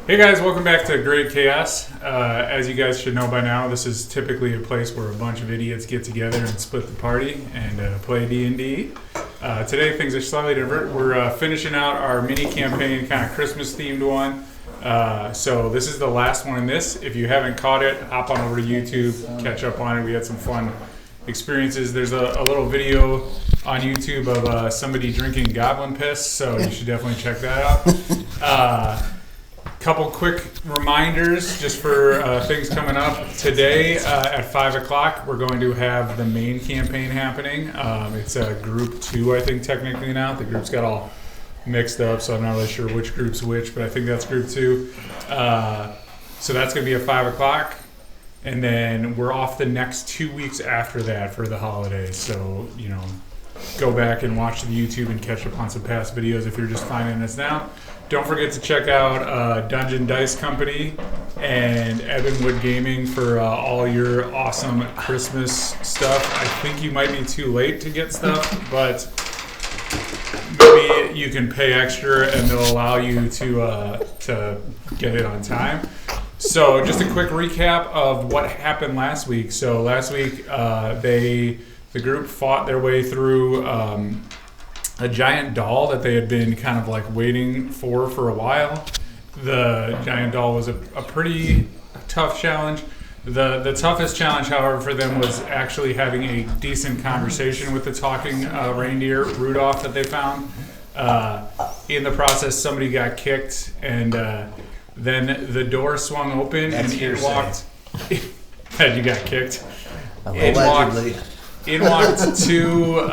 Hey guys, welcome back to Gr8 Khaos. As you guys should know by now, this is typically a place where a bunch of idiots get together and split the party and play D&D. Today things are slightly different. We're finishing out our mini campaign, kind of Christmas themed one. So this is the last one in this. If you haven't caught it, hop on over to YouTube, catch up on it. We had some fun experiences. There's a little video on YouTube of somebody drinking goblin piss, so you should definitely check that out. Couple quick reminders just for things coming up. Today at 5 o'clock, we're going to have the main campaign happening. It's group 2, I think, technically now. The groups got all mixed up, so I'm not really sure which group's which, but I think that's group 2. So that's going to be at 5 o'clock. And then we're off the next 2 weeks after that for the holidays. So, you know, go back and watch the YouTube and catch up on some past videos if you're just finding us now. Don't forget to check out Dungeon Dice Company and Evanwood Gaming for all your awesome Christmas stuff. I think you might be too late to get stuff, but maybe you can pay extra and they'll allow you to get it on time. So just a quick recap of what happened last week. So last week the group fought their way through a giant doll that they had been kind of like waiting for a while. The giant doll was a pretty tough challenge. The toughest challenge, however, for them was actually having a decent conversation with the talking reindeer, Rudolph, that they found. In the process, somebody got kicked, and then the door swung open, and in walked... you got kicked. Allegedly. In walked two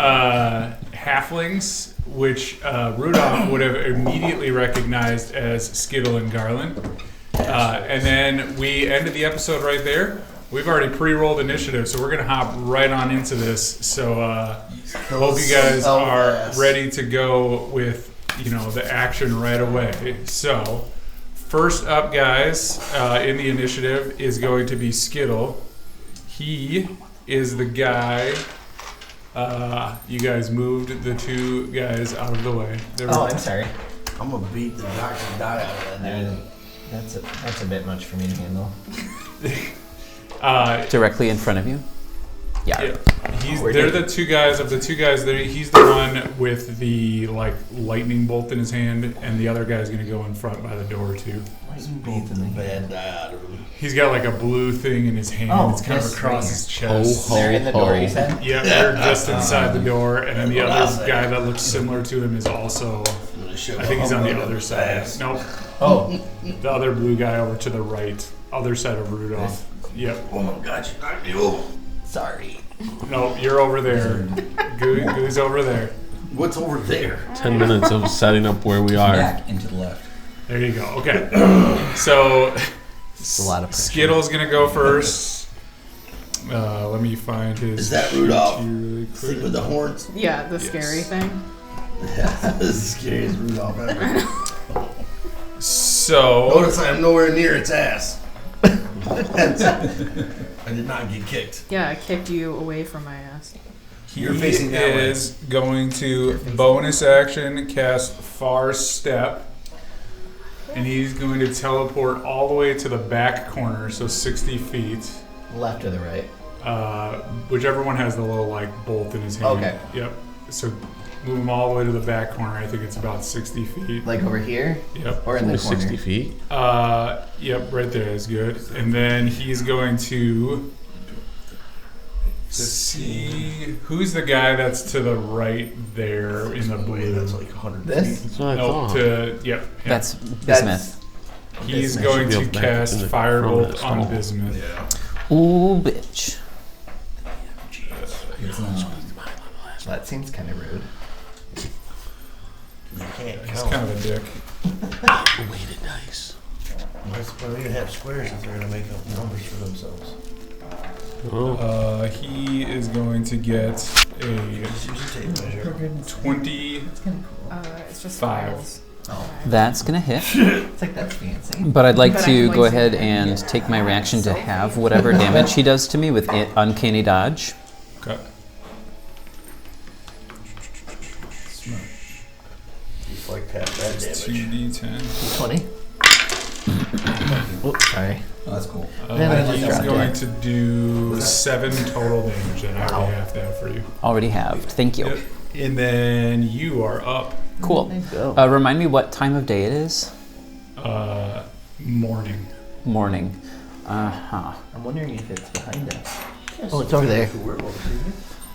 halflings, which Rudolph would have immediately recognized as Skittle and Garland. And then we ended the episode right there. We've already pre-rolled initiative, so we're going to hop right on into this. So hope you guys are ready to go with, you know, the action right away. So first up, guys, in the initiative is going to be Skittle. He is the guy. You guys moved the two guys out of the way. I'm sorry. I'm gonna beat the Dr. Die out of that dude. That's a bit much for me to handle. Directly in front of you? Yeah. They're the two guys. Of the two guys, he's the one with the lightning bolt in his hand, and the other guy's gonna go in front by the door too. Beat the bad die out of him. He's got like a blue thing in his hand. It's kind of across his chest. They're in the door, you said? Yeah, they're just inside the door, and then the other guy that looks similar to him is also. I think he's on the other side. Nope. Oh, the other blue guy over to the right, other side of Rudolph. Yep. Oh my God, you. sorry. No, you're over there. Goo's over there. What's over there? 10 minutes of setting up where we are. Back into the left. There you go. Okay. So It's a lot of pressure. Skittle's gonna go first. Let me find his. Is that Rudolph? Really Sleep quick. with the horns? Yeah, the scary thing. Yeah, this is the scariest Rudolph ever. So Notice I am nowhere near its ass. I did not get kicked. Yeah, I kicked you away from my ass. You're facing that way. He is going to bonus action cast Far Step. And he's going to teleport all the way to the back corner, so 60 feet. Left or the right? Whichever one has the little bolt in his hand. Okay. Yep. So move him all the way to the back corner. I think it's about 60 feet. Like over here? Yep. Or in the corner? 60 feet? Yep, right there is good. And then he's going to see who's the guy that's to the right there in the blue. That's like 100 This? feet. That's what I Nope, thought. yep. That's Bismuth. He's Bismuth. going Should to be back cast in the Firebolt front on of that Bismuth. Yeah. Ooh, bitch. That seems kind of rude. You can't He's count. kind of a dick. Weighted dice. Why do you have squares if they're going to make up numbers for themselves? Oh. He is going to get a Just use a tape measure. 25. It's kind of cool. It's just Five. files. Oh, That's gonna hit. it's like that's fancy. But I'd like But I to can go like ahead say- and take my reaction to have whatever damage he does to me with Uncanny Dodge. Okay. Just like past that damage. 2d10. 20? Oops, sorry. Oh, that's cool. He's going to do 7 total damage that I already have to have for you. Already have. Thank you. Yep. And then you are up. Cool. Go. Remind me what time of day it is? Morning. Morning. Uh-huh. I'm wondering if it's behind us. Oh, it's over there.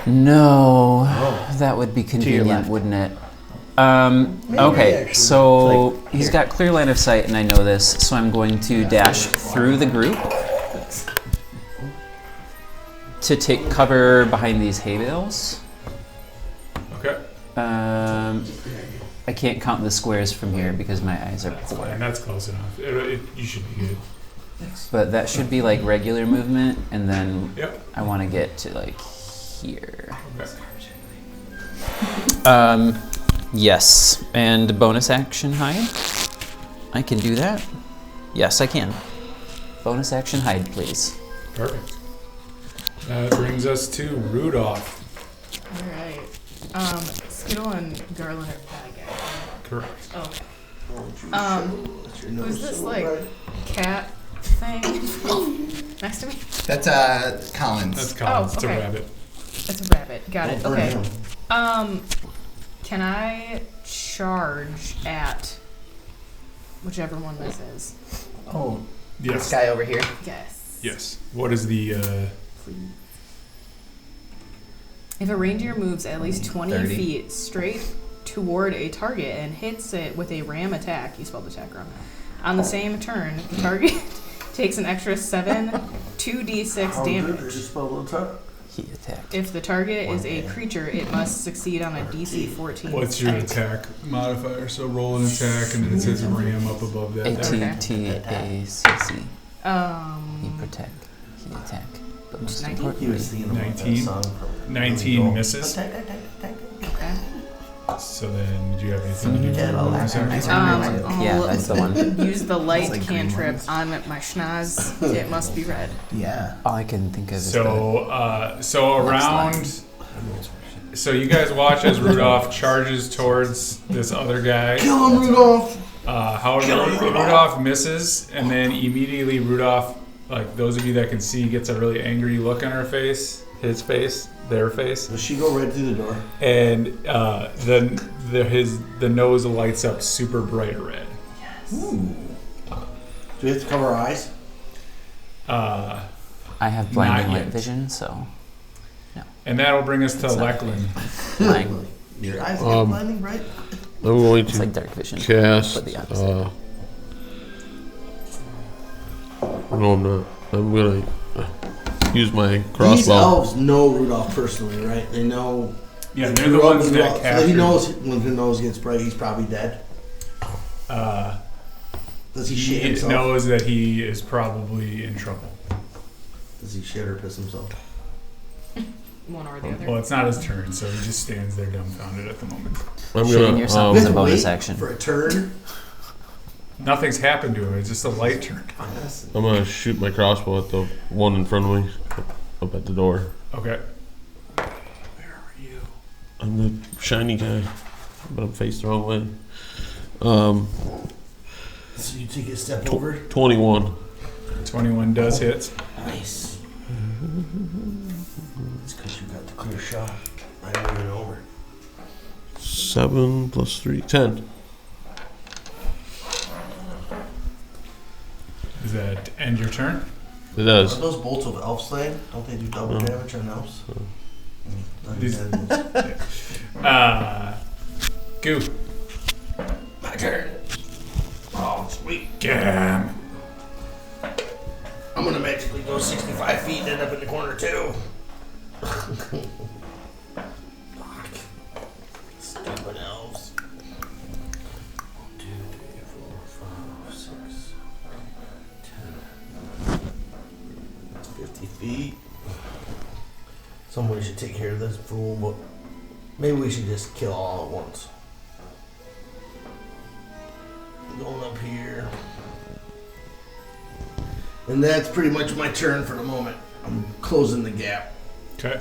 No, Oh. that would be your convenient, left. wouldn't it? Okay, actually. so Like he's here. got clear line of sight, and I know this, so I'm going to dash through the group to take cover behind these hay bales. Okay. I can't count the squares from here because my eyes are That's poor. fine. That's close enough. You should be good. But that should be like regular movement, and then Yep. I want to get to like here. Okay. Yes, and bonus action hide. I can do that. Yes, I can. Bonus action hide, please. Perfect. That brings us to Rudolph. Alright. Skittle and Garland are bad guys. Correct. Okay. That's your Who's nose this, so like, bright. cat thing next to me? That's Collins. That's Collins. It's a okay. rabbit. It's a rabbit. Got it. Don't burn Okay. him. Can I charge at whichever one this is? Oh, this Yes. guy over here. Yes. Yes. What is the? If a reindeer moves at least 20 30. feet straight toward a target and hits it with a ram attack, you spelled attack wrong. On the same turn, the target takes an extra 7 2d6 How good did damage. you spell attack? He attacked. If the target is a creature, it must succeed on a DC 14. What's your save. attack modifier? So roll an attack, and then it says ram up above that. A-T-T-A-C-C. He Um, protect. He attack. But most 19? He importantly, was thinking about 19? that song from 19 Billy misses. Joel. Attack, attack, attack, attack. okay. So then, do you have anything to do for Yeah, the bonus I'll- action? I'll Yeah, that's the one. use the light like green cantrip ones. on my schnoz. It must be red. Yeah. all I can think of is So around. So you guys watch as Rudolph charges towards this other guy. Kill him, Rudolph! However, Kill him, Rudolph misses, and then immediately Rudolph, like those of you that can see, gets a really angry look on her face, his face, their face, Does she go right through the door? and the nose lights up super bright red. Ooh. Do we have to cover our eyes? Uh, I have blinding Not light yet. vision, so and that'll bring us to It's not- Lachlan. blind. Your eyes are blinding, right? I'm going It's to like dark vision. cast. But the opposite. No, I'm not. I'm gonna use my These crossbow. elves know Rudolph personally, right? They know. Yeah, they're the ones that So captured. he knows when his nose gets bright, he's probably dead. Does he shit He himself? knows that he is probably in trouble. Does he shit or piss himself? One or the other. Well, it's not his turn, so he just stands there dumbfounded at the moment. I'm Shooting gonna. yourself We is have a to bonus wait action. for a turn. Nothing's happened to him. It's just a light turn. I'm gonna shoot my crossbow at the one in front of me, up at the door. Okay. I'm the shiny guy, but I'm faced the wrong way. So you take a step over. 21. 21 does hit. Nice. It's because you got the clear shot. I moving over. 7 plus 3, 10. Does that end your turn? It Are does. those bolts of elf slaying? Don't they do double No. damage on elves? Not These- dead. Goo. My turn. Oh, sweet. Get him. I'm gonna magically go 65 feet and end up in the corner too. Fuck. Stupid elves. 1, 2, 3, 4, 5, 6, 10, 50 feet. Somebody should take care of this fool, but maybe we should just kill all at once. Going up here. And that's pretty much my turn for the moment. I'm closing the gap. Okay.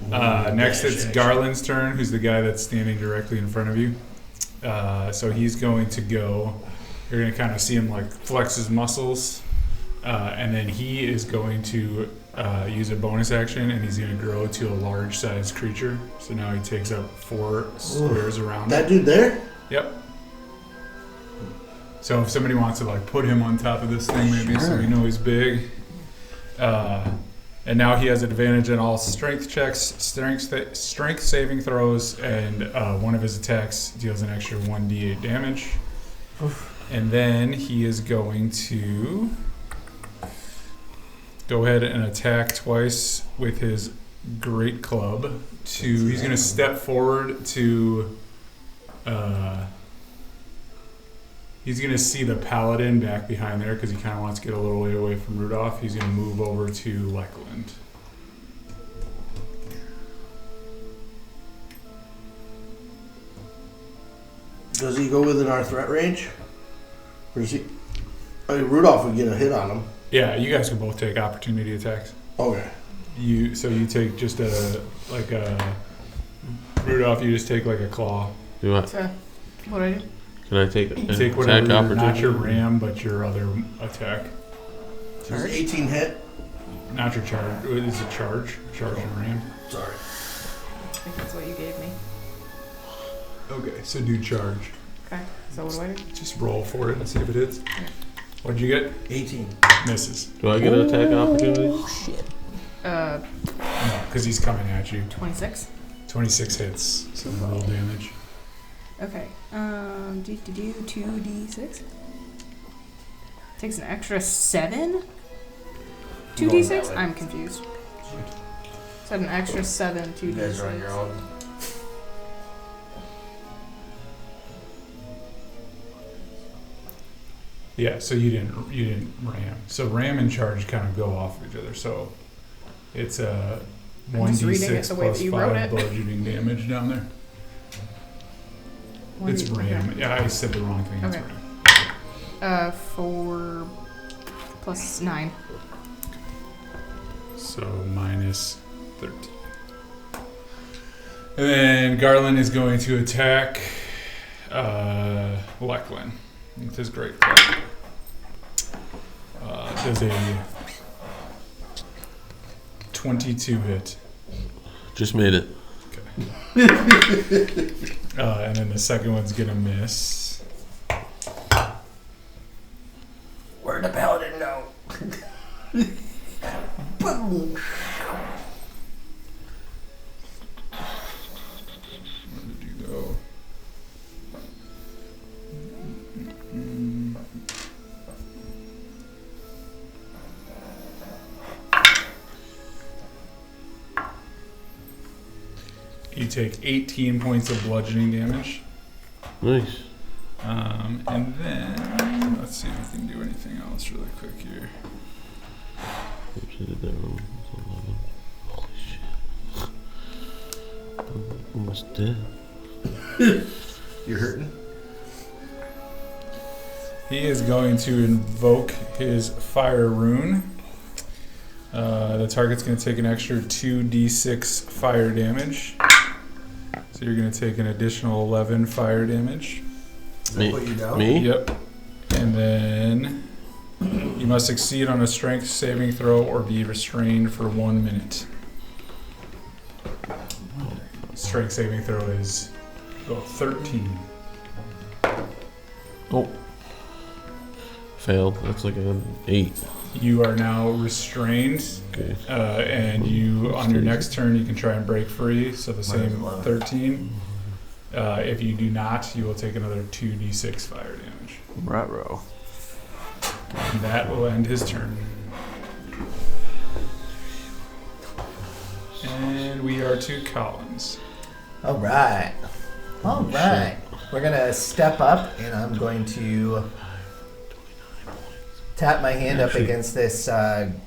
Next, it's Garland's turn, who's the guy that's standing directly in front of you. So he's going to go You're going to kind of see him like flex his muscles, and then he is going to use a bonus action, and he's going to grow to a large-sized creature. So now he takes up 4 squares around That it. dude there? Yep. So if somebody wants to like put him on top of this thing, maybe so we know he's big. And now he has advantage on all strength checks, strength saving throws, and one of his attacks deals an extra 1d8 damage. And then he is going to go ahead and attack twice with his great club. He's going to step forward to. He's going to see the paladin back behind there because he kind of wants to get a little way away from Rudolph. He's going to move over to Leckland. Does he go within our threat range? Or is he... I mean, Rudolph would get a hit on him. Yeah, you guys can both take opportunity attacks. Okay. You take just Rudolph, you just take like a claw. Do I? So, what do I do? Can I take an Take whatever, attack opportunity? not your ram, but your other attack. Does 18 hit? Not your charge. Is it charge? Charge and ram. Sorry. I think that's what you gave me. Okay, so do charge. Okay. So what do I do? Just roll for it and see if it hits. What'd you get? 18. Misses. Do I get an attack opportunity? Shit. No, because he's coming at you. 26. 26 hits, so roll damage. Okay. 2d6. Takes an extra 7. 2d6. I'm confused. Said an extra 7. 2d6. You guys are on your own. Yeah, so you didn't ram. So ram and charge kind of go off of each other. So it's a I'm just reading it 1d6 the way plus that you wrote 5 it. bludgeoning damage down there. It's ram. Okay. Yeah, I said the wrong thing. It's Okay. ram. 4 plus 9. So minus 13. And then Garland is going to attack Leckland. With his great club. Does a 22 hit. Just made it. And then the second one's gonna miss. Where'd the paladin go? Boom. Where did you go? You take 18 points of bludgeoning damage. Nice. And then, let's see if we can do anything else really quick here. Oops, I did that wrong. It's 11. Holy shit. I'm almost dead. You're hurting? He is going to invoke his fire rune. The target's going to take an extra 2d6 fire damage. So you're going to take an additional 11 fire damage. Does that put you down? Me? Yep. And then you must succeed on a strength saving throw or be restrained for 1 minute. Strength saving throw is 13. Oh. Failed. That's like an 8. You are now restrained, Okay. and you on your next turn you can try and break free. So the same 13. If you do not, you will take another 2d6 fire damage. Ruh-roh. And that will end his turn. And we are to Collins. All right. All right. We're going to step up, and I'm going to tap my hand up against this.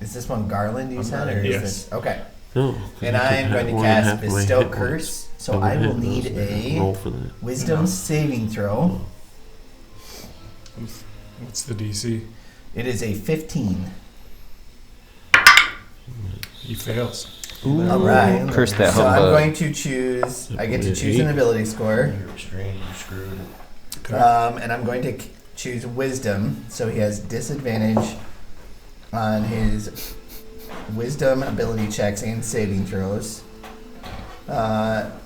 Is this one Garland you said? Or is Yes. this? Okay. No. And I'm going to cast Bestow Curse. So I will need roll a for that. Wisdom saving throw. What's the DC? It is a 15. He fails. All right. Curse that So I'm humbug. going to choose. I get to choose an ability score. You're restrained. You're screwed. And I'm going to choose wisdom, so he has disadvantage on his wisdom ability checks and saving throws.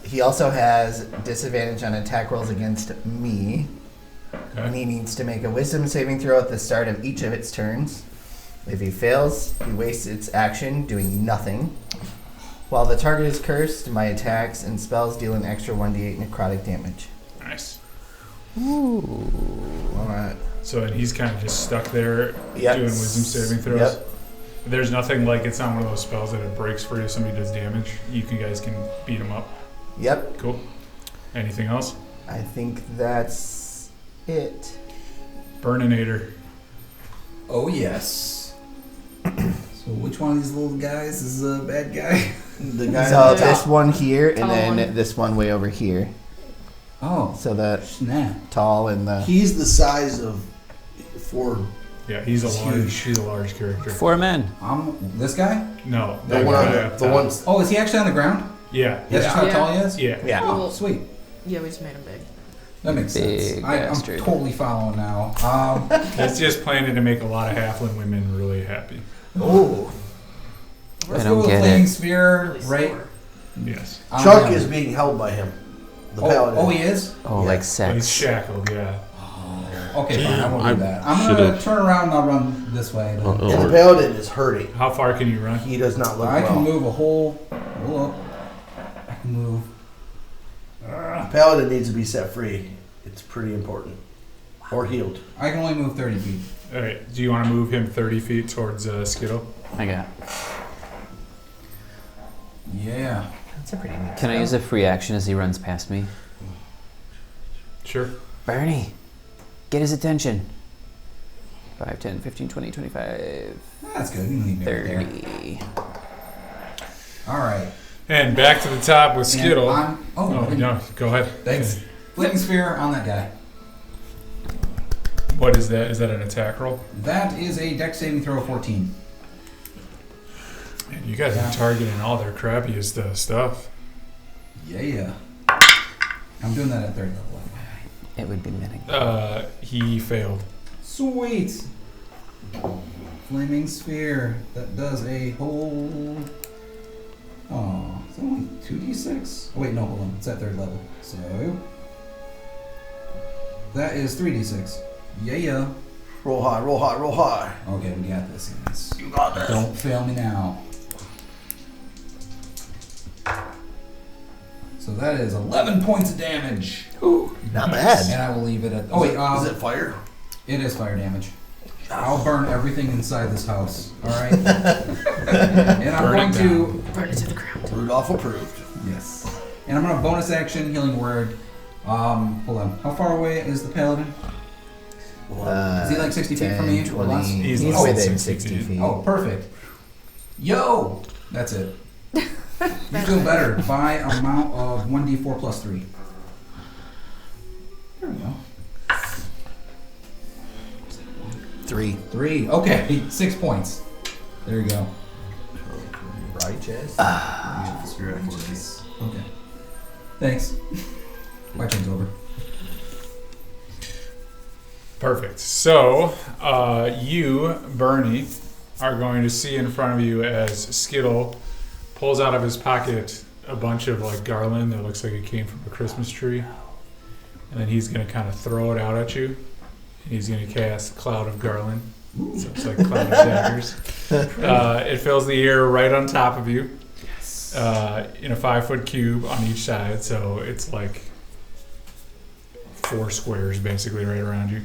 He also has disadvantage on attack rolls against me. And Okay. he needs to make a wisdom saving throw at the start of each of its turns. If he fails, he wastes its action doing nothing. While the target is cursed, my attacks and spells deal an extra 1d8 necrotic damage. Nice. All right. So and he's kind of just stuck there Yep. doing wisdom saving throws. Yep. There's nothing like it's not one of those spells that it breaks for you if somebody does damage. You guys can beat him up. Yep. Cool. Anything else? I think that's it. Burninator. Oh, yes. So which one of these little guys is a bad guy? The guy So on the this top. one here, and Tall then one. this one way over here. Oh, So the snap. tall and the. He's the size of 4. Yeah, he's Huge. a large character. 4 men. This guy? No, The that one guy on up the top. one. Oh, is he actually on the ground? Yeah. That's just how Yeah. tall he is? Yeah. Yeah. Oh, sweet. Yeah, we just made him big. That makes Big sense. I'm bastard. totally following now. It's just planning to make a lot of halfling women really happy. Oh. Let's I go don't with get Flaming it. Sphere, Really right? sore. Yes. on Chuck him. is being held by him. The Oh, paladin. oh, he is? Oh, Yeah. like But he's sex. shackled, yeah. Okay, fine. I won't I do that. I'm should've- going to turn around and I'll run this way. Then. And the paladin is hurting. How far can you run? He does not look I well. can move a whole. Hold up. I can move. The paladin needs to be set free. It's pretty important. Or healed. I can only move 30 feet. All right. Do you want to move him 30 feet towards Skittle? I got. Yeah. That's a pretty neat. Can I use a free action as he runs past me? Sure. Bernie, get his attention. 5, 10, 15, 20, 25, That's good. You don't need me right there. 30. All right. And back to the top with And Skittle. I'm- Oh, no. Go ahead. Thanks. Flaming Sphere on that guy. What is that? Is that an attack roll? That is a dex saving throw of 14. Man, you guys Yeah. are targeting all their crappiest stuff. Yeah. I'm doing that at 3rd level. It would be mimic. He failed. Sweet. Flaming Sphere. That does a whole. Oh, is that only 2d6? Oh, wait, no, hold on. It's at 3rd level. So. That is 3d6. Yeah. Roll high, roll high, roll high. Okay, we got this, guys. You got this. Don't fail me now. So that is 11 points of damage. Not bad. And I will leave it at. Oh, wait, Is it fire? it is fire damage. I'll burn everything inside this house. All right. And I'm Burn going it to. Burn it to the ground. Rudolph approved. Yes. And I'm going to bonus action healing word. Hold on. How far away is the paladin? Is he like 60 feet from me or 20. less? He's He's like within 60 60 feet. feet. Oh, perfect. Yo! That's it. You feel better by amount of 1d4 plus 3. There we go. 3. 3. Okay, 6 points. There you go. Righteous. Okay. Thanks. My turn's over. Perfect. So, you, Bernie, are going to see in front of you as Skittle pulls out of his pocket a bunch of like garland that looks like it came from a Christmas tree. And then he's going to kind of throw it out at you. And he's going to cast Cloud of Garland. So it's like Cloud of Daggers. It fills the air right on top of you in a 5-foot cube on each side. So it's like 4 squares basically right around you.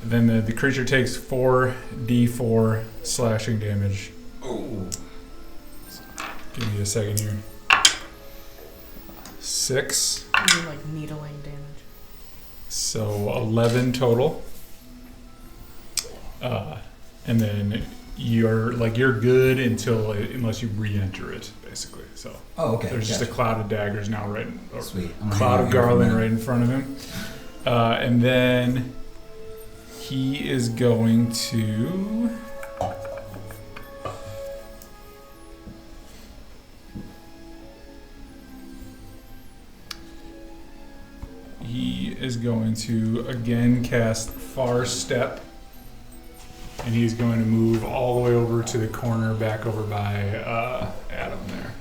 Then the creature takes 4d4 slashing damage. Oh. Give me a second here. 6. You do like needling damage. So 11 total. And then you're good unless you re-enter it, basically. So Oh, okay. there's just a gotcha. cloud of daggers now Sweet. I'm gonna cloud hang of out here for a garland minute. right in front of him. And then he is going to. He is going to again cast Far Step. And he's going to move all the way over to the corner, back over by Adam there.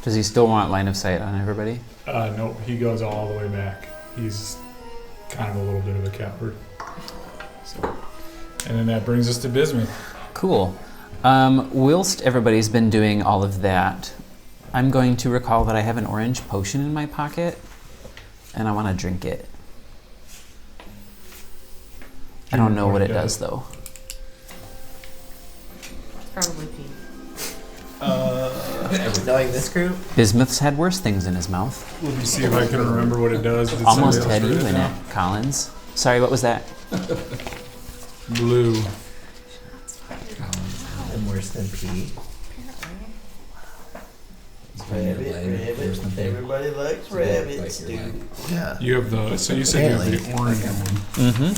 Does he still want line of sight on everybody? Nope, he goes all the way back. He's kind of a little bit of a coward. So, and then that brings us to Bismuth. Cool. Whilst everybody's been doing all of that, I'm going to recall that I have an orange potion in my pocket, and I want to drink it. I don't know what it does, though. Probably pee. Knowing this group, Bismuth's had worse things in his mouth. Let me see if I can remember what it does. Did Almost somebody had else you write in down? it, Collins. Sorry, what was that? Blue. and worse than pee. Rabbit. Everybody likes rabbits, dude. Yeah. You have the, so you said you have the orange one. Mm-hmm.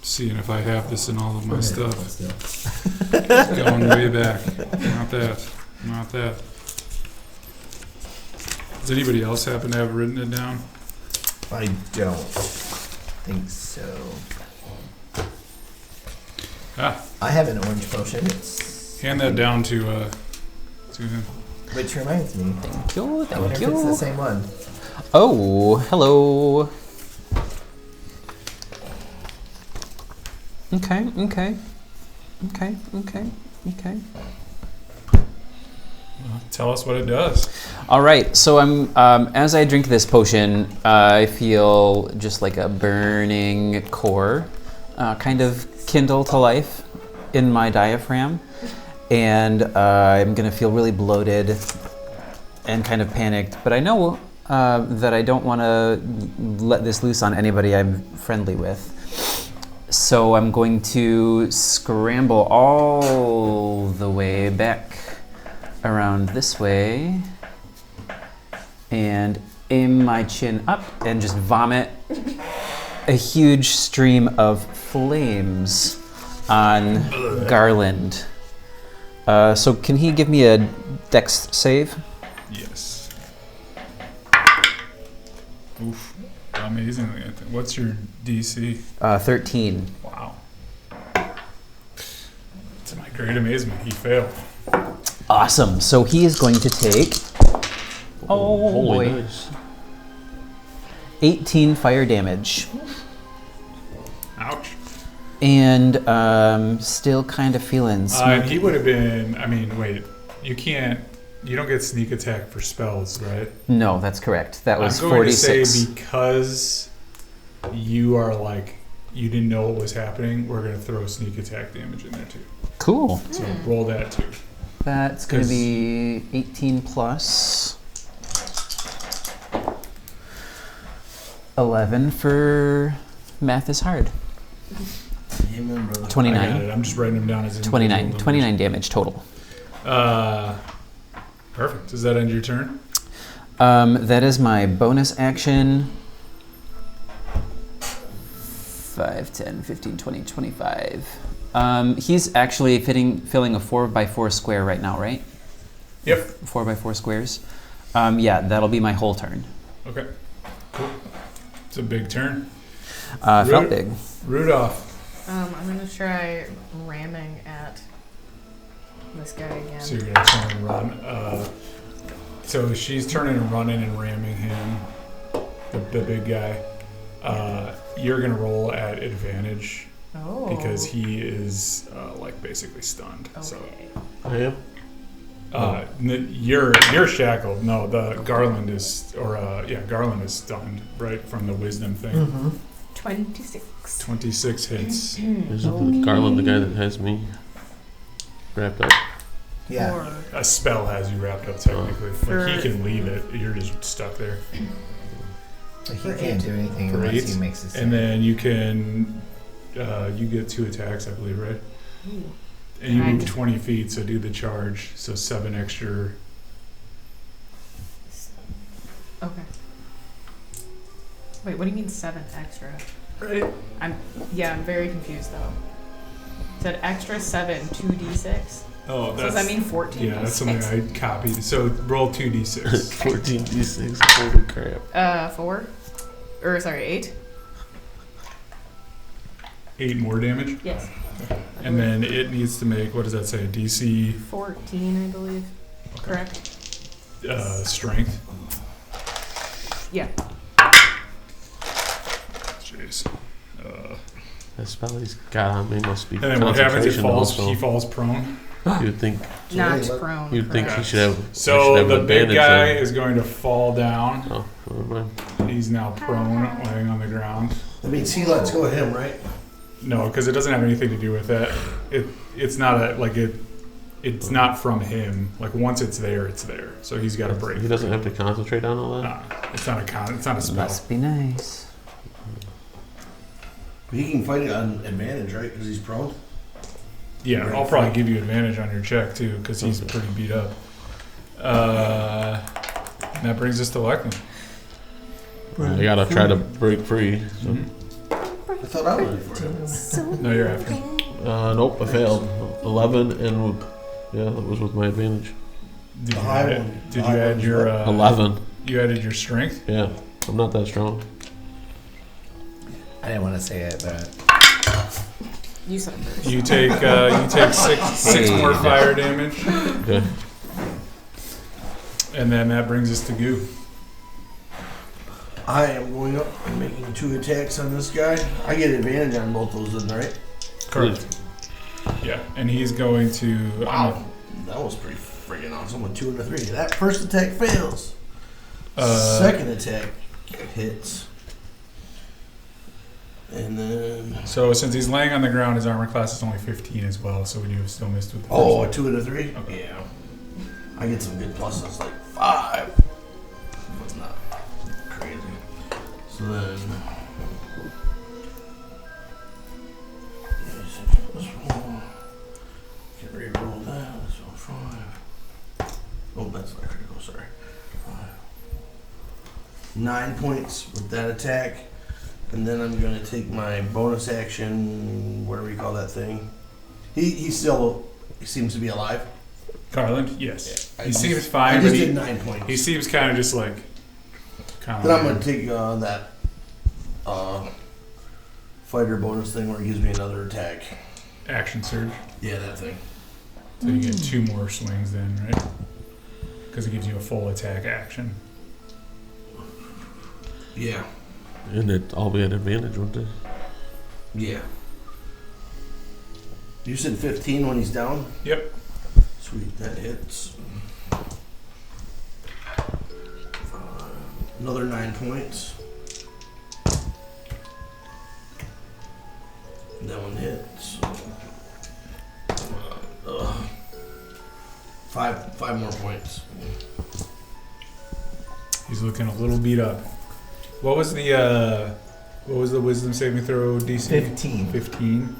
Seeing if I have this in all of my stuff. Going way back. Not that. Not that. Does anybody else happen to have written it down? I don't think so. Ah, I have an orange potion. It's hand that down to him. which reminds me. Thank you, I wonder thank if it's the you. same one. Oh, hello. Okay. Tell us what it does. All right, so I'm as I drink this potion, I feel just like a burning core kind of kindle to life in my diaphragm, and I'm gonna feel really bloated and kind of panicked. But I know that I don't want to let this loose on anybody I'm friendly with. So I'm going to scramble all the way back around this way and aim my chin up and just vomit a huge stream of flames on Garland. So can he give me a dex save? Yes. Oof. Amazingly. What's your DC? 13. Wow. To my great amazement, he failed. Awesome. So he is going to take Holy boy. nice. 18 fire damage. Ouch. And still kind of feeling smoky. He would have been, I mean, wait, you don't get sneak attack for spells, right? No, that's correct. That was I'm going 46. to say because you are like, you didn't know what was happening, we're going to throw sneak attack damage in there too. Cool. So roll that too. That's going to be 18 plus 11 for math is hard. Amen, brother. 29. I got it. I'm just writing them down as 29 damage total. Perfect. Does that end your turn? That is my bonus action. 5, 10, 15, 20, 25. He's actually filling a 4x4 square right now, right? Yep. 4x4 squares. Yeah, that'll be my whole turn. Okay. Cool. It's a big turn. Felt big. Rudolph. I'm gonna try ramming at this guy again. So you're going to turn and run. So she's turning and running and ramming him, the big guy. You're going to roll at advantage Oh. because he is like basically stunned. So Okay. I am. you're shackled. No, the Garland is, Garland is stunned, right, from the wisdom thing. Mm-hmm. 26. 26 hits. Is it the Garland the guy that has me wrapped up? Yeah. Or A spell has you wrapped up technically. Like he can leave it. You're just stuck there. He can't do anything For unless 8, he makes a save. and then you can, you get 2 attacks, I believe, right? And you move 20 feet, so do the charge. So 7 extra. okay. Wait, what do you mean 7 extra? Right. I'm very confused though. Said extra 7, 2d6. Oh, So does that mean 14? Yeah, that's something I copied. So roll 2d6. 14d6. Holy crap. 4. Or, sorry, 8? 8 more damage. Yes. And then it needs to make, what does that say? DC 14, I believe. Correct? strength. Yeah. Jeez. That spell he's got on me must be And then what happens? It concentration falls. also. He falls prone. You'd think Knocked prone. you'd think he correct. should have. So have the big advantage guy then. is going to fall down. Oh, never mind. He's now prone, laying on the ground. That means he lets go of him, right? No, because it doesn't have anything to do with that. It's not a like it. It's not from him. Like once it's there, it's there. So he's got to break. He doesn't have to concentrate on all that. It's not a It's not a spell. Must be nice. He can fight it on advantage, right? Because he's prone. Yeah, I'll probably give you advantage on your check too, because he's pretty beat up. And that brings us to Lachlan. I gotta try to break free. So. Mm-hmm. I thought I was for him. No, you're after. Nope, I failed. 11 and yeah, that was with my advantage. Did you The high add, one. did The you high add one's your? what? 11. You added your strength. Yeah, I'm not that strong. I didn't want to say it, but You said it first. You take six more fire damage, Okay. and then that brings us to Goo. I am going up and making 2 attacks on this guy. I get advantage on both those, isn't I, right? Correct. Yeah, and he's going to. Wow. That was pretty friggin' awesome with 2 and a 3. That first attack fails. Second attack hits. And then... So since he's laying on the ground, his armor class is only 15 as well. So would you have still missed with the Oh, a first 2 and a 3? Okay. Yeah. I get some good pluses, like 5. That's not crazy. So then... Can re-roll that. So 5. Oh, that's not critical, sorry. 9 points with that attack. And then I'm going to take my bonus action, whatever you call that thing. He still seems to be alive. Garland, yes. Yeah, He I seems just- fine, I but just he, did 9 points. he seems kind of just like. Then I'm going to take that fighter bonus thing where it gives me another attack. Action surge. Yeah, that thing. So you get 2 more swings then, right? Because it gives you a full attack action. Yeah. And it all be at advantage, wouldn't it? Yeah. You said 15 when he's down? Yep. Sweet, that hits. Another 9 points. That one hits. Five more points. He's looking a little beat up. What was the wisdom saving throw DC? 15. 15.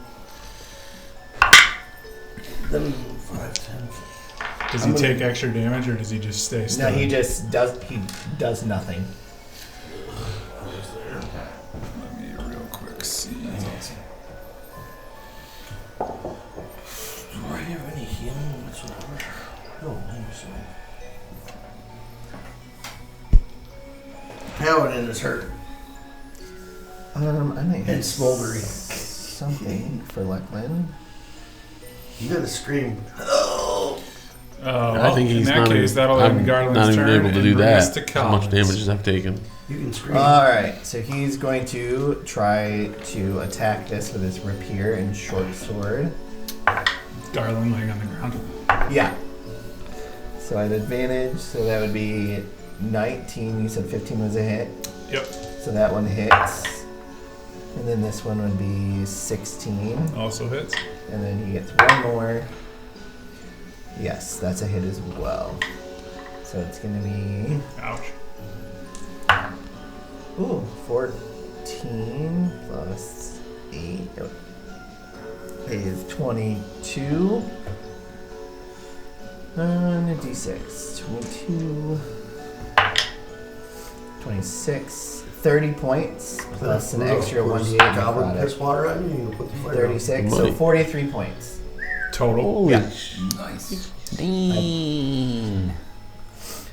Then 5, 10. Does he take extra damage or does he just stay No, still? he just does. He does nothing. Let me real quick see. Do I have any healing whatsoever? No, let me see. Paladin is hurt. I might have And smoldery. something for Lachlan. You gotta scream. Oh! I think in he's that not case, even, that'll I'm end Garland's not even turn able to and do bring us that. to How much Collins. damage I've taken. You can scream. Alright, so he's going to try to attack this with his rapier and short sword. Garland laying on the ground. Yeah. So I had advantage, so that would be 19. You said 15 was a hit. Yep. So that one hits. And then this one would be 16. Also hits. And then he gets one more. Yes, that's a hit as well. So it's going to be... Ouch. Ooh, 14 plus 8 is 22. And a d6. 22. 26. 30 points plus an extra 1d8 Goblin necrotic. piss water on you. You can put the fire out. 36, so Money. 43 points. total. Holy Yeah. Nice. Dang.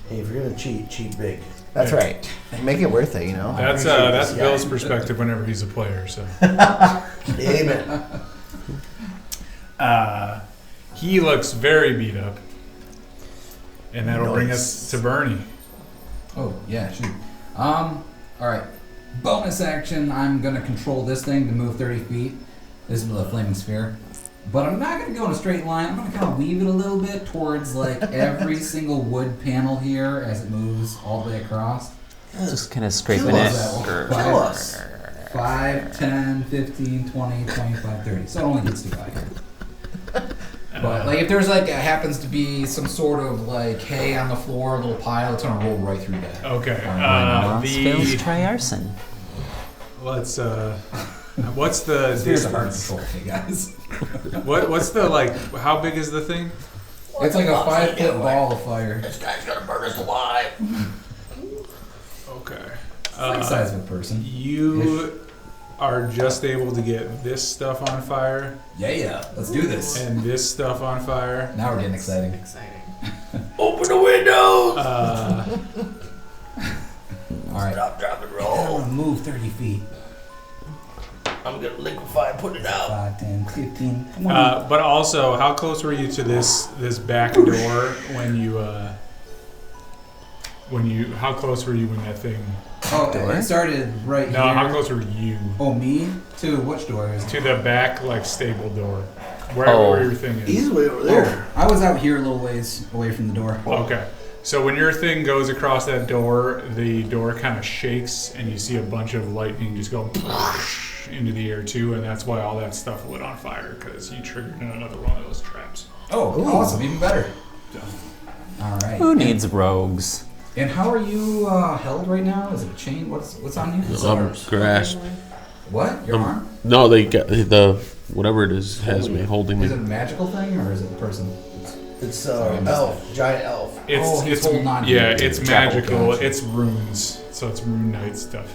Hey, if you're gonna cheat big. That's Yeah. right. Make it worth it, you know. That's appreciate that's this, Bill's yeah. perspective whenever he's a player. So Amen. he looks very beat up, and that'll bring us Nice. to Bernie. Oh, yeah, shoot. Alright. Bonus action, I'm gonna control this thing to move 30 feet. This is the flaming sphere. But I'm not gonna go in a straight line. I'm gonna kind of weave it a little bit towards like every single wood panel here as it moves all the way across. Just kind of scraping Kill it. us. Kill Kill us. 5, 10, 15, 20, 25, 30. So it only gets to 5 here. But like if there's like happens to be some sort of like hay on the floor, a little pile, it's gonna roll right through that. Okay. Spells try arson. Let's. What's the Spheres are hard to distance? control, okay, guys. What's the like? How big is the thing? It's like a 5-foot ball of fire. This guy's gonna burn us alive. Okay. It's like the size of a person. You are just able to get this stuff on fire Yeah. Let's do this. and this stuff on fire. Now we're getting exciting. Exciting. Open the windows. Alright. Drop and I roll. want to move 30 feet. I'm gonna liquefy and put it out. 5, 10, 15, 20. But also, how close were you to this back door when you how close were you when that thing? It started right No, here. how close were you Oh, me? To which door is it? to the back like stable door? Where your thing is? He's way over there. Oh, I was out here a little ways away from the door. Okay. So when your thing goes across that door, the door kind of shakes, and you see a bunch of lightning just go into the air too, and that's why all that stuff lit on fire, because you triggered another one of those traps. Oh, awesome. Even better. Alright. Who needs rogues? And how are you held right now? Is it a chain? What's on you? I'm grasped. What? Your arm? No, they got the whatever it is has me holding Is it a me. magical thing or is it a person? It's Sorry, I missed elf, giant elf. He's holding on to yeah, it. it's Grapple, magical. gotcha. It's runes, so it's rune knight stuff.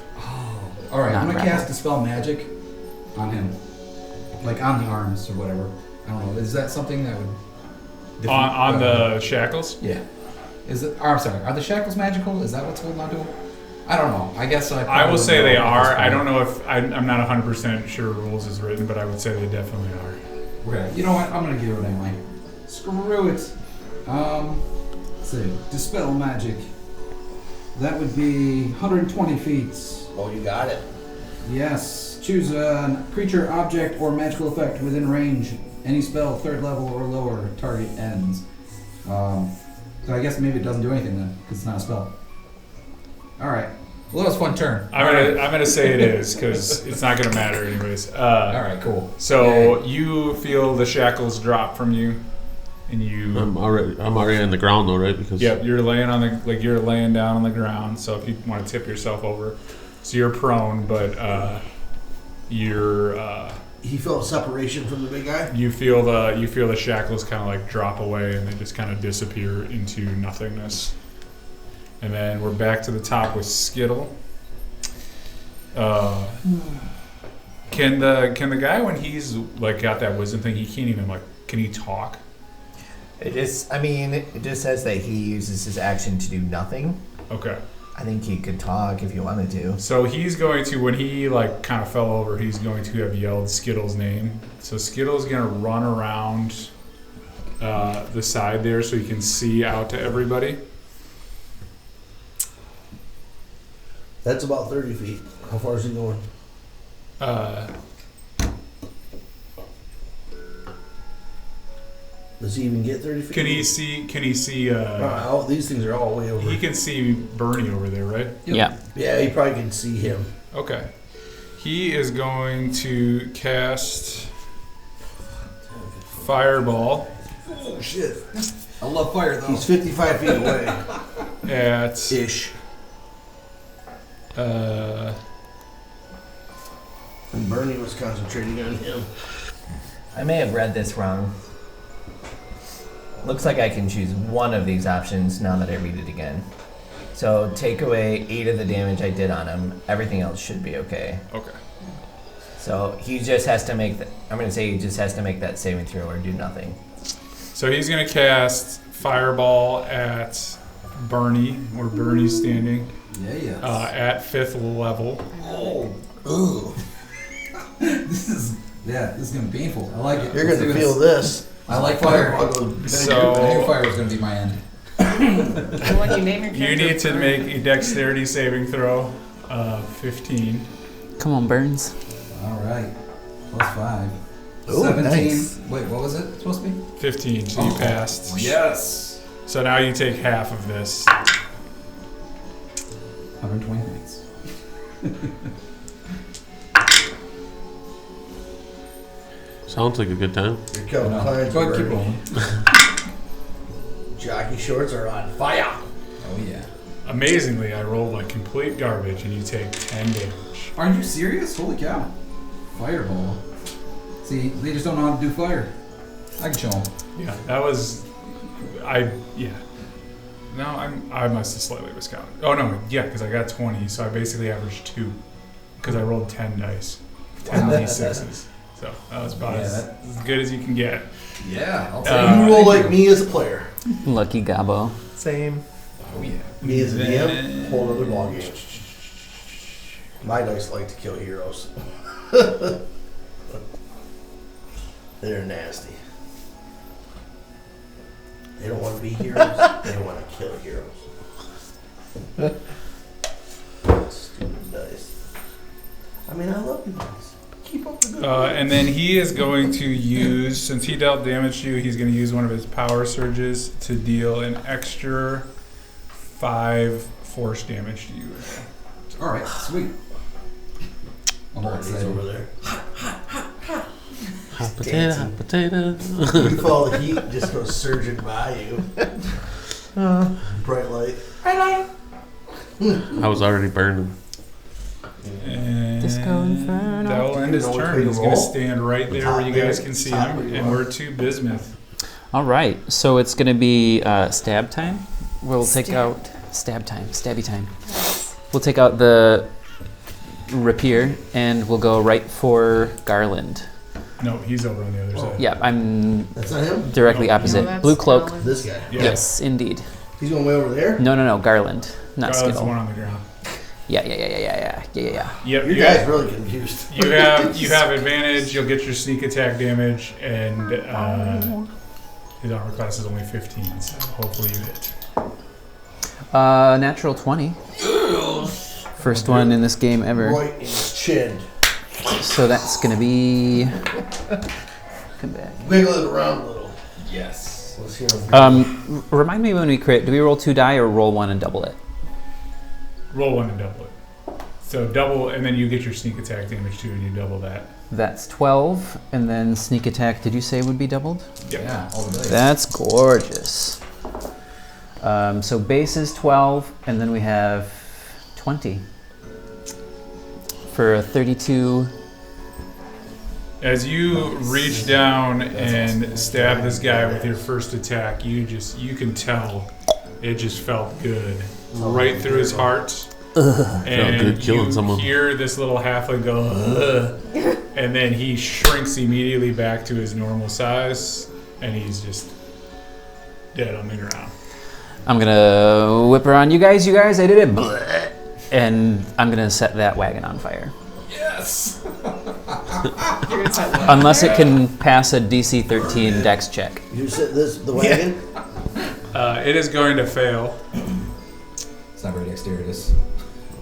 Alright, I'm gonna Non-grapple. cast Dispel Magic on him. Like on the arms or whatever. I don't know. Is that something that would defeat, On the shackles. Yeah. Is it? I'm sorry. Are the shackles magical? Is that what's holding on to them? I don't know. I guess I. I will probably say know they at this are. I point. don't know if I'm not 100% sure rules is written, but I would say they definitely are. Okay. You know what? I'm gonna give it anyway. Screw it. Let's see. Dispel Magic. That would be 120 feet. Oh, you got it. Yes. Choose a creature, object, or magical effect within range. Any spell, 3rd level or lower, target ends. So I guess maybe it doesn't do anything then, because it's not a spell. Alright. Well, that was a fun turn. I'm gonna say it is because it's not gonna matter anyways. Alright, cool. So you feel the shackles drop from you, and you. I'm already on the ground though, right? Because Yep, you're laying on you're laying down on the ground. So if you want to tip yourself over, so you're prone, but you're. He felt separation from the big guy. You feel the shackles kind of like drop away, and they just kind of disappear into nothingness. And then we're back to the top with Skittle. Can the guy, when he's like got that wisdom thing, he can't even can he talk? It just says that he uses his action to do nothing. Okay. I think he could talk if you wanted to. So he's going to, when he kind of fell over, he's going to have yelled Skittle's name. So Skittle's going to run around the side there so he can see out to everybody. That's about 30 feet. How far is he going? Does he even get 30 feet? Can he see? These things are all way over. He can see Bernie over there, right? Yep. Yeah. Yeah, he probably can see him. Okay. He is going to cast Fireball Oh shit! I love fire though. He's 55 feet away. at Ish. uh, And Bernie was concentrating on him. I may have read this wrong. Looks like I can choose one of these options now that I read it again. So take away 8 of the damage I did on him. Everything else should be okay. okay. So he just has to make I'm gonna say he just has to make that saving throw or do nothing. So he's going to cast Fireball at Bernie, where Bernie's standing, Yeah. at 5th level. Oh. Ooh. This is gonna be painful. I like it. You're Let's gonna do feel this. I like fire. So- I knew fire was gonna be my end. When you name your You character need to Burn. make a dexterity saving throw of 15. Come on, Burns. All right. Plus 5. Ooh, 17. nice. Wait, what was it supposed to be? 15, so you passed. Yes. So now you take half of this. 120 points. Sounds like a good time. Here come No. clients. Go ahead, keep Bernie. rolling. Jockey shorts are on fire. Oh yeah. Amazingly, I rolled like complete garbage and you take 10 damage. Aren't you serious? Holy cow. Fireball. See, they just don't know how to do fire. I can show them. Yeah, that was. Yeah. No, I must have slightly miscounted. Oh, no, yeah, because I got 20, so I basically averaged 2. Because I rolled 10 dice. 10 d6s. So that was about Yeah, as good as you can get. Yeah, I'll take Uh, You roll like me as a player. Lucky Gabo. Same. Oh yeah. Me as a Then- DM, whole other ballgame. My dice like to kill heroes. They're nasty. They don't want to be heroes. They want to kill heroes. Stupid dice. I mean, I love you guys. Keep up the good work. And then he is going to use, since he dealt damage to you, he's going to use one of his power surges to deal an extra 5 force damage to you. All right, sweet. I'm all Bernie's excited. over there. Hot potato, hot potato. You follow the heat, just goes surging by you. Bright light. I was already burning. And Disco Inferno. that will end his You know what turn. way to He's going to roll? stand right there where you guys can see Top him. where you And are. we're to bismuth. All right, so it's going to be stab time. We'll take out stabby time. We'll take out the rapier and we'll go right for Garland. No, he's over on the other side. Yeah, I'm That's not him? directly opposite. that's Blue cloak. Garland. This guy. Yeah. Yes, indeed. He's going way over there? No, Garland, not Garland's the Skittle. one on the ground. Yeah. Yep, You you guys have, really confused. you have advantage. You'll get your sneak attack damage, and his armor class is only 15, so hopefully you hit. Natural 20. First one in this game ever. Right in his chin. So that's gonna be. Come back. Wiggle it around a little. Yes. Let's hear him. Remind me when we crit. Do we roll 2 die or roll 1 and double it? Roll 1 and double it. So double, and then you get your sneak attack damage too, and you double that. That's 12, and then sneak attack. Did you say would be doubled? Yep. Yeah, all the dice. That's gorgeous. So base is 12, and then we have 20 for a 32. As you reach down and stab this guy with your first attack, you can tell it just felt good right through his heart. And good killing you someone. hear this little halfling go, "Ugh," and then he shrinks immediately back to his normal size, and he's just dead on the ground. I'm gonna whip around. You guys, I did it. Bleh. And I'm gonna set that wagon on fire. Yes. You're gonna set what? Unless it can pass a DC 13 dex check. You said this, the wagon? It is going to fail. It's not very dexterous.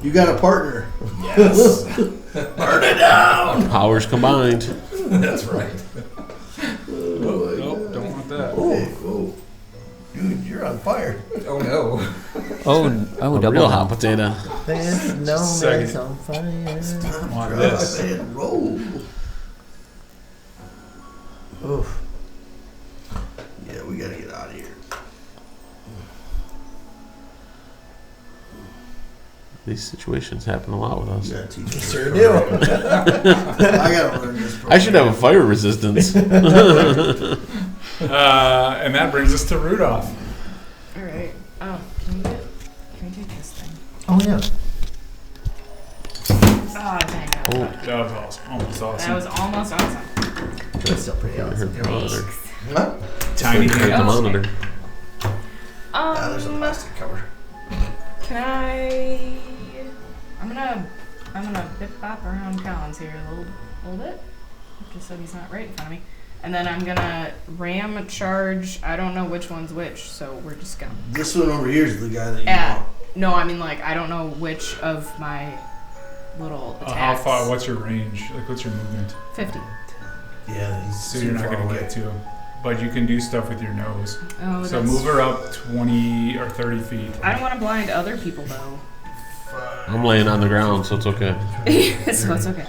You got a partner. Yes. Burn it down! Powers combined. That's right. Nope, don't want that. Oh, dude, you're on fire. Oh no. Oh, A double. real hot potato. There's no Second. man's on fire. Want God, this. man, roll. Oof. Yeah, we gotta get out of here. These situations happen a lot with You us. gotta teach me. Sure do. I gotta learn this. I should have a fire resistance. And that brings us to Rudolph. All right. Oh, can we take this thing? Oh yeah. Oh, dang it. Oh, That was awesome. Almost That awesome. was almost awesome. That's still pretty hurt awesome. the monitor. What? Tiny Hurt the hands. monitor. There's a plastic cover. Can I? I'm gonna bip bop around Collins here a little bit, just so he's not right in front of me. And then I'm gonna ram charge. I don't know which one's which, so we're just gonna. This one over here is the guy that you Yeah. want. No, I mean like I don't know which of my little attacks. How far? What's your range? Like, what's your movement? 50. Yeah, he's So you're not too far going to away. get to him. But you can do stuff with your nose. Oh, So that's. move her up 20 or 30 feet. I don't want to blind other people though. I'm laying on the ground, so it's okay. So it's okay.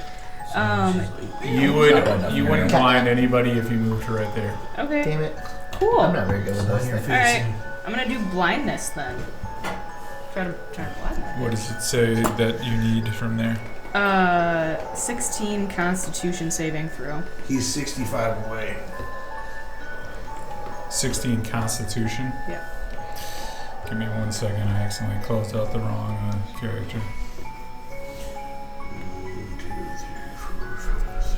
You wouldn't blind anity if you moved her right there. Okay. Damn it. Cool. I'm not very good with those On your things. face. Alright. I'm gonna do blindness then. Try to blind that. What does it say that you need from there? 16 Constitution saving throw. He's 65 away. 16 Constitution? Yeah. Give me 1 second. I accidentally closed out the wrong character. 1, 2, 3, 4, 5, 6,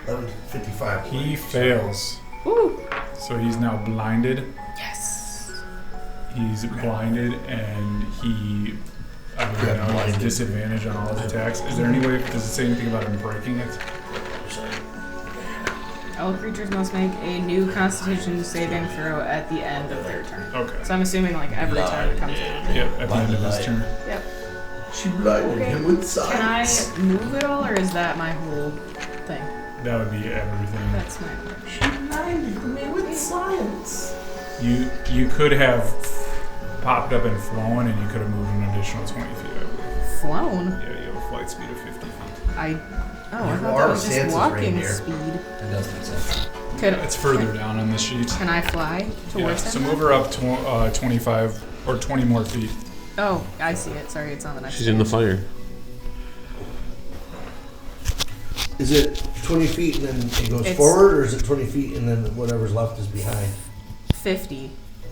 11, 55. He fails. Woo! So he's now blinded. Yes. He's blinded and he, I don't Yeah, know, has blinded. disadvantage on all his attacks. Is there any way, does it say anything about him breaking it? All creatures must make a new Constitution saving throw at the end of their turn. Okay. So I'm assuming like every time it comes in. Yep, at the end of his turn. Yep. She blinded Okay. him with Can I science. move at all, or is that my whole thing? That would be everything. That's my. She blinded me with science. You could have popped up and flown, and you could have moved an additional 20 feet. I believe. Flown. Yeah, you have a flight speed of 50 feet. I You thought that are was just Santa's walking reindeer. speed. It does make sense. Could It's further down on the sheet. Can I fly Yeah, towards so him? move her up 25 or 20 more feet. Oh, I see it. Sorry, it's on the next. She's in the fire. Is it 20 feet and then it goes It's- forward, or is it 20 feet and then whatever's left is behind? 50,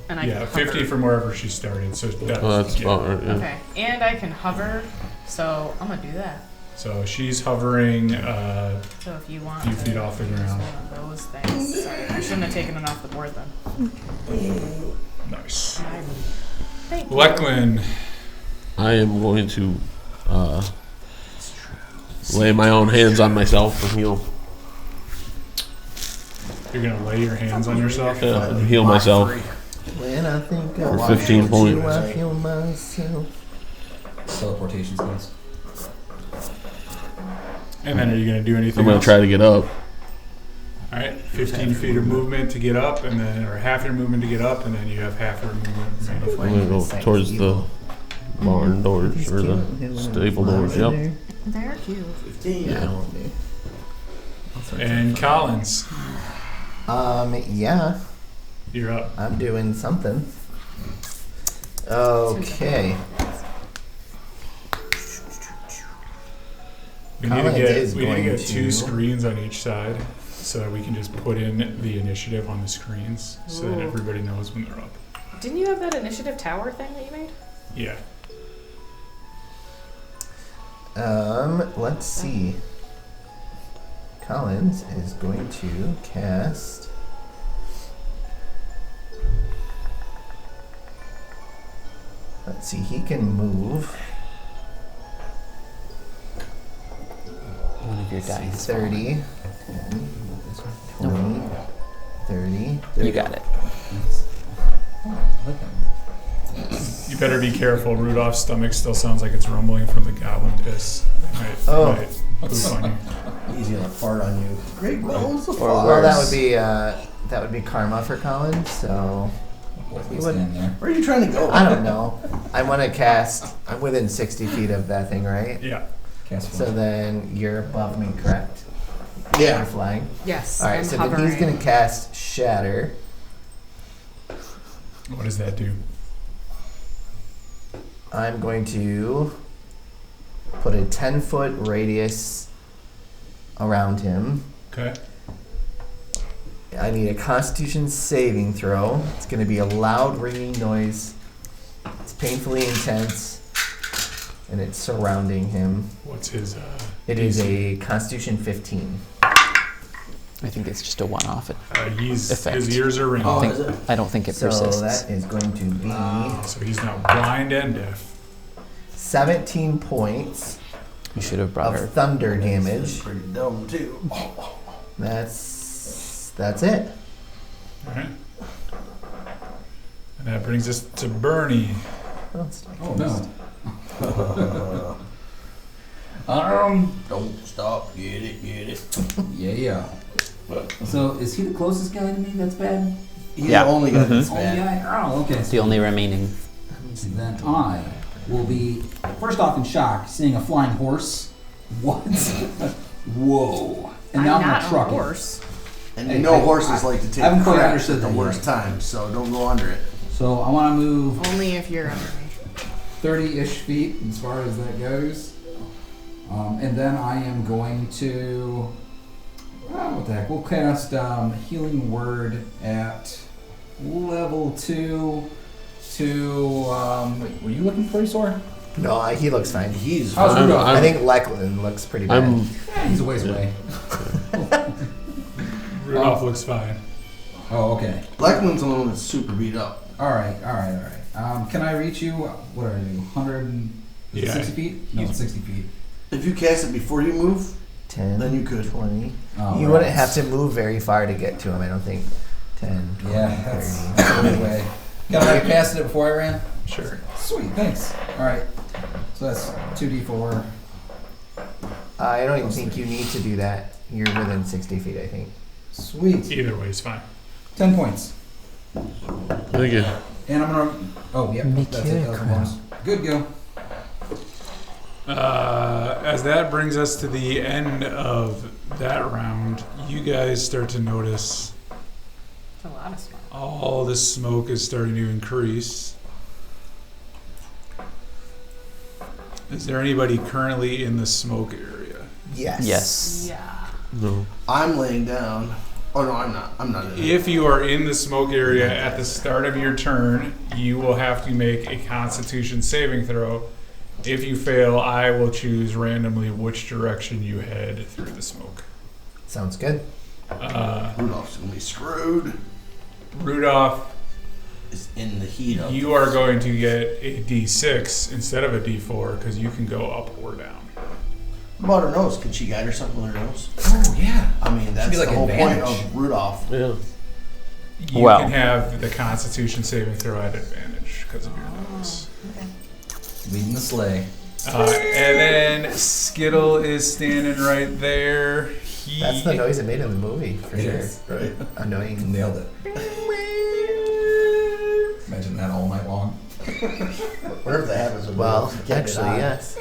and I Yeah, can 50 hover. from wherever she started. So that's, Oh, that's yeah. about right. Yeah. Okay, and I can hover, so I'm gonna do that. So she's hovering. So if you want Few to feet off the use ground. one of those things. Sorry, I shouldn't have taken it off the board then. Nice. Thank you. Lecklin, I am going to lay my own hands on myself and heal. you're gonna lay your hands on yourself. Yeah, and heal myself. When I think For of 15 you, points. I feel myself. Teleportation skills. And then are you gonna do anything I'm going else? to try to get up. All right, 15 feet of movement to get up, and then or half your movement to get up, and then you have half your movement. I'm going to go towards the barn doors or the stable doors. Yep. They're cute. 15. Yeah, I won't do. All sorts of And fun. Collins, Yeah, you're up. I'm doing something. Okay. We need to Collins get is going two to- screens on each side, so that we can just put in the initiative on the screens, so that Ooh. everybody knows when they're up. Didn't you have that initiative tower thing that you made? Yeah. Let's see. Collins is going to cast. Let's see, he can move One of your dice. 30, 20, 30. You got it. You better be careful. Rudolph's stomach still sounds like it's rumbling from the goblin piss. Right. Oh. Right. Poop on you. He's gonna fart on you. Great balls of Or Well, fire. that would be karma for Collins. So Both You would would- stand there. Where are you trying to go? I don't know. I want to cast. I'm within 60 feet of that thing, right? Yeah. Cast So one. then you're above me, correct? Yeah. You're flying. Yes. All right. I'm So hovering. then he's gonna cast Shatter. What does that do? I'm going to put a 10-foot radius around him. Okay. I need a Constitution saving throw. It's going to be a loud ringing noise. It's painfully intense, and it's surrounding him. What's his? It is a Constitution 15. I think it's just a one-off. His Effect. ears are ringing. Oh, think- is it? I don't think it So persists. that is going to be So he's now blind and deaf. 17 points You should have brought of her. thunder damage. Pretty dumb too. That's it. All right. And that brings us to Bernie. What else do I Oh cast? no. Don't stop. Get it. Yeah. So is he the closest guy to me? That's bad. He's Yeah. the only guy that's Only bad. guy. Oh, okay. It's the only remaining. Then I will be first off in shock, seeing a flying horse. What? Whoa! And now I'm not gonna truck a it. horse. And Hey, you know I- horses like to take I haven't quite crap understood at the that worst yet. time, so don't go under it. So I want to move Only if you're under me. 30-ish feet as far as that goes. And then I am going to... what the heck? We'll cast Healing Word at level 2 to... wait, were you looking for Isor? No, he looks fine. He's How's I'm- Rudolph? I think Leckland looks pretty bad. I'm Yeah, he's a ways away. Rudolph looks fine. Oh, okay. Blackman's the one that's super beat up. Alright. Can I reach you? What are you? 160 feet? No, 60 feet. If you cast it before you move, 10, then you could. 20. Oh, You right. wouldn't have to move very far to get to him, I don't think. 10, 20, Yeah, that's 30. a way away. Can I cast it before I ran? Sure. Sweet, thanks. Alright. So that's 2d4. I don't even think you need to do that. You're within 60 feet, I think. Sweet. Either way is fine. 10 points. Thank you. And I'm gonna. Oh, yeah. Make That's it it. That was a bonus. Good go. As that brings us to the end of that round, you guys start to notice It's a lot of smoke. all this smoke is starting to increase. Is there anybody currently in the smoke area? Yes. Yes. Yeah. No. I'm laying down. Oh no, I'm not. I'm not in it. If you are in the smoke area at the start of your turn, you will have to make a Constitution saving throw. If you fail, I will choose randomly which direction you head through the smoke. Sounds good. Rudolph's gonna be screwed. Rudolph, Is in the heat of. you are going to get a D6 instead of a D4 because you can go up or down. What about her nose? Can she guide herself with her nose? Oh, yeah. I mean, that's be like the whole advantage. point of Rudolph. Yeah. You Well. can have the Constitution saving throw at advantage because of your nose. Leading the sleigh. And then Skittle is standing right there. He That's the noise it made in the movie, for It sure. is. Right? Annoying. Nailed it. Imagine that all night long. Whatever that happens with Well, Rudolph, you can't get actually, on. yes.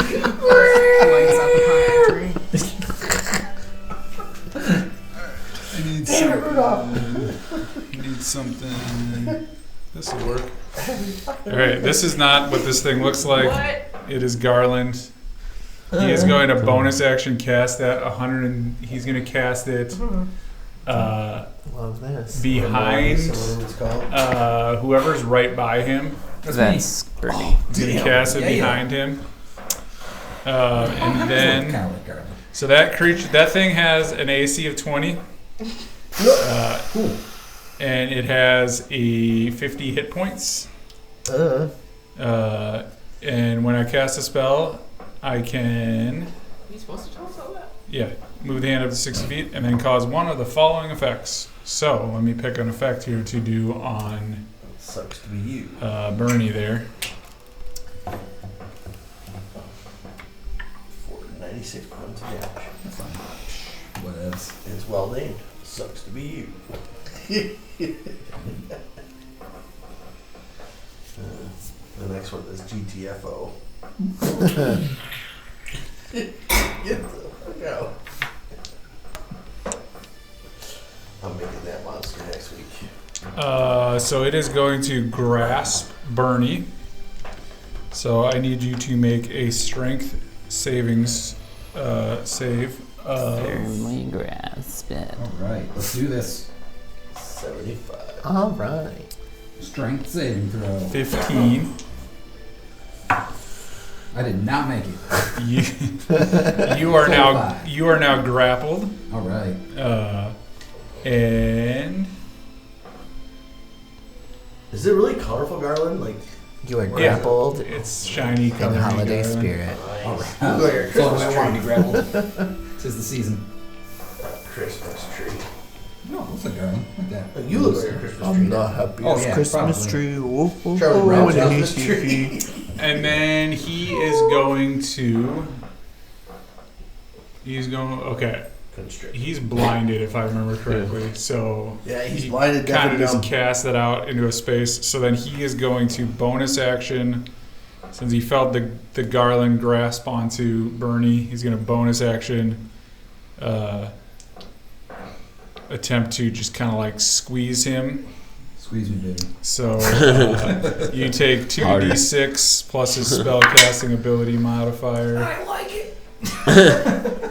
Lights up upon entry. I need something. This will work. All right, this is not what this thing looks like. What? It is Garland. He is going to bonus action cast that 100. He's going to cast it Love this. behind Whatever it's called. whoever's right by him. That's Bernie. He's going to Damn. cast it Yeah, yeah. behind him. Kind And then, of like Garland. so that thing has an AC of 20. Cool. And it has a 50 hit points. And when I cast a spell, I can, Are you supposed to tell us all that? move the hand up to 60 feet and then cause one of the following effects. So let me pick an effect here to do on Sucks to be you. Bernie there. For 96 points of damage. Whatevs. It's well named. Sucks to be you. The next one is GTFO. Get the fuck out. I'm making that monster next week. So it is going to grasp Bernie. So I need you to make a strength savings save. Firmly grasp it. All right, let's do this. 75. All right. Strength saving throw. 15. I did not make it. You are now grappled. All right. And Is it really colorful garland? Like, You are grappled it's shiny in color. holiday spirit. All nice. right. Look like a So I Christmas want to tree. be grappled. Tis the season. Christmas tree. No, it looks like garland. Like that. You look like a Christmas tree. I'm the happiest Oh, yeah, Christmas probably. tree. Oh, oh, Charlie oh, Brown's and Christmas he's tree. And then he's going. Okay. Constrict. He's blinded, if I remember correctly. So Yeah, he's he blinded, deaf, kind of and just dumb. cast that out into a space. So then he is going to bonus action. Since he felt the garland grasp onto Bernie, he's going to bonus action attempt to just kind of like squeeze him. Squeeze me, baby. So you take 2d6 plus his spell casting ability modifier. I like it.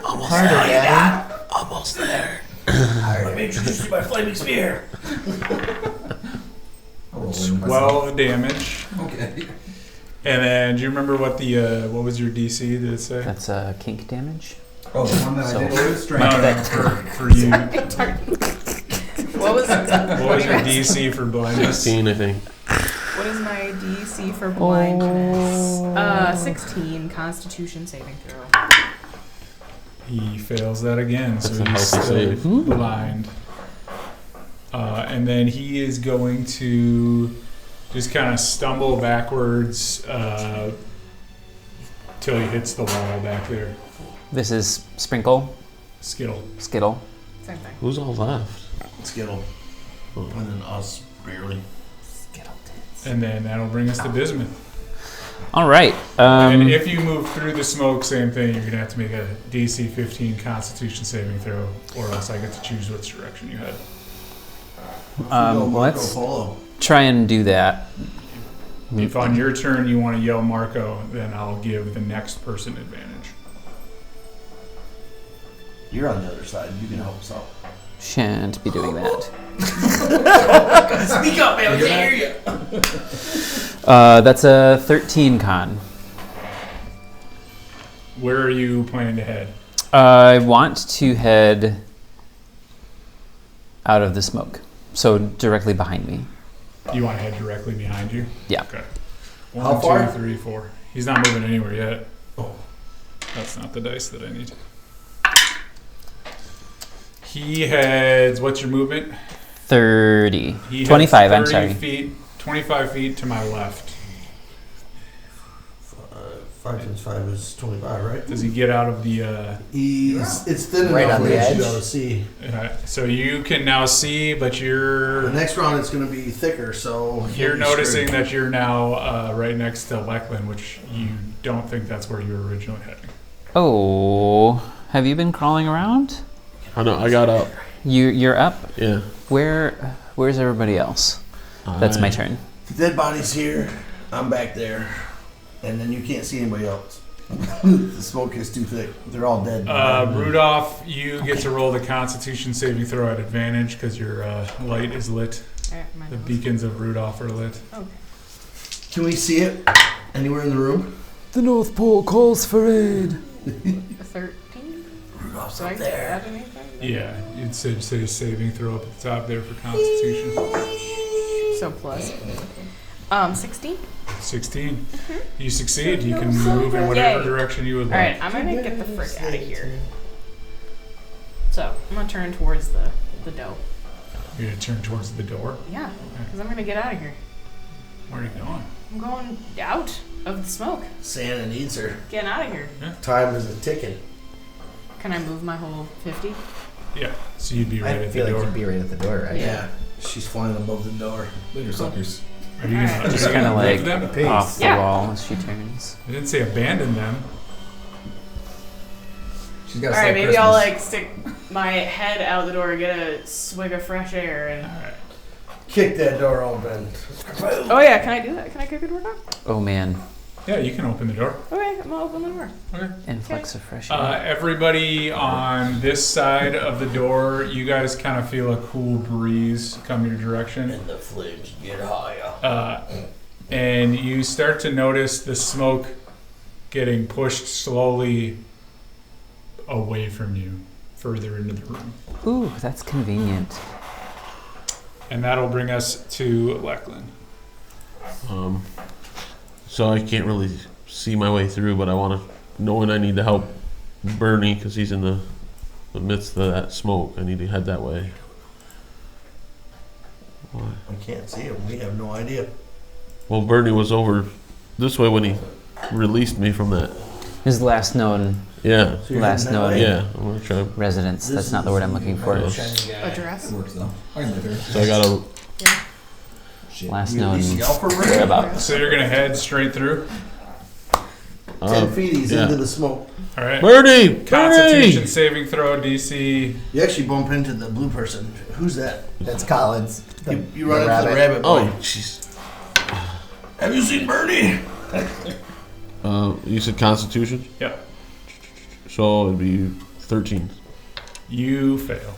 Harder, Daddy. Almost there. Let me introduce you to my flaming spear. I'll roll in myself. 12 damage. Okay. And then, do you remember what what was your DC? Did it say? That's kink damage. Oh, the one that So- I did was strength. No, for you. What was What was your DC for blindness? 16, I think. What is my DC for blindness? 16 Constitution saving throw. He fails that again, so That's a he's healthy still save. blind. And then he is going to just kind of stumble backwards till he hits the wall back there. This is Sprinkle, Skittle. Skittle. Same thing. Who's all left? Skittle. And then us, barely. And then that'll bring us to Bismuth. All right. And if you move through the smoke, same thing. You're going to have to make a DC 15 Constitution saving throw, or else I get to choose which direction you head. Let's Polo. try and do that. If on your turn you want to yell Marco, then I'll give the next person advantage. You're on the other side. You can help us out. Shan't be doing that. Speak up, man. We can't hear you. That's a 13 con. Where are you planning to head? I want to head out of the smoke, so directly behind me. You want to head directly behind you? Yeah. Okay. How 1, far? 2, 3, 4. He's not moving anywhere yet. Oh. That's not the dice that I need. He heads. What's your movement? 30. He heads 25, I'm 30 sorry. Feet, 25 feet to my left. 5 times 5 is 25, right? Does he get out of the? It's thin Right enough on for the you to edge. be able to see. So you can now see, but The you're next round it's going to be thicker, so you're you'll be noticing screwed. that you're now right next to Leckland, which you don't think that's where you were originally heading. Oh, have you been crawling around? Oh no, I got up. You're up. Yeah. Where's everybody else? That's my turn. The dead body's here. I'm back there, and then you can't see anybody else. The smoke is too thick. They're all dead. Rudolph, you get to roll the Constitution saving throw at advantage because your light is lit. The beacons of Rudolph are lit. Okay. Can we see it anywhere in the room? The North Pole calls for aid. 13? Rudolph's Do I up there. add anything? Yeah, you'd say saving throw up at the top there for Constitution. So plus. 16? 16. You succeed. You can move in whatever Yay. direction you would like. Alright, I'm gonna get the frick out of here. So, I'm gonna turn towards the dough. You're gonna turn towards the door. Yeah, because I'm gonna get out of here. Where are you going? I'm going out of the smoke. Santa needs her. Getting out of here. Time is a ticking. Can I move my whole 50? Yeah. So you'd be right I at feel the like door. you'd be right at the door, right? Yeah. She's flying above the door. Later, suckers. Are you gonna, Alright. just Just kind of like them? Peace. off the Yeah. wall as she turns. I didn't say abandon them. She's got to Alright, say maybe I'll Christmas. like stick my head out the door, get a swig of fresh air, and. Alright. Kick that door open. Oh yeah, can I do that? Can I kick the door down? Oh man, Yeah, you can open the door. Okay, I'm gonna open the door. Okay. Influx of fresh air. Everybody on this side of the door, you guys kind of feel a cool breeze come your direction. And the flames get higher. And you start to notice the smoke getting pushed slowly away from you, further into the room. Ooh, that's convenient. And that'll bring us to Lachlan. So I can't really see my way through, but I want to, knowing I need to help Bernie because he's in the midst of that smoke. I need to head that way. Why? I can't see him. We have no idea. Well, Bernie was over this way when he released me from that. His last known Yeah, So you're Last heading that known- way? yeah. I'm gonna try. residence. This That's not the word I'm looking for. is- Address? It works though. I can live here. So I gotta. Shit. Last You at known least yell for Rick? whereabouts. So you're going to head straight through? 10 feet, he's yeah. into the smoke. All right. Bernie! Constitution Bernie! saving throw, DC. You actually bump into the blue person. Who's that? That's Collins. You run into the rabbit boy. Oh, jeez. Have you seen Bernie? You said Constitution? Yep. So it'd be 13. You fail.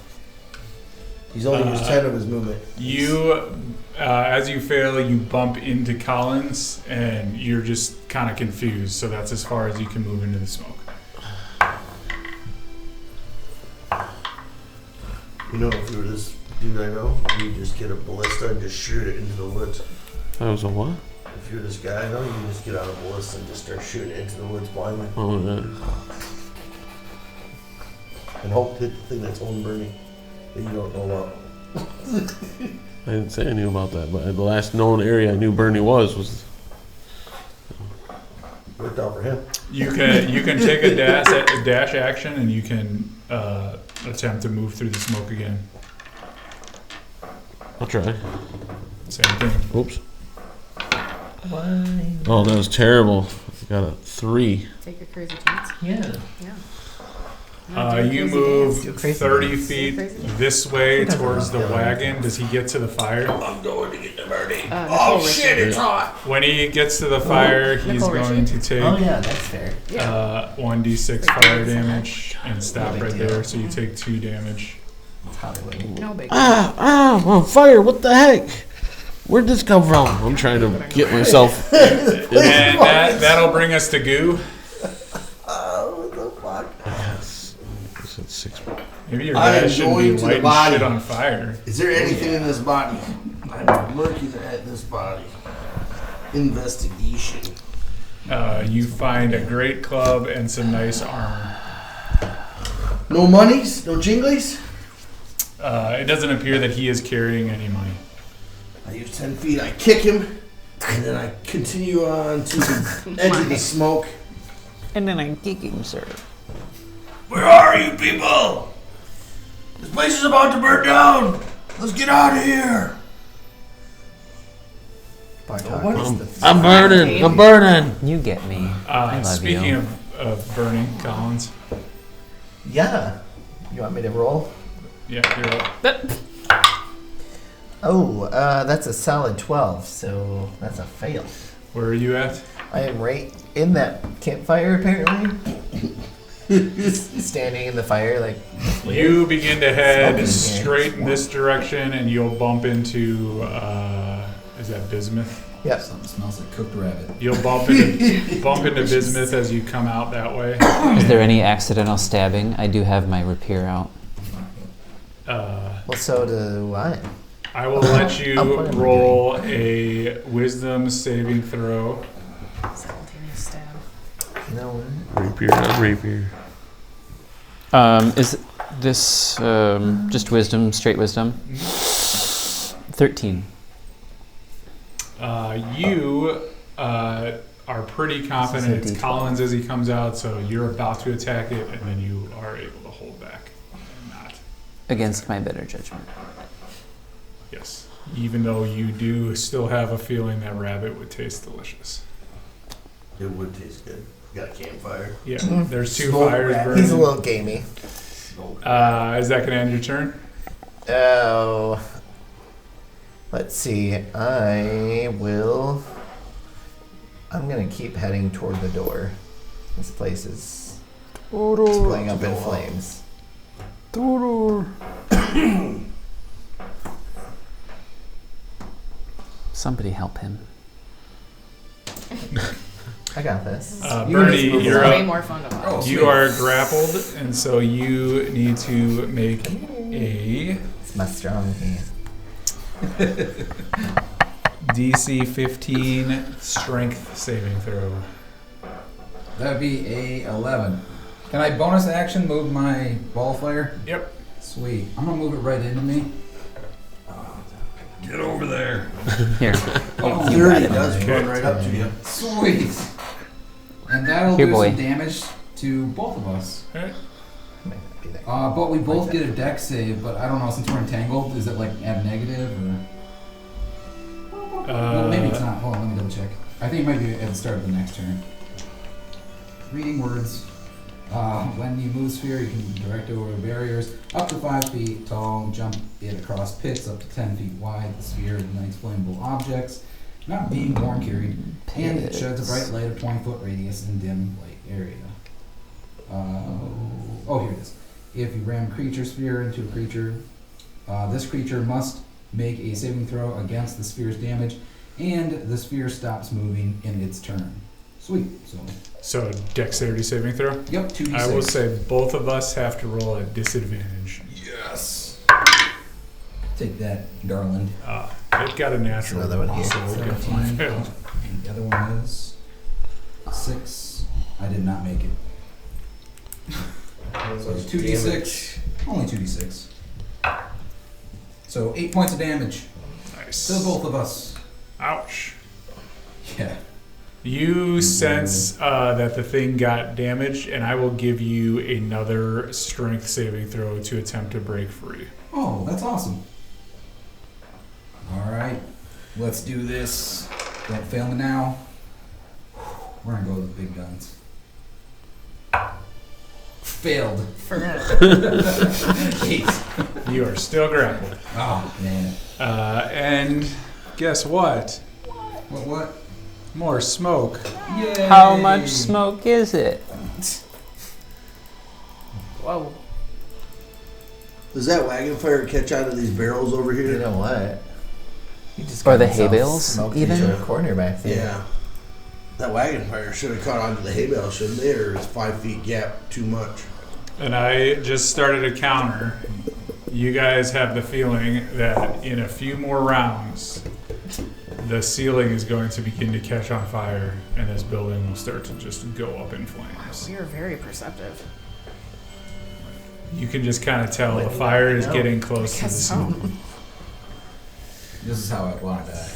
He's only used 10 of his movement. You, as you fail, you bump into Collins, and you're just kind of confused. So that's as far as you can move into the smoke. You know, if you were this dude I know, you just get a ballista and just shoot it into the woods. That was a what? If you're this guy I know, you can just get out a ballista and just start shooting it into the woods blindly. Oh, yeah. And hope to hit the thing that's holding Bernie that you don't know about. I didn't say I knew about that, but the last known area I knew Bernie was. Worked out for him. You can take a dash action, and you can attempt to move through the smoke again. I'll try. Same thing. Oops. Oh, that was terrible. I got a 3. Take your crazy chance. Yeah. Yeah. You move Do crazy 30 dance. feet Crazy dance. this way Doesn't towards the feel like wagon. Does he get to the fire? I'm going to get the Bernie. Nicole Richard. It's hot. When he gets to the fire, he's Nicole going to take Oh yeah, that's fair. 1d6 fire damage and stop No big right deal. there. So you take 2 damage. It's Hollywood. No big. I'm on fire. What the heck? Where'd this come from? I'm trying to get myself. And that'll bring us to Goo. Oh, what the fuck? Yes. I said 6. Maybe your I am guys shouldn't be going to the lighting body. shit on fire. Is there anything in this body? I'm looking at this body. Investigation. You find a great club and some nice armor. No monies? No jinglies? It doesn't appear that he is carrying any money. I use 10 feet, I kick him, and then I continue on to the edge of the smoke. And then I'm kicking, sir. Where are you people? This place is about to burn down. Let's get out of here. Bartok is the I'm burning. I'm burning. You get me. I love Speaking you. of burning, Collins. Yeah. You want me to roll? Yeah, you're up. Oh, that's a solid 12, so that's a fail. Where are you at? I am right in that campfire, apparently. Standing in the fire, like. You begin to head Smoking. straight in this direction, and you'll bump into. Is that bismuth? Yep. Something smells like cooked rabbit. You'll bump into bismuth as you come out that way. Is there any accidental stabbing? I do have my rapier out. Well, so do I. I will let Oh, you what am I roll a wisdom saving throw. Simultaneous stab. You know what? Rapier on rapier. Is this just wisdom, straight wisdom? 13. You are pretty confident This is a it's D12. Collins as he comes out, so you're about to attack it, and then you are able to hold back and not. Against my better judgment. Yes. Even though you do still have a feeling that rabbit would taste delicious. It would taste good. Got a campfire. Yeah, there's 2 Smoke fires rabbit. burning. He's a little gamey. Is that going to end your turn? Oh. Let's see. I will I'm gonna keep heading toward the door. This place is blowing up in flames. Somebody help him. I got this. Bernie, This you're is way up. more fun to watch. Oh, You sweet. are grappled, and so you need to make a It's my strong hand. DC 15 strength saving throw. That would be a 11. Can I bonus action move my ball flare? Yep. Sweet. I'm gonna move it right into me. Get over there. Here. Oh, You got 30 it, does Mike. run right up to you. sweet. And that'll Here, do boy. some damage to both of us. Alright. Might not be that But we both get a dex save, but I don't know, since we're entangled, is it like add negative or? Well, maybe it's not. Hold on, let me double check. I think it might be at the start of the next turn. Reading words. When you move sphere, you can direct it over barriers up to 5 feet tall, jump it across pits up to 10 feet wide. The sphere ignites flammable objects, not being worn carried, and it sheds a bright light of 20-foot radius in dim light area. Here it is. If you ram a creature sphere into a creature, this creature must make a saving throw against the sphere's damage, and the sphere stops moving in its turn. Sweet. So dexterity saving throw. Yep, 2d6. I will say both of us have to roll at disadvantage. Yes. Take that, Garland. It got a natural. Another one here. So we'll get one fail. And the other one is 6. I did not make it. So it's 2d6. Only 2d6. So 8 points of damage Nice. to both of us. Ouch. Yeah. You sense that the thing got damaged, and I will give you another strength saving throw to attempt to break free. Oh, that's awesome. All right, let's do this. Don't fail me now. We're gonna go with the big guns. Failed. 8. You are still grappled. Oh man. And guess what? What? More smoke. Yay! How much smoke is it? Whoa. Does that wagon fire catch out of these barrels over You here? know what? He just Or got the hay himself bales, smoked even? into a corner back there. Yeah. That wagon fire should have caught onto the hay bale, shouldn't they? Or is 5 feet gap too much? And I just started a counter. You guys have the feeling that in a few more rounds, the ceiling is going to begin to catch on fire, and this building will start to just go up in flames. We are very perceptive. You can just kind of tell Let the me fire know. is getting close to the Guess so. smoke. This is how I'd want to die.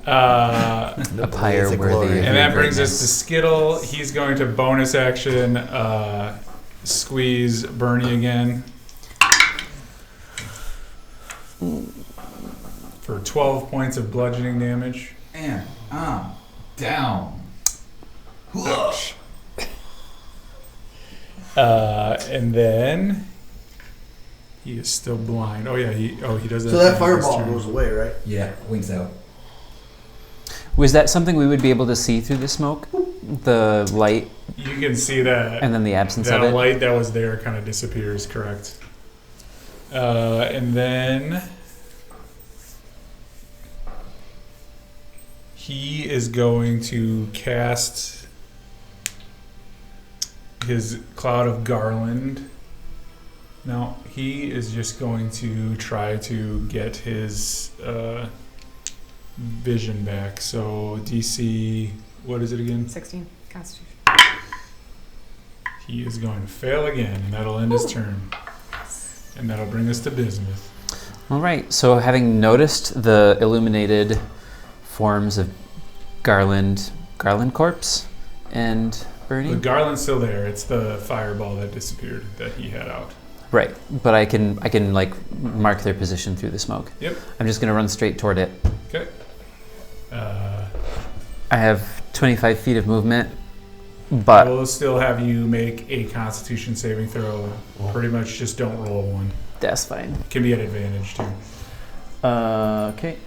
A pyre worthy. And that brings us to Skittle. He's going to bonus action squeeze Bernie again for 12 points of bludgeoning damage. And I'm down. Ouch. And then he is still blind. Oh yeah, he does that. So that thing on his fireball turn. goes away, right? Yeah, winks out. Was that something we would be able to see through the smoke? The light You can see that. and then the absence That of it? light that was there kind of disappears, correct? And then he is going to cast his Cloud of Garland. No, he is just going to try to get his vision back. So DC, what is it again? 16. Constitution. He is going to fail again, and that'll end his turn. And that'll bring us to bismuth. All right. So, having noticed the illuminated forms of Garland Corpse, and Bernie. The garland's still there. It's the fireball that disappeared that he had out. Right, but I can like mark their position through the smoke. Yep. I'm just gonna run straight toward it. Okay. I have 25 feet of movement, I but will still have you make a Constitution saving throw. Pretty much just don't roll a 1. that's fine. Can be at advantage too. Okay.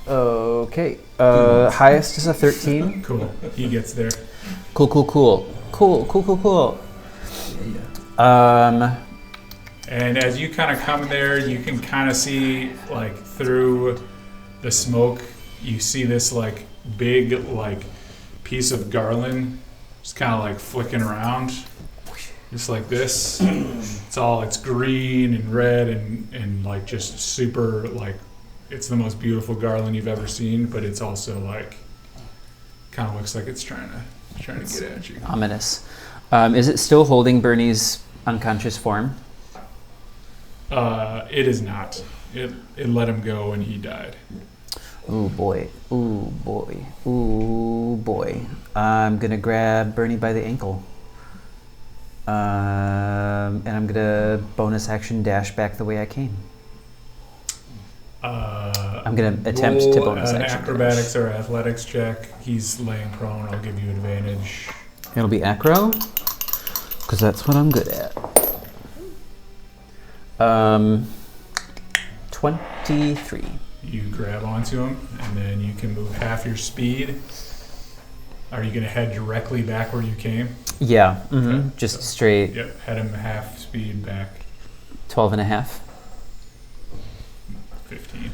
Okay. Highest is a 13. Cool. He gets there. Cool. And as you kind of come there, you can kind of see, like, through the smoke, you see this, like, big, like, piece of garland just kind of, like, flicking around. Just like this. It's green and red and like, just super, like, it's the most beautiful garland you've ever seen, but it's also, like, kind of looks like it's trying to get at you. Ominous. Is it still holding Bernie's unconscious form? It is not. It let him go and he died. Ooh boy. I'm gonna grab Bernie by the ankle. And I'm gonna bonus action dash back the way I came. I'm gonna attempt to bonus an action. acrobatics dash. or athletics check. He's laying prone. I'll give you advantage. It'll be acro, because that's what I'm good at. 23. You grab onto him, and then you can move half your speed. Are you going to head directly back where you came? Yeah, Okay. just straight Yep, head him half speed back. 12 and a half. 15.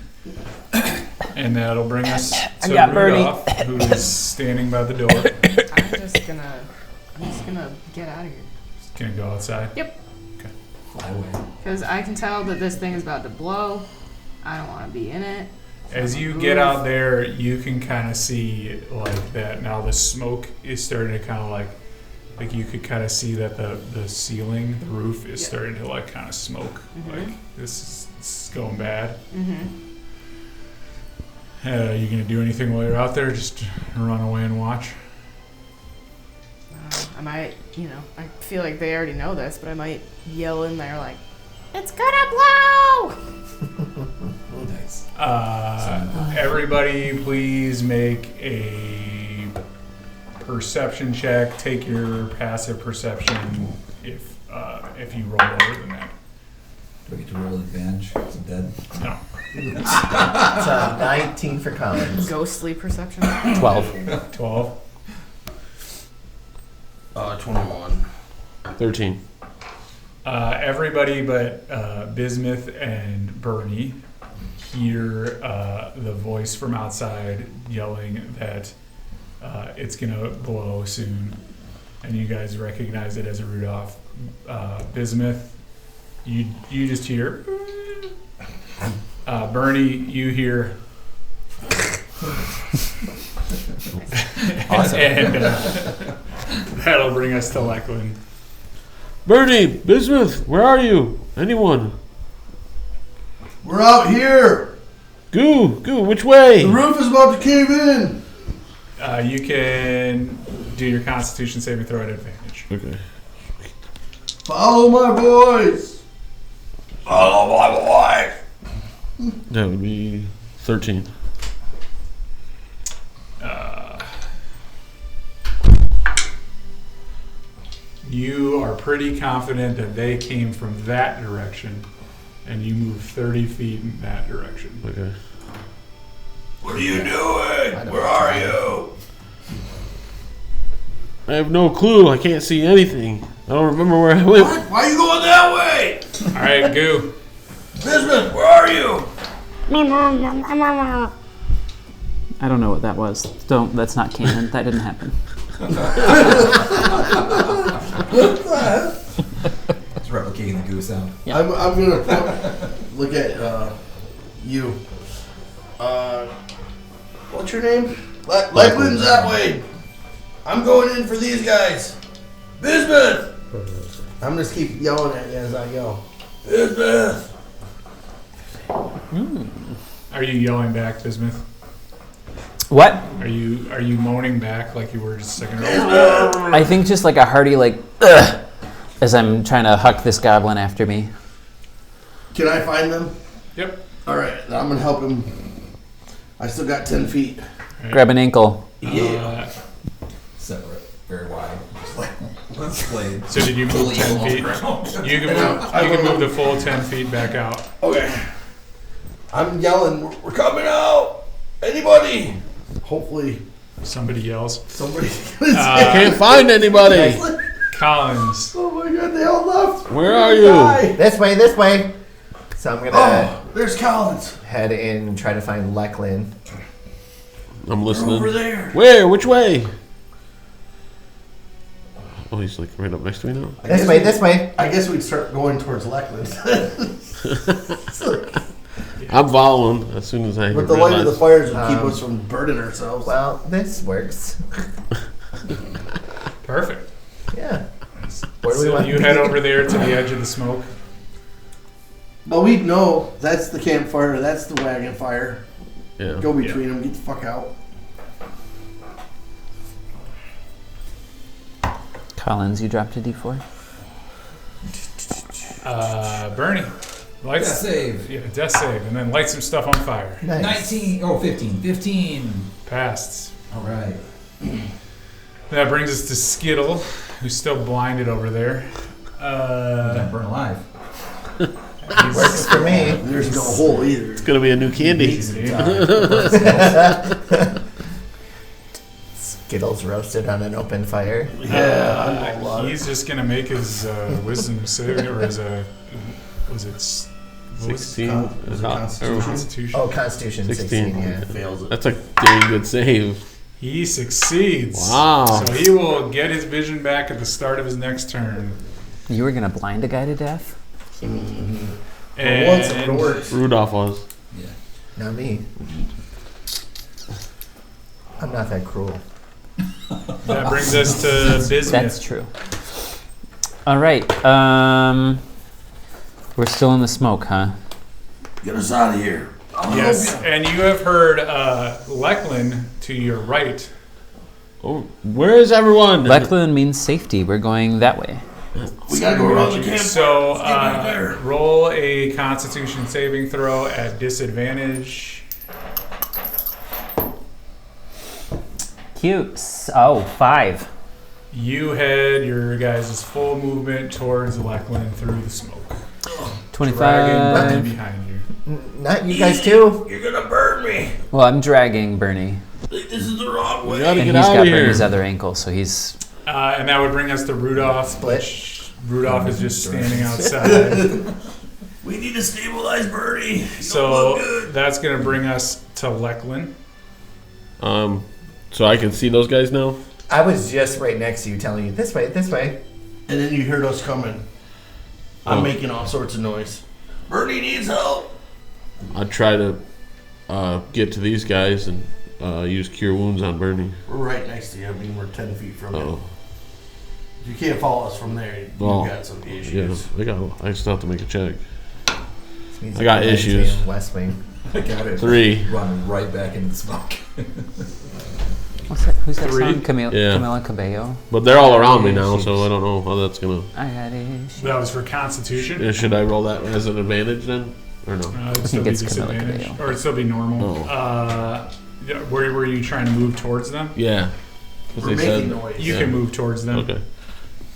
And that'll bring us I to got Bernie. Rudolph, who is standing by the door. I'm just gonna get out of here. Just going to go outside. Fly away. Because I can tell that this thing is about to blow. I don't want to be in it. As you get out there, you can kind of see, like, that now the smoke is starting to kind of, like you could kind of see that the ceiling, the roof is starting to, like, kind of smoke. Like, this is going bad. You gonna do anything while you're out there? Just run away and watch? I might, I feel like they already know this, but I might yell in there like, "It's gonna blow!" Nice. Everybody, please make a perception check. Take your passive perception if you roll lower than that. Do I get to roll advantage? Is it dead? No. It's 19 for Collins. Ghostly perception. 12. 12. 21. 13. Everybody but Bismuth and Bernie hear the voice from outside yelling that it's gonna blow soon, and you guys recognize it as a Rudolph. Bismuth, you just hear. Bernie, you hear. Awesome. And that'll bring us to Leckland. Bernie, Bismuth, where are you? Anyone? We're out here. Goo, which way? The roof is about to cave in. You can do your Constitution saving throw at advantage. Okay. Follow my voice. Follow my voice. That would be 13. You are pretty confident that they came from that direction, and you move 30 feet in that direction. Okay. What are you doing? Where are you? I have no clue. I can't see anything. I don't remember where I went. What? Why are you going that way? All right, Goo. Bismuth, where are you? I don't know what that was. That's not canon. That didn't happen. It's replicating the goo sound. Yeah. I'm gonna look at you. What's your name? Leckland's that way. I'm going in for these guys. Bismuth! I'm just keep yelling at you as I go. Bismuth! Are you yelling back, Bismuth? What? Are you moaning back like you were just a second ago? I think just like a hearty ugh, as I'm trying to huck this goblin after me. Can I find them? Yep. Alright, I'm gonna help him. I still got 10 feet. Right. Grab an ankle. Yeah. Separate, very wide. Just like blade. So did you move 10 feet? You can move the full 10 feet back out. Okay. I'm yelling, we're coming out! Anybody? Hopefully, Somebody yells. somebody. Can't find anybody. Collins. Oh my god, they all left. Where are you? Die. This way. So I'm gonna Oh, there's Collins. head in and try to find Lecklin. I'm They're listening. over there. Where? Which way? Oh, he's like right up next to me now. This way. I guess we'd start going towards Lackland. I'm following as soon as I But the light of the realize. fires would keep us from burning ourselves. Well, this works. Perfect. Yeah. Where do we So want you to head be? over there to the edge of the smoke. But we know that's the campfire, that's the wagon fire. Yeah. Go between them, get the fuck out. Collins, you dropped a d4. Bernie. Lights. Death save. Yeah, death save. And then light some stuff on fire. Nice. 19. Oh, 15. 15. Passed. All right. That brings us to Skittle, who's still blinded over there. Don't burn alive. Works for me. There's no hole either. It's gonna be a new candy. Skittles roasted on an open fire. He's just gonna make his wisdom save, or his was it 16. Was it Constitution? Constitution? Oh, Constitution 16. 16, yeah. Fails it. That's a dang good save. He succeeds. Wow. So he will get his vision back at the start of his next turn. You were gonna blind a guy to death? And Once it works. Rudolph was. Not me. I'm not that cruel. that brings us to Bismuth. That's true. All right. We're still in the smoke, huh? Get us out of here. Yes, and you have heard Lecklin to your right. Oh, where is everyone? Lecklin means safety. We're going that way. We gotta go around the campfire. So Let's get back there. roll a Constitution saving throw at disadvantage. Cute. Oh, 5. You had your guys' full movement towards Lecklin through the smoke. Dragging Bernie 25. behind you. Not you guys too? You're gonna burn me. Well, I'm dragging Bernie. This is the wrong We way. gotta And get he's out got of here. Bernie's other ankle, so he's... And that would bring us to Rudolph, Split. which Rudolph is just standing outside. We need to stabilize Bernie. You don't So look good. that's going to bring us to Lecklin. So I can see those guys now. I was just right next to you telling you, this way. And then you heard us coming. I'm Oh. making all sorts of noise. Bernie needs help. I try to get to these guys and use Cure Wounds on Bernie. We're right next to you. I mean, we're 10 feet from you. Oh, If you can't follow us from there, you've Well, got some yeah. issues. I still have to make a check. This means I got you're issues. in West Wing. I got it. 3. Run right back into the smoke. What's that? Who's that 3? song? Yeah. Camila Cabello. But they're all around me now, so I don't know how that's gonna. I got it. That was for Constitution. Yeah, should I roll that as an advantage then, or no? It'd still be it's Camilla disadvantage. Cabello. Or it'd still be normal. Oh. Yeah, where were you trying to move towards them? Yeah, because We're they making said noise. You Yeah. can move towards them. okay.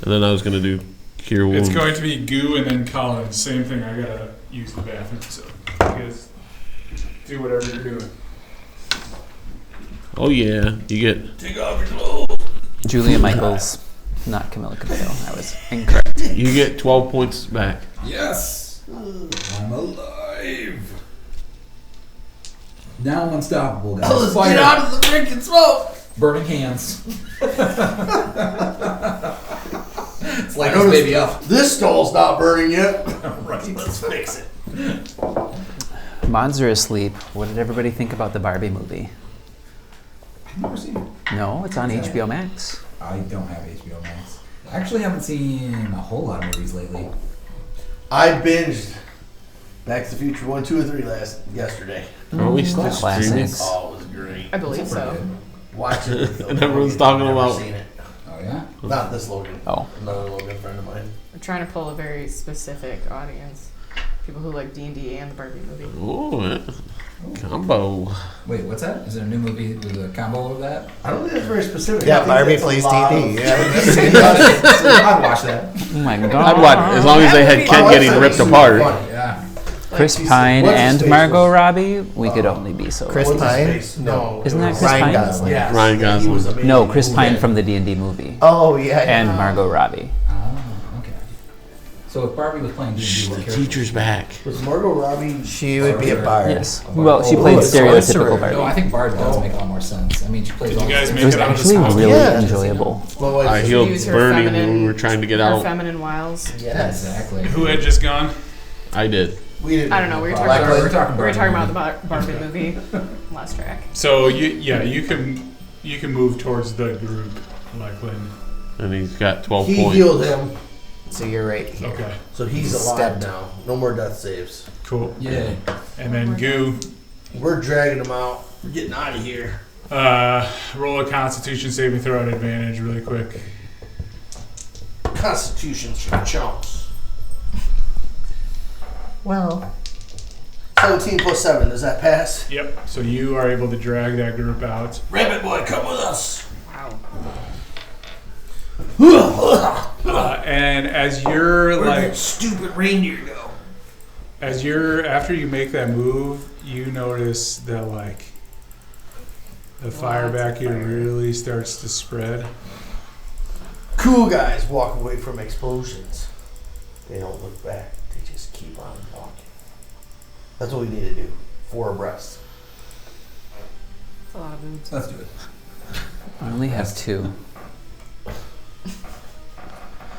And then I was gonna do Cure Wounds. It's going to be Goo and then Collins. Same thing. I gotta use the bathroom, so you guys do whatever you're doing. Oh yeah, you get Take off your clothes. Julia Michaels, not Camila Cabello. I was incorrect. 12 points back. Yes! I'm alive! Now I'm unstoppable, guys. Let's Fire. get out of the freaking smoke. Burning hands. It's like I this noticed baby up. This stall's not burning yet. Right, let's fix it. Mods are asleep. What did everybody think about the Barbie movie? I've never seen it. No, it's on What's that? HBO Max. I don't have HBO Max. I actually haven't seen a whole lot of movies lately. I binged Back to the Future 1, 2, and 3 yesterday. Are we still Classic. streaming? Oh, it was great. I believe so. Watch it. With And everyone's talking I've never about- seen it. Oh yeah? Not this Logan. Oh. Another Logan friend of mine. We're trying to pull a very specific audience. People who like D&D and the Barbie movie. Oh, combo. Wait, what's that? Is there a new movie with a combo of that? I don't think that's very specific. I Yeah, think Barbie that's a plays lot D&D. of- Yeah. I'd watch that. Oh my god. I'd watch as long as they had Ken Oh, getting that's ripped super apart. funny. Yeah. Chris Like, Pine what's his and face Margot was- Robbie, we could only be so Chris lucky. What's his Pine? face? No. Isn't that Chris Ryan Pine? Gosling. Yes. Ryan He Gosling. was amazing. No, Chris Pine Yeah. from the D&D movie. Oh, yeah. And Margot Robbie. Oh, okay. So if Barbie was playing D&D, what The character? teacher's back. Was Margot Robbie? She would be a bard. Yes. Well, she Oh, played a stereotypical sorcerer. Barbie. No, I think Barbie does make a lot more sense. I mean, she plays Did all you guys the make It was it out of the actually smoke? really Yeah. enjoyable. Well, wait, I so healed Use her Bernie when feminine- we were trying to get Her out. feminine wiles. Yes. Exactly. Who had just gone? I did. we didn't. I don't know. We were We're talking talking about Barbie. the Barbie movie. Last track. So you can move towards the group, Lachlan. And he's got 12 He points. healed him, So you're right here. Okay, so he's He's alive stepped. now. No more death saves. cool. Yeah. And then Goo, We're dragging him out. We're getting out of here. roll a Constitution saving throw at advantage, really quick. Constitution's for chumps. Well, 17 plus 7. Does that pass? Yep. So you are able to drag that group out. Rabbit boy, come with us. Wow. And as you're Where'd like, that stupid reindeer go? after you make that move, you notice that like the fire Lots of back here fire. really starts to spread. Cool guys walk away from explosions. They don't look back. They just keep on walking. That's what we need to do. 4 abreast. That's a lot of boobs. Let's do it. I only have 2.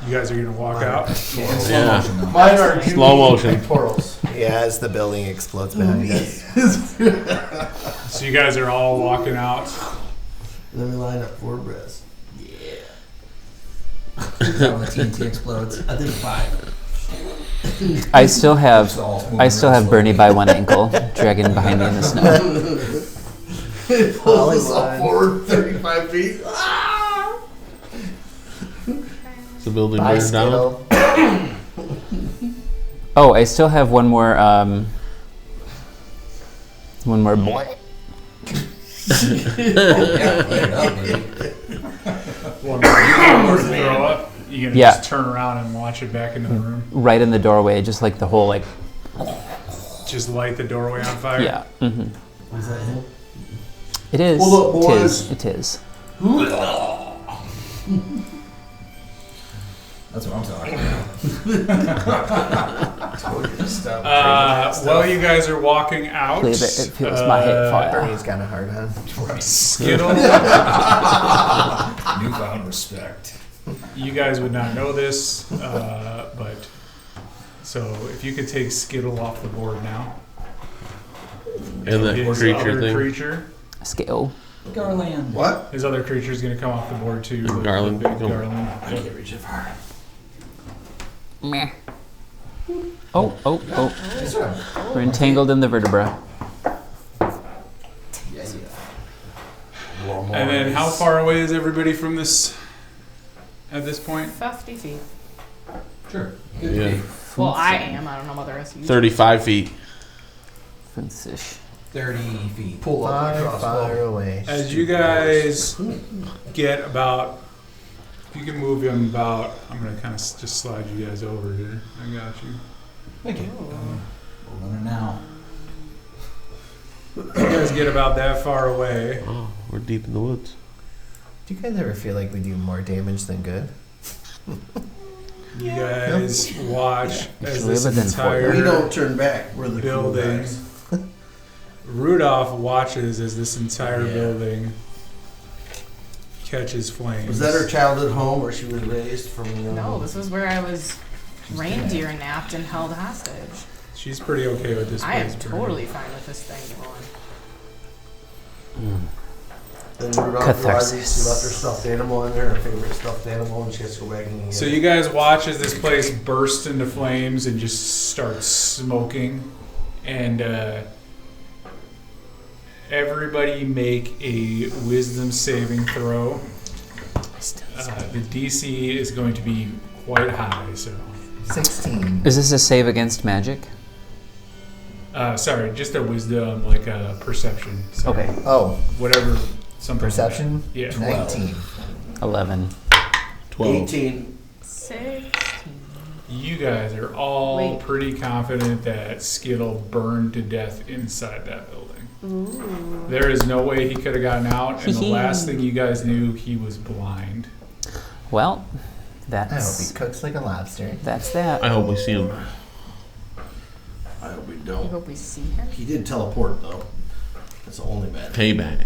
You guys are gonna walk out. In slow Yeah. motion, though. Mine are Slow motion. pectorals. yeah, as the building explodes behind us. So you guys are all walking out. Let me line up 4 abreast. Is that when the TNT explodes? I think 5. I still have It's all moving I still really have Bernie by one ankle, dragging behind me in the snow. It pulls us all Hollywood. forward 35 feet. Ah! Is the building Bye, burned down? Skittle. Oh, I still have one more boy. Yeah, light it up, baby. One more throw up. You gonna Yeah. just turn around and watch it back into the room? Right in the doorway, just like the whole Just light the doorway on fire. yeah. hmm Was that him? It is. Pull up, It boys. is. It is. That's what I'm talking about. Told you to stop. While you guys are walking out, Believe it, it feels my head fire. Bernie's kind of hard on. Skittle, Newfound respect. you guys would not know this, but so if you could take Skittle off the board now. And that His creature other thing. creature, Scale. Garland. What? his other creature is going to come off the board too. the Garland. big Go. Garland. I can't reach it far. Meh. Oh. Yes, sir. We're entangled in the vertebra. Yes, And then how far away is everybody from this at this point? 50 feet. Sure. Yeah. Well, I am. I don't know about the rest of you. 35 feet. Fish. 30 feet. Pull up my Far, far crossbow. away. As you guys get about, if you can move him about, I'm going to kind of just slide you guys over here. I got you. Thank you. We're running now. You guys get about that far away. Oh, we're deep in the woods. Do you guys ever feel like we do more damage than good? You guys watch as Actually, this within entire We don't turn back. We're the cool building. guys. Rudolph watches as this entire Yeah. building catches flames. Was that her childhood home where she was raised from young? No, this was where I was reindeer napped and held hostage. She's pretty okay with this I place. am burning. totally fine with this thing going. Then Rudolph Catharsis. realizes she left her stuffed animal in there, her favorite stuffed animal, and she has to go back and get So it. you guys watch as this place bursts into flames and just starts smoking, and everybody make a wisdom saving throw. The DC is going to be quite high, so 16. Is this a save against magic? sorry, just a wisdom, like a perception. So Okay. Oh, whatever. Something like perception? that. Yeah. 19. 11. 12. 18. 16. you guys are all Wait. pretty confident that Skittle burned to death inside that building. Ooh. There is no way he could have gotten out, and the last thing you guys knew, he was blind. Well, I hope that's he cooks like a lobster. that's that. I hope we see him. I hope we I don't. hope we see him. He did teleport though. That's the only bad thing. Payback.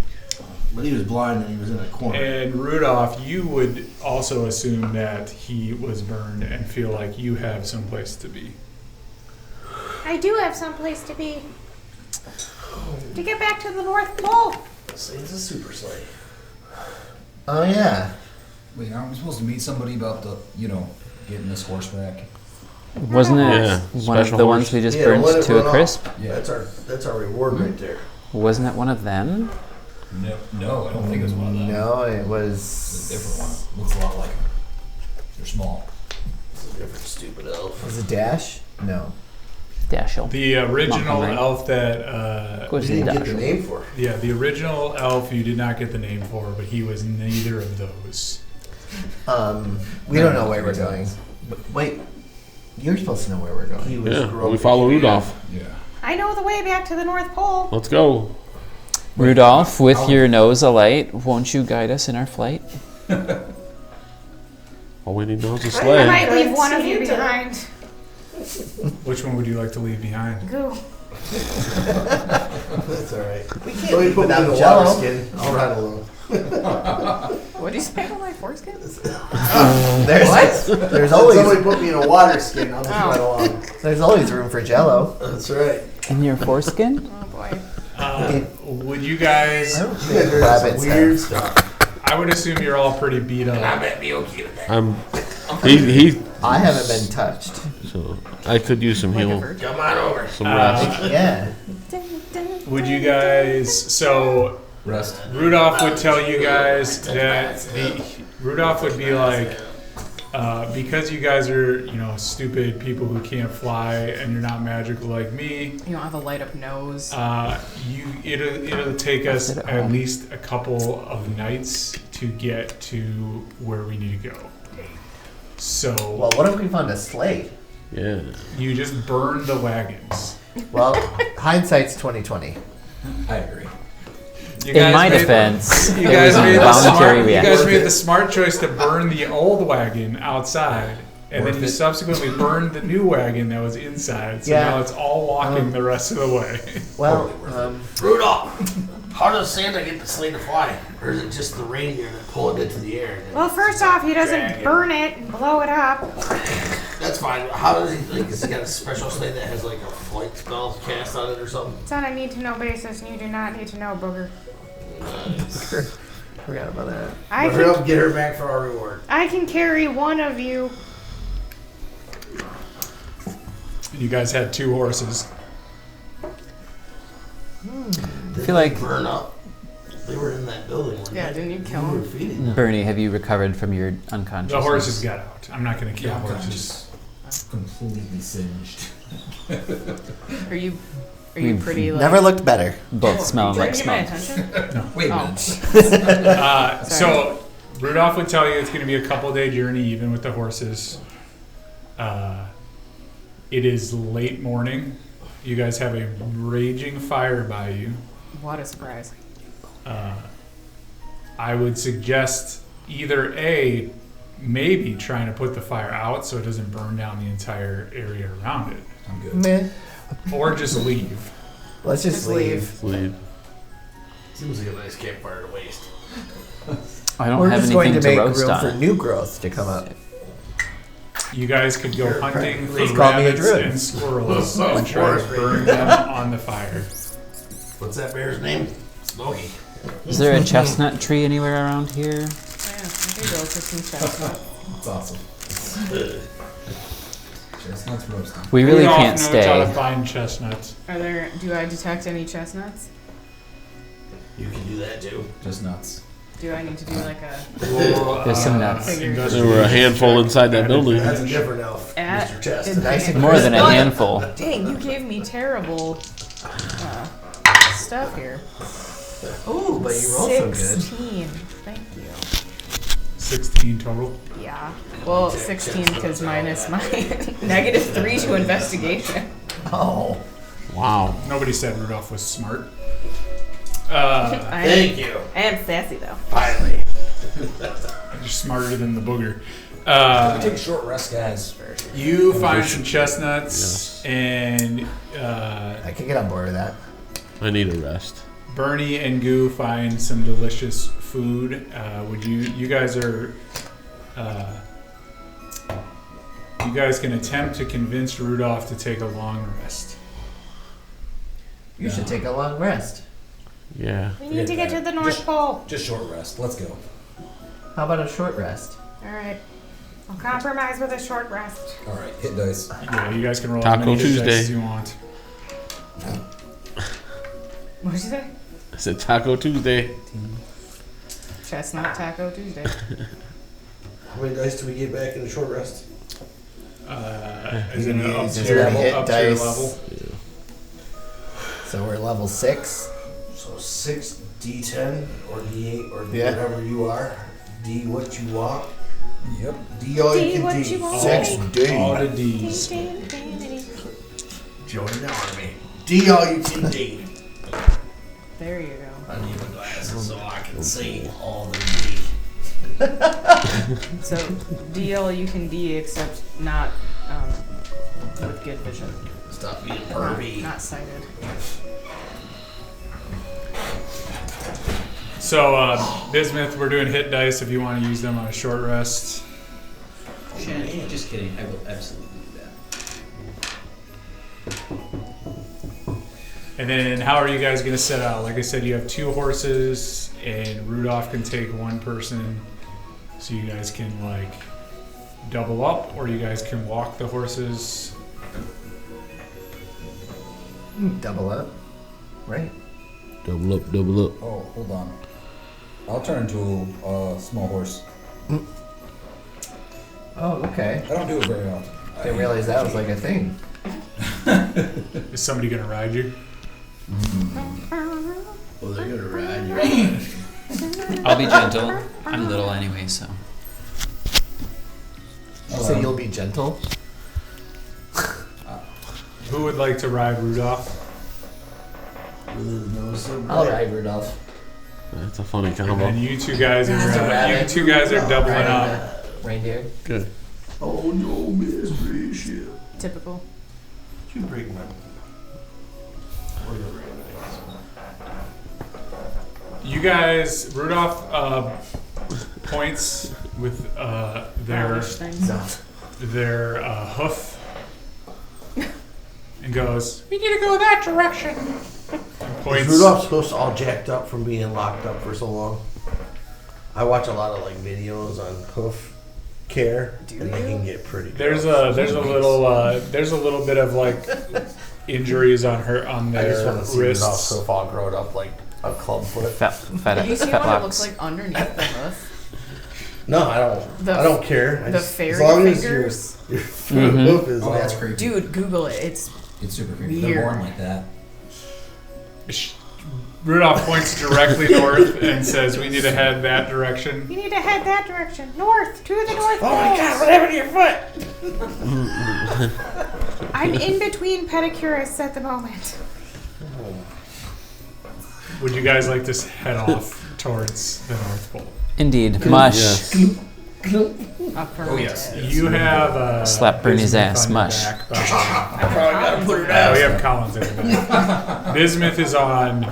But he was blind and he was in a corner. And Rudolph, you would also assume that he was burned and feel like you have someplace to be. I do have someplace to be. To get back to the North Pole. This thing's a super sleigh. Oh yeah. Wait, aren't we supposed to meet somebody about the, getting this horse back? Wasn't it Yeah, one of special the horse. ones we just Yeah, burned let it to a run crisp? Yeah. That's our reward right there. Wasn't it one of them? No, I don't think it was one of them. No, it It's a was. different one. Looks a lot like them. They're small. It's a different stupid elf. Was it Dash? No. Dashel. The original Montgomery. elf that, What We didn't get the Dashel. name for. yeah, the original elf you did not get the name for, but he was neither of those. We don't know where we're going. Wait, you're supposed to know where we're going. He was Yeah, grumpy. we follow Rudolph. Yeah. I know the way back to the North Pole. Let's go. Rudolph, with your nose alight, won't you guide us in our flight? All we need now is a I sleigh. might leave one of you behind. Which one would you like to leave behind? Goo. That's all right. We Let me can't put me in without the Jello. water skin. I'll ride alone. What do you say about my foreskin? There's always Somebody put me in a water skin. I'll just Oh. ride along. there's always room for Jello. That's right. In your foreskin? Oh boy. Would you guys? I don't You think guys are rabbits some weird have. stuff. I would assume you're all pretty beat up. I'm. He. I haven't been touched. So I could use some Like a heal, virgin. Come on over. some rest. Yeah. Would you guys? So Rest. Rudolph would tell you guys that Rudolph would be like, because you guys are, stupid people who can't fly and you're not magical like me. You don't have a light up nose. It'll take us Sit at at home. least a couple of nights to get to where we need to go. So Well, what if we found a sleigh? Yeah. you just burn the wagons. Well, hindsight's 2020. I agree. You In my made- defense, You it guys was a made the voluntary smart. You guys reaction. made the smart choice to burn the old wagon outside, and then Worth you it. subsequently burned the new wagon that was inside. So Yeah. now it's all walking the rest of the way. Well, Rudolph, how does Santa get the sleigh to fly? Or is it just the reindeer that pull it into the air? Well, first off, he doesn't Drag it. burn it and blow it up. That's fine. How does he, has he got a special sleigh that has like a flight spell cast on it or something? It's on a need-to-know basis, and you do not need to know, Booger. forgot about that. I But hurry can, up, get her back for our reward. I can carry one of you. You guys had 2 horses. I feel like- burn up. They were in that building. weren't Yeah, they? didn't you kill We were him? feeding them. Bernie, have you recovered from your unconsciousness? The horses got out. I'm not going to kill Yeah, horses. Completely singed. Are you pretty like? Never looked better. Both smell Trying like to get my smoke. attention? Wait a Oh. minute. So Rudolph would tell you it's going to be a couple-day journey, even with the horses. It is late morning. You guys have a raging fire by you. What a surprise. I would suggest either A, maybe trying to put the fire out so it doesn't burn down the entire area around it, I'm good. Meh. or just leave. Let's just leave. Leave. Seems like a nice campfire to waste. I don't We're have just going anything to to make roast room on. for new growth to come up. You guys could go hunting for Please call me a rabbits druid. and squirrels and try to burn them on the fire. What's that bear's name? Smokey. Is there a chestnut tree anywhere around here? Oh, yeah, I could go for some chestnut. That's awesome. Chestnuts roasting. We really Rudolph can't knows how to stay. find chestnuts. Do I detect any chestnuts? You can do that too. Just nuts. Do I need to do like a There's some nuts. There were a handful inside that building. That's a different elf, At- Mr. Chest. in- Nice and More than a What? handful. Dang, you gave me terrible stuff here. Ooh, but you rolled so good. 16. Thank you. 16 total. Yeah. Well, 16 because minus my -3 to investigation. Oh. Wow. Nobody said Rudolph was smart. Thank you. I am sassy though. Finally. You're smarter than the booger. Take a short rest, guys. You find some chestnuts, and I can get on board with that. I need a rest. Bernie and Goo find some delicious food. You guys can attempt to convince Rudolph to take a long rest. You should take a long rest. Yeah. We need to get to the North Pole. Just short rest. Let's go. How about a short rest? All right. I'll compromise with a short rest. All right, hit dice. Yeah, you guys can roll Taco as many hit dice Tuesday. as you want. What did you say? I said Taco Tuesday. Chestnut Taco Tuesday. How many dice do we get back in the short rest? Is it You up use to just your gotta hit level? Up to your dice. level? So we're level 6. So 6 D10 or D8 or Yeah. whatever you are. D what you want. Yep. D all you D can what D. you want. 6D. All the D's. Join the army. D all you can D. There you go. I need my glasses so I can see all the D. So DL you can D except not with good vision. Stop being Not, pervy. not sighted. So, Bismuth, we're doing hit dice if you want to use them on a short rest. Shannon, just kidding. I will absolutely do that. And then how are you guys going to set out? Like I said, you have 2 horses, and Rudolph can take 1 person. So you guys can, like, double up, or you guys can walk the horses. Double up. Right. Double up, double up. Oh, hold on. I'll turn into a small horse. Oh, okay. I don't do it very often. I didn't realize that was like a thing. Is somebody going to ride you? Well, they're gonna ride you. I'll be gentle. I'm little anyway, so. So you'll be gentle? Who would like to ride Rudolph? I'll ride Rudolph. That's a funny And combo. you two guys are It's a rabbit. doubling up. Reindeer. Good. Oh no, Miss Bishop. Typical. You break my. You guys, Rudolph points with their Irish things. hoof and goes, "We need to go that direction." And Is points. Rudolph's hoofs all jacked up from being locked up for so long? I watch a lot of like videos on hoof care, and they can get pretty. There's a little bit of like injuries on I just their want to see Rudolph's wrists. hoof all grown up like a club foot. Have you seen what it looks like underneath the hoof? No, I don't. The- I don't care. I the just, fairy as long fingers? as your hoof is. Oh, that's all- creepy. Dude, Google it. It's It's super creepy. Weird. They're born like that. Rudolph points directly north and says, "We need to head that direction." You need to head that direction. North, to the North Pole. Oh my God! What happened to your foot? I'm in between pedicurists at the moment. Would you guys like to head off towards the North Pole? Indeed. Mush. Yes. affirmative. Oh, yes. You have Slap Bernie's Bismuth ass, on your mush. back, but- I probably gotta put it Oh, out. we have Collins in the back. Bismuth is on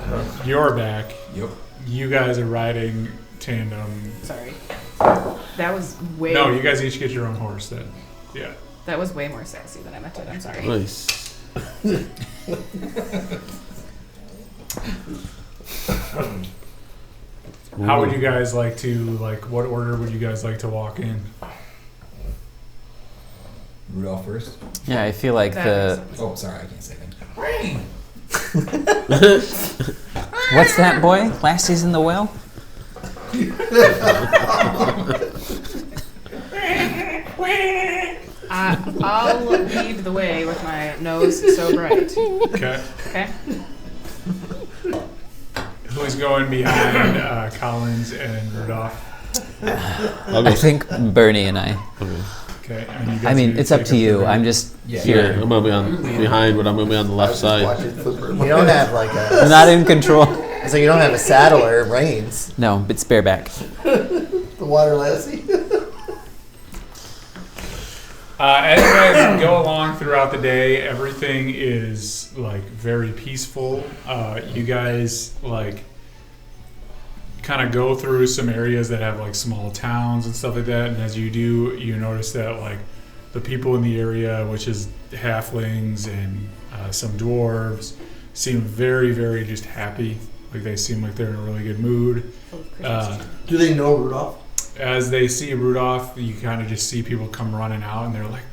your back. Yep. You guys are riding tandem. Sorry. That was way. No, you guys each get your own horse then. Yeah. That was way more sassy than I meant it. I'm sorry. Nice. How would you guys like to, what order would you guys like to walk in? Rudolph first. Yeah, I feel like That the. makes Oh, sorry, I can't say anything. What's that, boy? Lassie's in the well? I'll lead the way with my nose so bright. Okay. Okay? Who's going behind Collins and Rudolph? I think Bernie and I. Okay. And you guys I mean, need it's up take to you. the- I'm just Yeah, here. I'm gonna be on behind, but I'm gonna be on the left side. You don't have like I'm a. not in control. So you don't have a saddle or reins. No, it's bareback. The water lassie. As you guys go along throughout the day, everything is like very peaceful. You guys like kind of go through some areas that have like small towns and stuff like that, and as you do, you notice that like the people in the area, which is halflings and some dwarves, seem very, very just happy. Like they seem like they're in a really good mood. Do they know Rudolph? As they see Rudolph, you kind of just see people come running out, and they're like,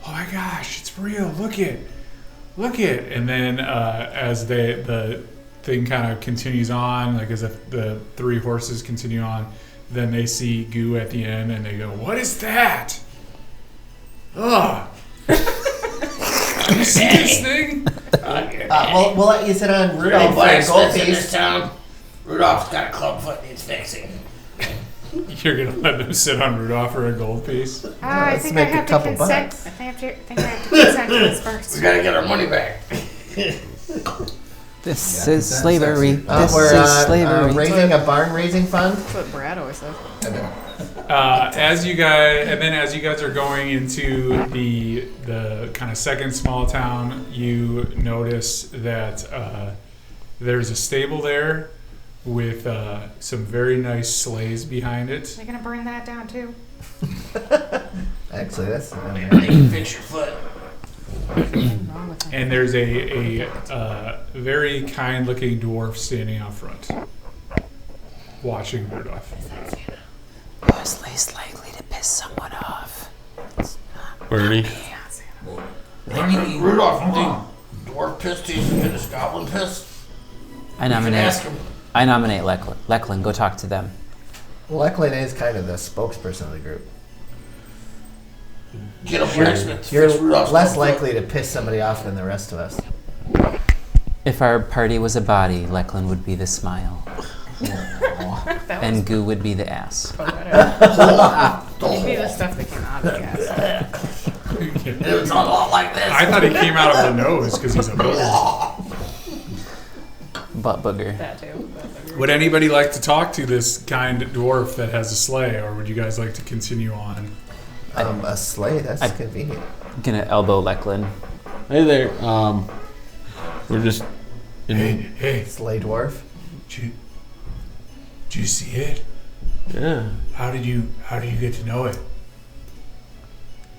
"Oh my gosh, it's real! Look it!" And then as the thing kind of continues on, like as the three horses continue on, then they see Goo at the end, and they go, "What is that? Ugh! You see this thing?" We'll let you sit on Any Rudolph for a gold blacksmiths in this piece. town? Rudolph's got a clubfoot needs fixing. You're gonna let them sit on Rudolph for a gold piece? I let's think make I a have to couple consent. bucks. I think I have to consent to this first. We gotta get our money back. This Yeah, is that's slavery. This We're is slavery. raising a barn raising fund. That's what Brad always says. As you guys are going into the kind of second small town, you notice that there's a stable there with some very nice sleighs behind it. They're gonna burn that down too. Actually, that's. They can fix your foot. Nothing wrong with him. And there's a very kind-looking dwarf standing out front, watching Rudolph. Was least likely to piss someone off. Bernie. Rudolph, you think dwarf piss tastes as good as goblin piss? I You can nominate. ask him. I nominate Lecklin. Lecklin, go talk to them. Lecklin is kind of the spokesperson of the group. Get a blacksmith to You're fix Rudolph's less clubfoot. likely to piss somebody off than the rest of us. If our party was a body, Lecklin would be the smile, That was and Goo would be the ass. maybe the stuff that came out of the gas. It was a lot like this. I thought he came out of the nose because he's a booger. Butt booger. That too. Would anybody like to talk to this kind dwarf that has a sleigh, or would you guys like to continue on? A sleigh, that's I- convenient. I'm gonna elbow Lecklin. Hey there. We're just in. Hey, Sleigh dwarf. did you see it? Yeah, How did you get to know it?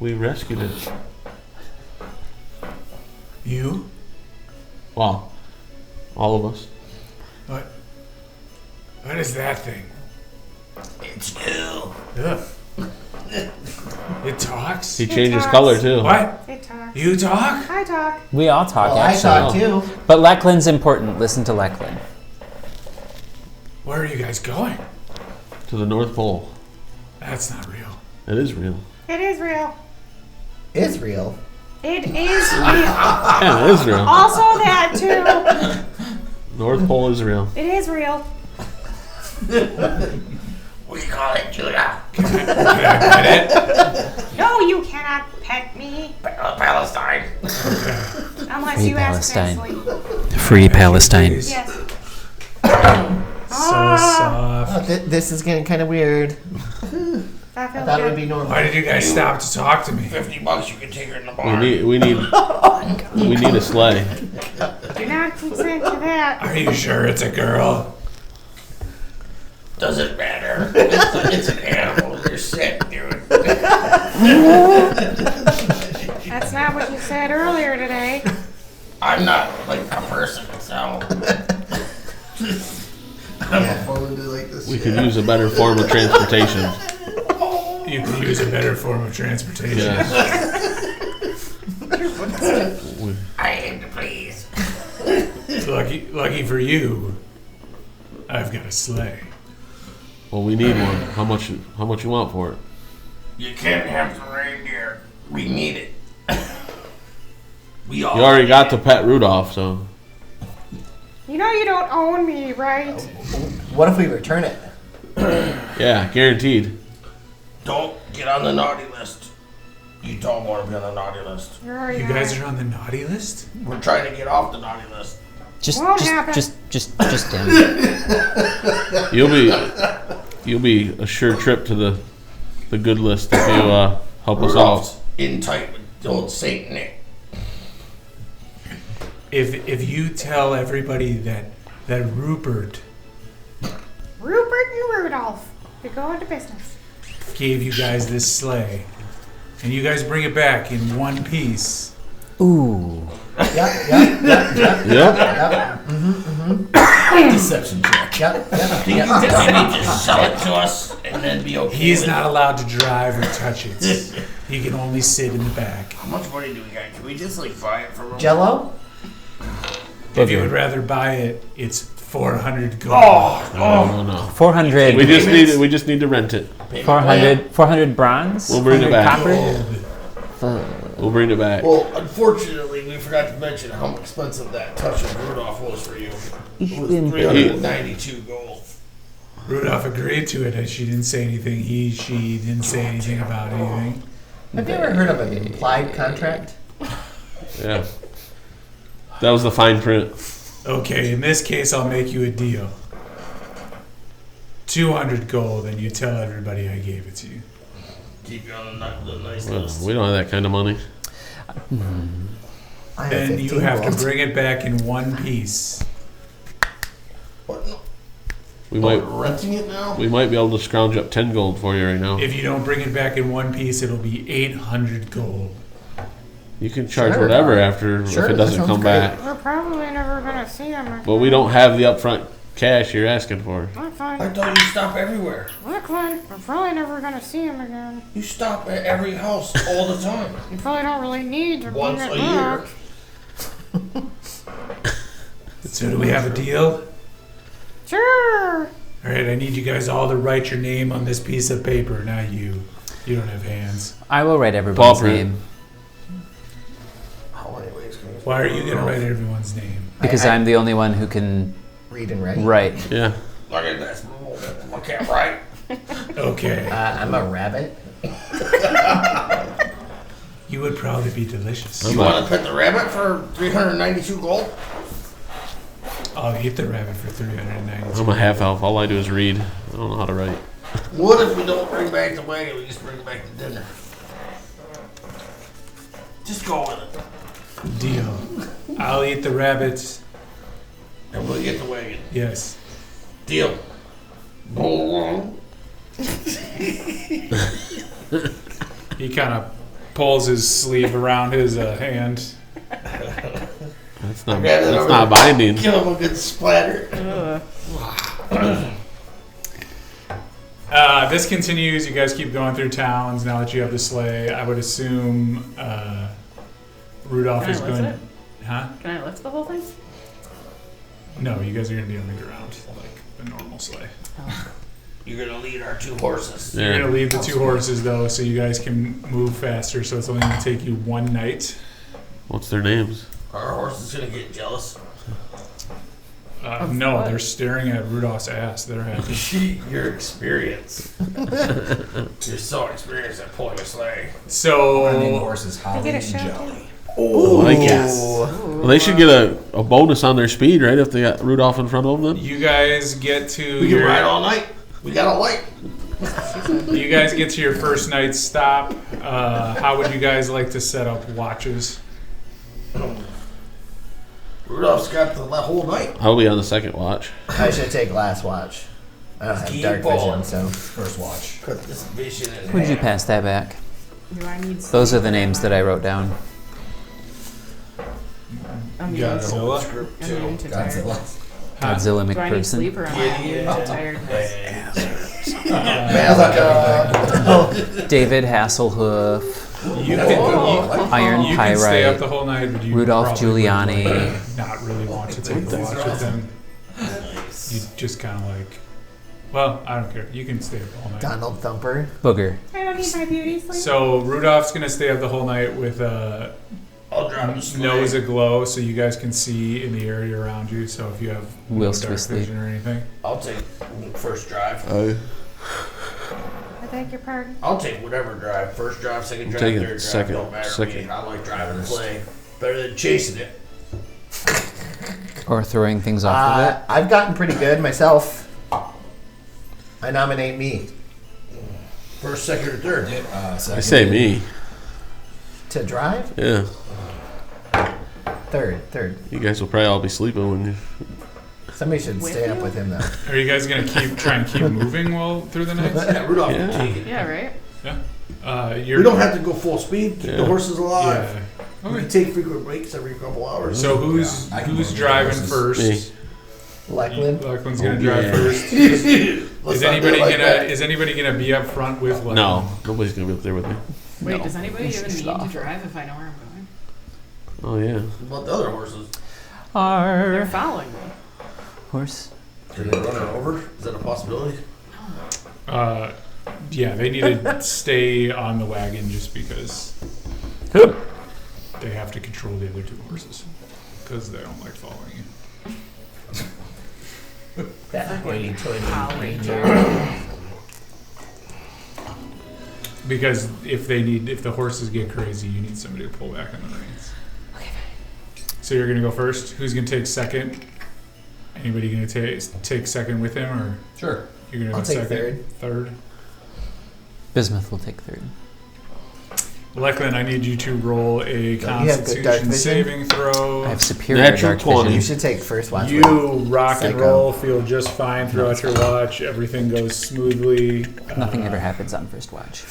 we rescued it. You? Well, all of us. What is that thing? It's you. Ugh. It talks? He It changed his talks. color too. What? It talks. You talk? I talk. We all talk, Well, I actually. thought too. But Lecklin's important. Listen to Lecklin. Where are you guys going? To the North Pole. That's not real. It is real. It is real. Israel. It is real. Yeah, it is real. Also that too. North Pole is real. It is real. We call it Judah. Can I pet it? No, you cannot pet me Palestine. unless Free you ask Palestine. nicely. Free Palestine. Please. Yes. So Oh, soft. this is getting kind of weird. That I feels thought it would good. be normal. Why did you guys stop to talk to me? $50, you can take her in the We barn. need we need a sleigh. Do not consent to that. Are you sure it's a girl? Doesn't matter. It's an animal. You're sick, dude. That's not what you said earlier today. I'm not like a person, so. I'm a forward to like this. We could use a better form of transportation. You could use a better form of transportation. Yeah. I aim to please. Lucky for you, I've got a sleigh. Well, we need one. How much you want for it? You can't have the reindeer. We need it. We all. You already got the pet Rudolph, so You know you don't own me, right? What if we return it? Yeah, guaranteed. Don't get on the naughty list. You don't want to be on the naughty list. You guys are on the naughty list? We're trying to get off the naughty list. Just him. You'll be a sure trip to the good list if you help us Rudolph's out. in tight with the old Saint Nick. If you tell everybody that Rupert and Rudolph, they go into business. gave you guys this sleigh, and you guys bring it back in one piece. Ooh. Yep. Deception check. Yep. You need to sell it to us and then be okay. He's with not it. allowed to drive or touch it. He can only sit in the back. How much money do we got? Can we just like buy it from him? Jello? If you would rather buy it, it's 400 gold. No. 400. We just need to rent it. 400 bronze. We'll bring it 100 back. copper? We'll bring it back. Well, unfortunately, we forgot to mention how expensive that touch of Rudolph was for you. It was 392 gold. Rudolph agreed to it, and she didn't say anything. She didn't say anything about anything. Have you ever heard of an implied contract? Yeah. That was the fine print. Okay, in this case, I'll make you a deal. 200 gold, and you tell everybody I gave it to you. Keep you on the nice Well, list. we don't have that kind of money. I have Then 15 you have to gold. bring it back in one piece. What? We We're might renting it now? be able to scrounge up 10 gold for you right now. If you don't bring it back in one piece, it'll be 800 gold. You can charge Sure. whatever after Sure, if it that doesn't sounds come great. back. We're probably never gonna see him again. But we don't have the upfront cash you're asking for. Look, I fine. thought you stop everywhere. Look, fine. We're probably never gonna see him again. You stop at every house all the time. You probably don't really need to Once bring a it year. back. So do we have a deal? Sure. All right, I need you guys all to write your name on this piece of paper, not you. You don't have hands. I will write everybody's Paw print. name How many ways can you Why are you going to write everyone's name? because I'm the only one who can Read and write. write. Yeah. Look at this. I can't write. Okay. I'm a rabbit. You would probably be delicious. You want to pet the rabbit for 392 gold? I'll eat the rabbit for 390. I'm a half elf. All I do is read. I don't know how to write. What if we don't bring back the wagon? We just bring back the dinner. Just go with it. Deal. I'll eat the rabbits. And we'll get the wagon. Yes. Deal. He kind of pulls his sleeve around his hand. That's not Okay, then that's over not there. binding. Give him a good splatter. This continues. You guys keep going through towns now that you have the sleigh. I would assume Rudolph Can I is lift going. it? Huh? Can I lift the whole thing? No, you guys are going to be on the ground like the normal sleigh. You're going to lead our two horses. You're Yeah. going to leave the two horses though, so you guys can move faster. So it's only going to take you one night. What's their names? Our horse is going to get jealous. No, they're staring at Rudolph's ass. They're happy. Your experience. You're so experienced at pulling a sleigh. Our name So horse is I Holly get a and shout. Jelly. Oh, Like well, they should get a bonus on their speed, right? If they got Rudolph in front of them. you guys get to We can ride all night. We got a light. you guys get to your first night's stop. How would you guys like to set up watches? Rudolph's got the whole night. I'll be on the second watch. I should take last watch. I don't have Keep dark on. vision, so. First watch. Put this vision in Would you hand. pass that back? Do I need? Those are the names that I wrote down. I'm Godzilla? immune to tired. Godzilla. Godzilla Do I need McPherson. sleep or am I immune to tiredness? David Hasselhoof. You can, Iron you can stay up Pyrite. the whole night, but you Rudolph probably would, Giuliani. like, not really want to take the watch with them. You just kind of like, well, I don't care. You can stay up all night. Donald Booger. I don't need my beauty sleep. So Rudolph's gonna stay up the whole night with I'll driving the sleigh. nose aglow so you guys can see in the area around you. So if you have Whilst dark we sleep. vision or anything. I'll take first drive. I beg your pardon. I'll take whatever drive. First drive, second drive, taking third drive. second, Don't matter to second. me. I like driving the sleigh. Better than chasing it. Or throwing things off of it. I've gotten pretty good myself. I nominate me First, second, or third. I say me. to drive. Yeah. Third. You guys will probably all be sleeping when you. Somebody should With stay up you? with him though. Are you guys gonna try and keep moving while through the night? Yeah, Rudolph Yeah. can take it. Yeah, right? You're, We don't have to go full speed. Keep Yeah. the horses alive. Yeah. We Okay. can take frequent breaks every couple hours. So who's Yeah, I can who's move driving horses. first? Me. Lachlan. Lachlan's gonna Oh, drive yeah. first. Let's Is not do anybody it like gonna that. is anybody gonna be up front with Lachlan? No, nobody's gonna be up there with me. Wait, No. does anybody We even should need to stop. drive if I know where I'm going? Oh yeah. What about the other horses? They're Our following me. horse. Can they run her over? Is that a possibility? Yeah, they need to stay on the wagon just because they have to control the other two horses because they don't like following you. That hoity-toity Power ranger. Because if the horses get crazy, you need somebody to pull back on the reins. Okay. So you're gonna go first. Who's gonna take second? Anybody gonna take second with him, or Sure. you're gonna I'll go take second? Third. Bismuth will take third. Lachlan, I need you to roll a you have good dark Constitution vision? saving throw. I have superior Natural dark 20. You vision. should take first watch. You rock and Psycho. roll, feel just fine throughout your watch. Everything goes smoothly. Nothing ever happens on first watch.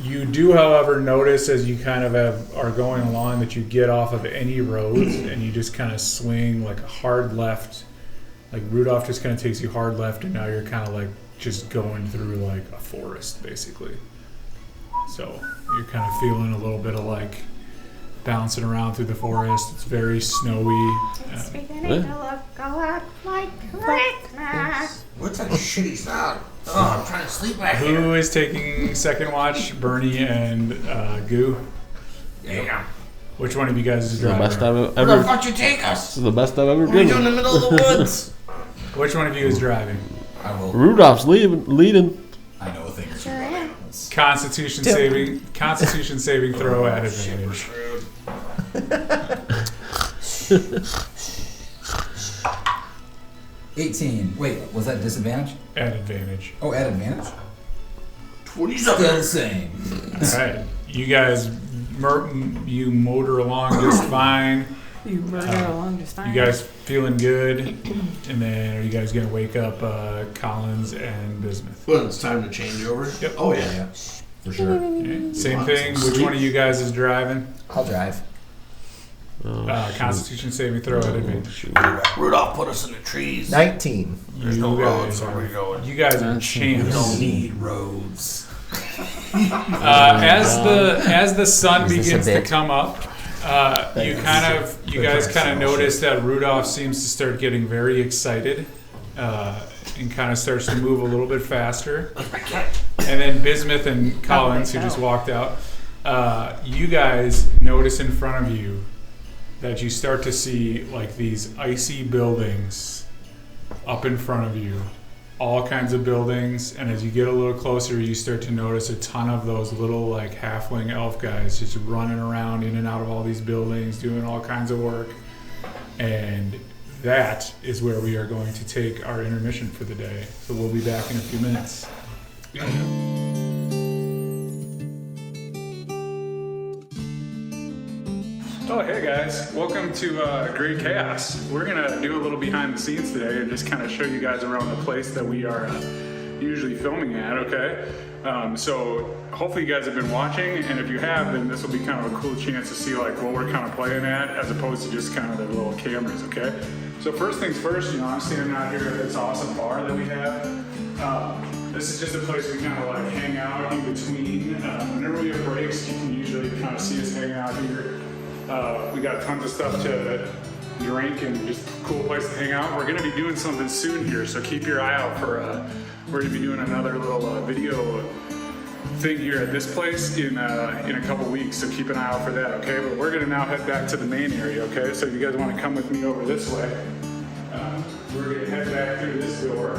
You do, however, notice as you kind of are going along that you get off of any roads and you just kind of swing like a hard left. Like Rudolph just kind of takes you hard left, and now you're kind of like just going through like a forest, basically. So you're kind of feeling a little bit of like bouncing around through the forest. It's very snowy. It's beginning to look a lot like Christmas. What's that shitty sound? Oh, I'm trying to sleep back here. Who is taking second watch? Bernie and Goo. Yeah. Which one of you guys is This is the driving? best I've Where the ever. fuck you take This us? is the best I've ever What are we doing in been. the middle of the woods? Which one of you is driving? I will. Rudolph's leading. I know a thing or two. Sure am. Constitution saving throw at advantage. 18. Wait, was that disadvantage? At advantage. Oh, at advantage? 27. Still the same. All right, you guys, you motor along just fine. You murder along just fine. You guys feeling good? And then are you guys gonna wake up Collins and Bismuth? Well, it's time to change over. Yep. Oh, yeah. Yeah, for sure. Okay, same want thing. some Which one of sleep? you guys is driving? I'll drive. Oh, shoot. Constitution saving throw at advantage. Shoot. Rudolph put us in the trees. 19. There's no roads. Where are we going? You guys are We champs. don't need roads. As the sun Is this a begins to bit? come up, you guys kind of notice that Rudolph seems to start getting very excited, and kind of starts to move a little bit faster. And then Bismuth and Collins, who just walked out, you guys notice in front of you that you start to see like these icy buildings up in front of you. All kinds of buildings, and as you get a little closer, you start to notice a ton of those little like halfling elf guys just running around in and out of all these buildings, doing all kinds of work. And that is where we are going to take our intermission for the day. So we'll be back in a few minutes. Oh, hey guys, welcome to Gr8 Khaos. We're gonna do a little behind the scenes today and just kind of show you guys around the place that we are usually filming at, okay? So hopefully you guys have been watching, and if you have, then this will be kind of a cool chance to see like what we're kind of playing at as opposed to just kind of the little cameras, okay? So first things first, I'm standing out here at this awesome bar that we have. This is just a place we kind of like hang out in between. Whenever we have breaks, you can usually kind of see us hanging out here. We got tons of stuff to drink and just a cool place to hang out. We're gonna be doing something soon here, so keep your eye out for, we're gonna be doing another little video thing here at this place in a couple weeks, so keep an eye out for that, okay? But we're gonna now head back to the main area, okay? So if you guys wanna come with me over this way, we're gonna head back through this door.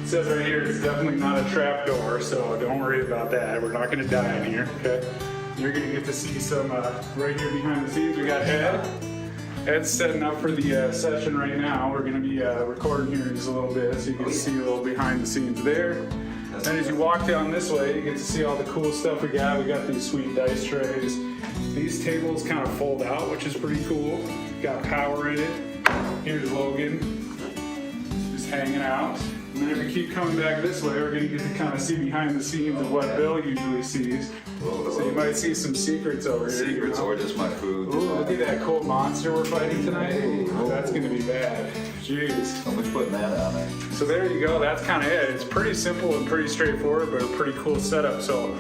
It says right here, it's definitely not a trap door, so don't worry about that. We're not gonna die in here, okay? You're gonna get to see some, right here behind the scenes, we got Ed. Ed's setting up for the session right now. We're gonna be recording here in just a little bit, so you can see a little behind the scenes there. And as you walk down this way, you get to see all the cool stuff we got. We got these sweet dice trays. These tables kind of fold out, which is pretty cool. Got power in it. Here's Logan, just hanging out. And then if we keep coming back this way, we're gonna get to kind of see behind the scenes of what Bill usually sees. So you might see some secrets over here. Secrets or just my food. Ooh, look at that cool monster we're fighting tonight. Ooh, that's gonna be bad. Jeez. I'm just putting that on there. So there you go, that's kind of it. It's pretty simple and pretty straightforward, but a pretty cool setup. So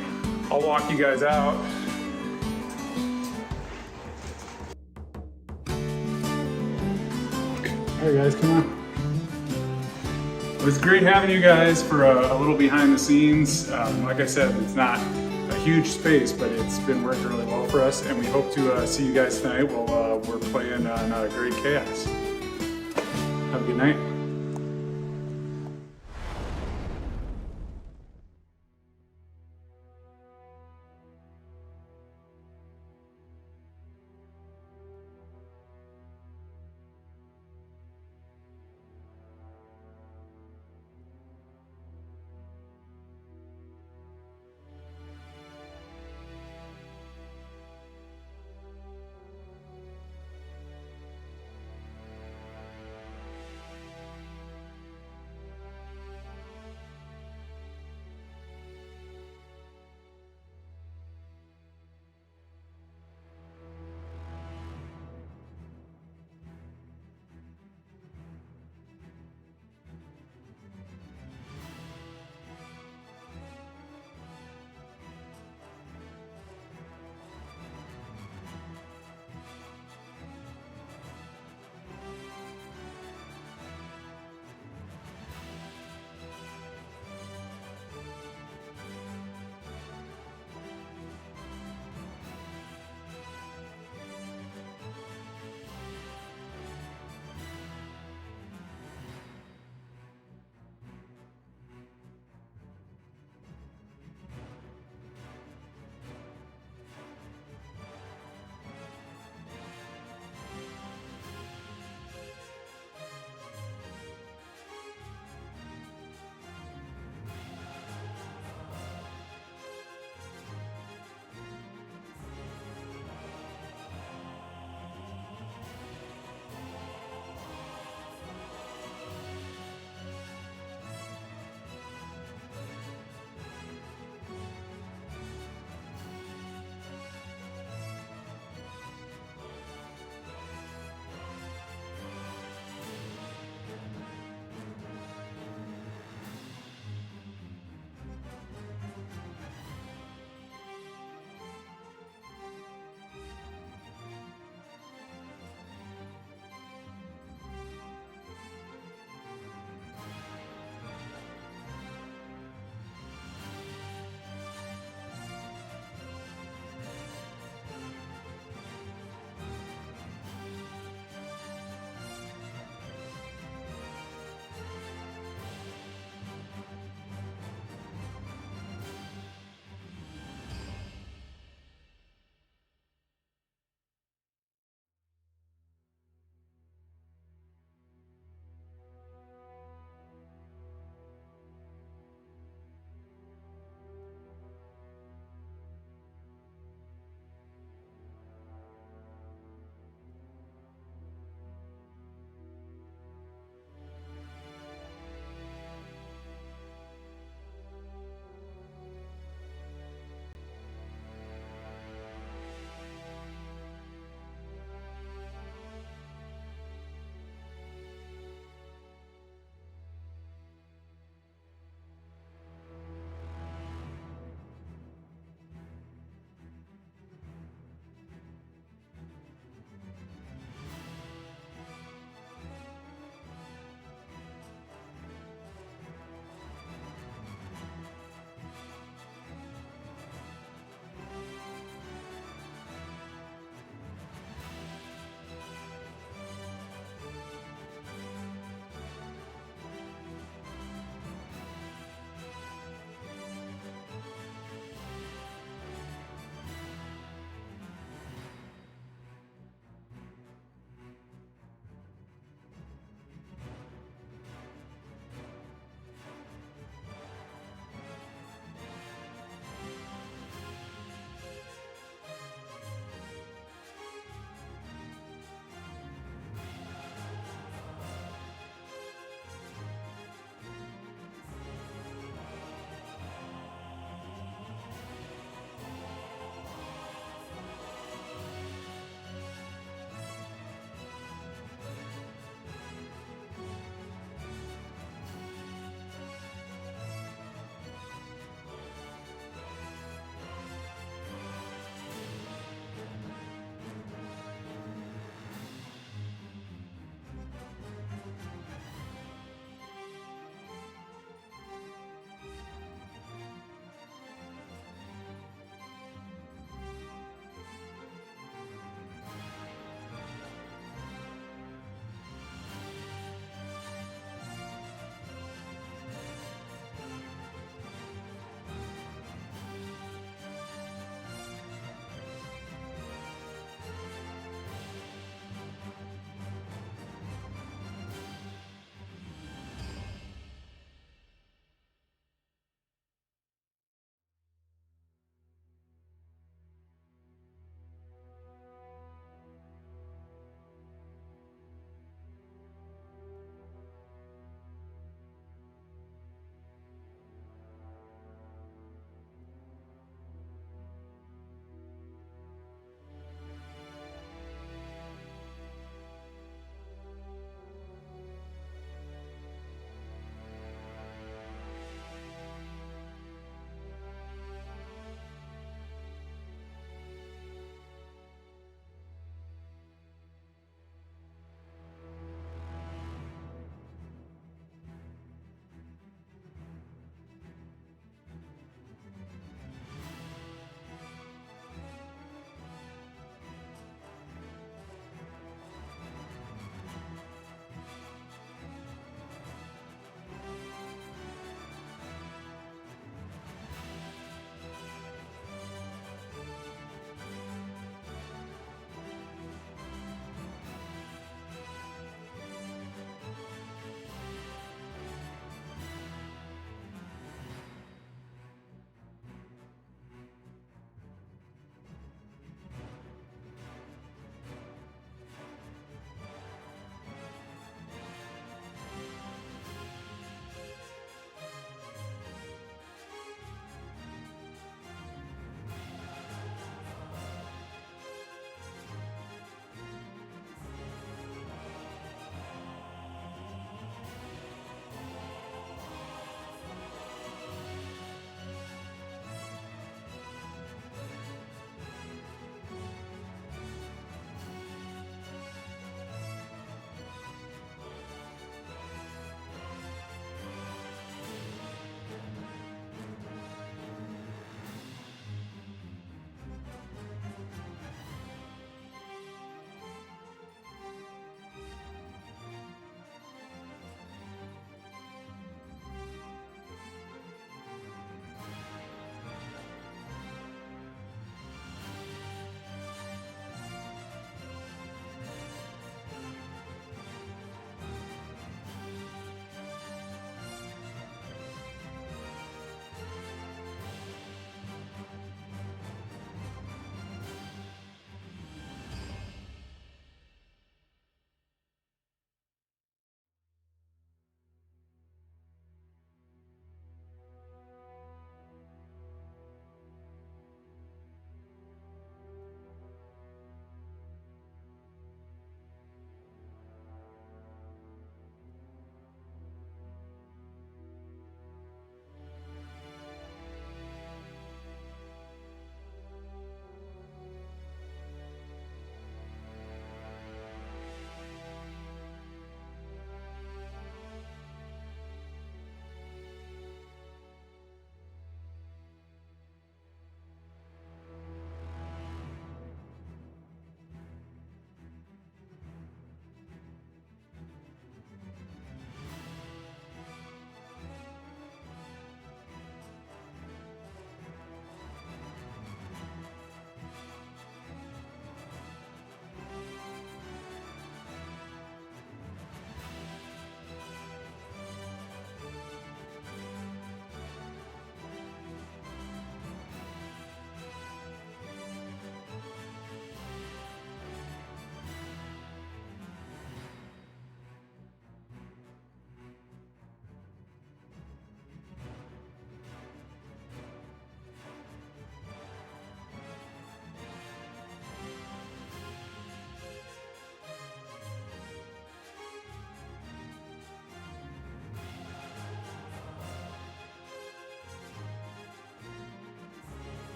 I'll walk you guys out. All right guys, come on. It was great having you guys for a little behind the scenes. Like I said, it's not a huge space, but it's been working really well for us, and we hope to see you guys tonight while we're playing on Gr8 Khaos. Have a good night.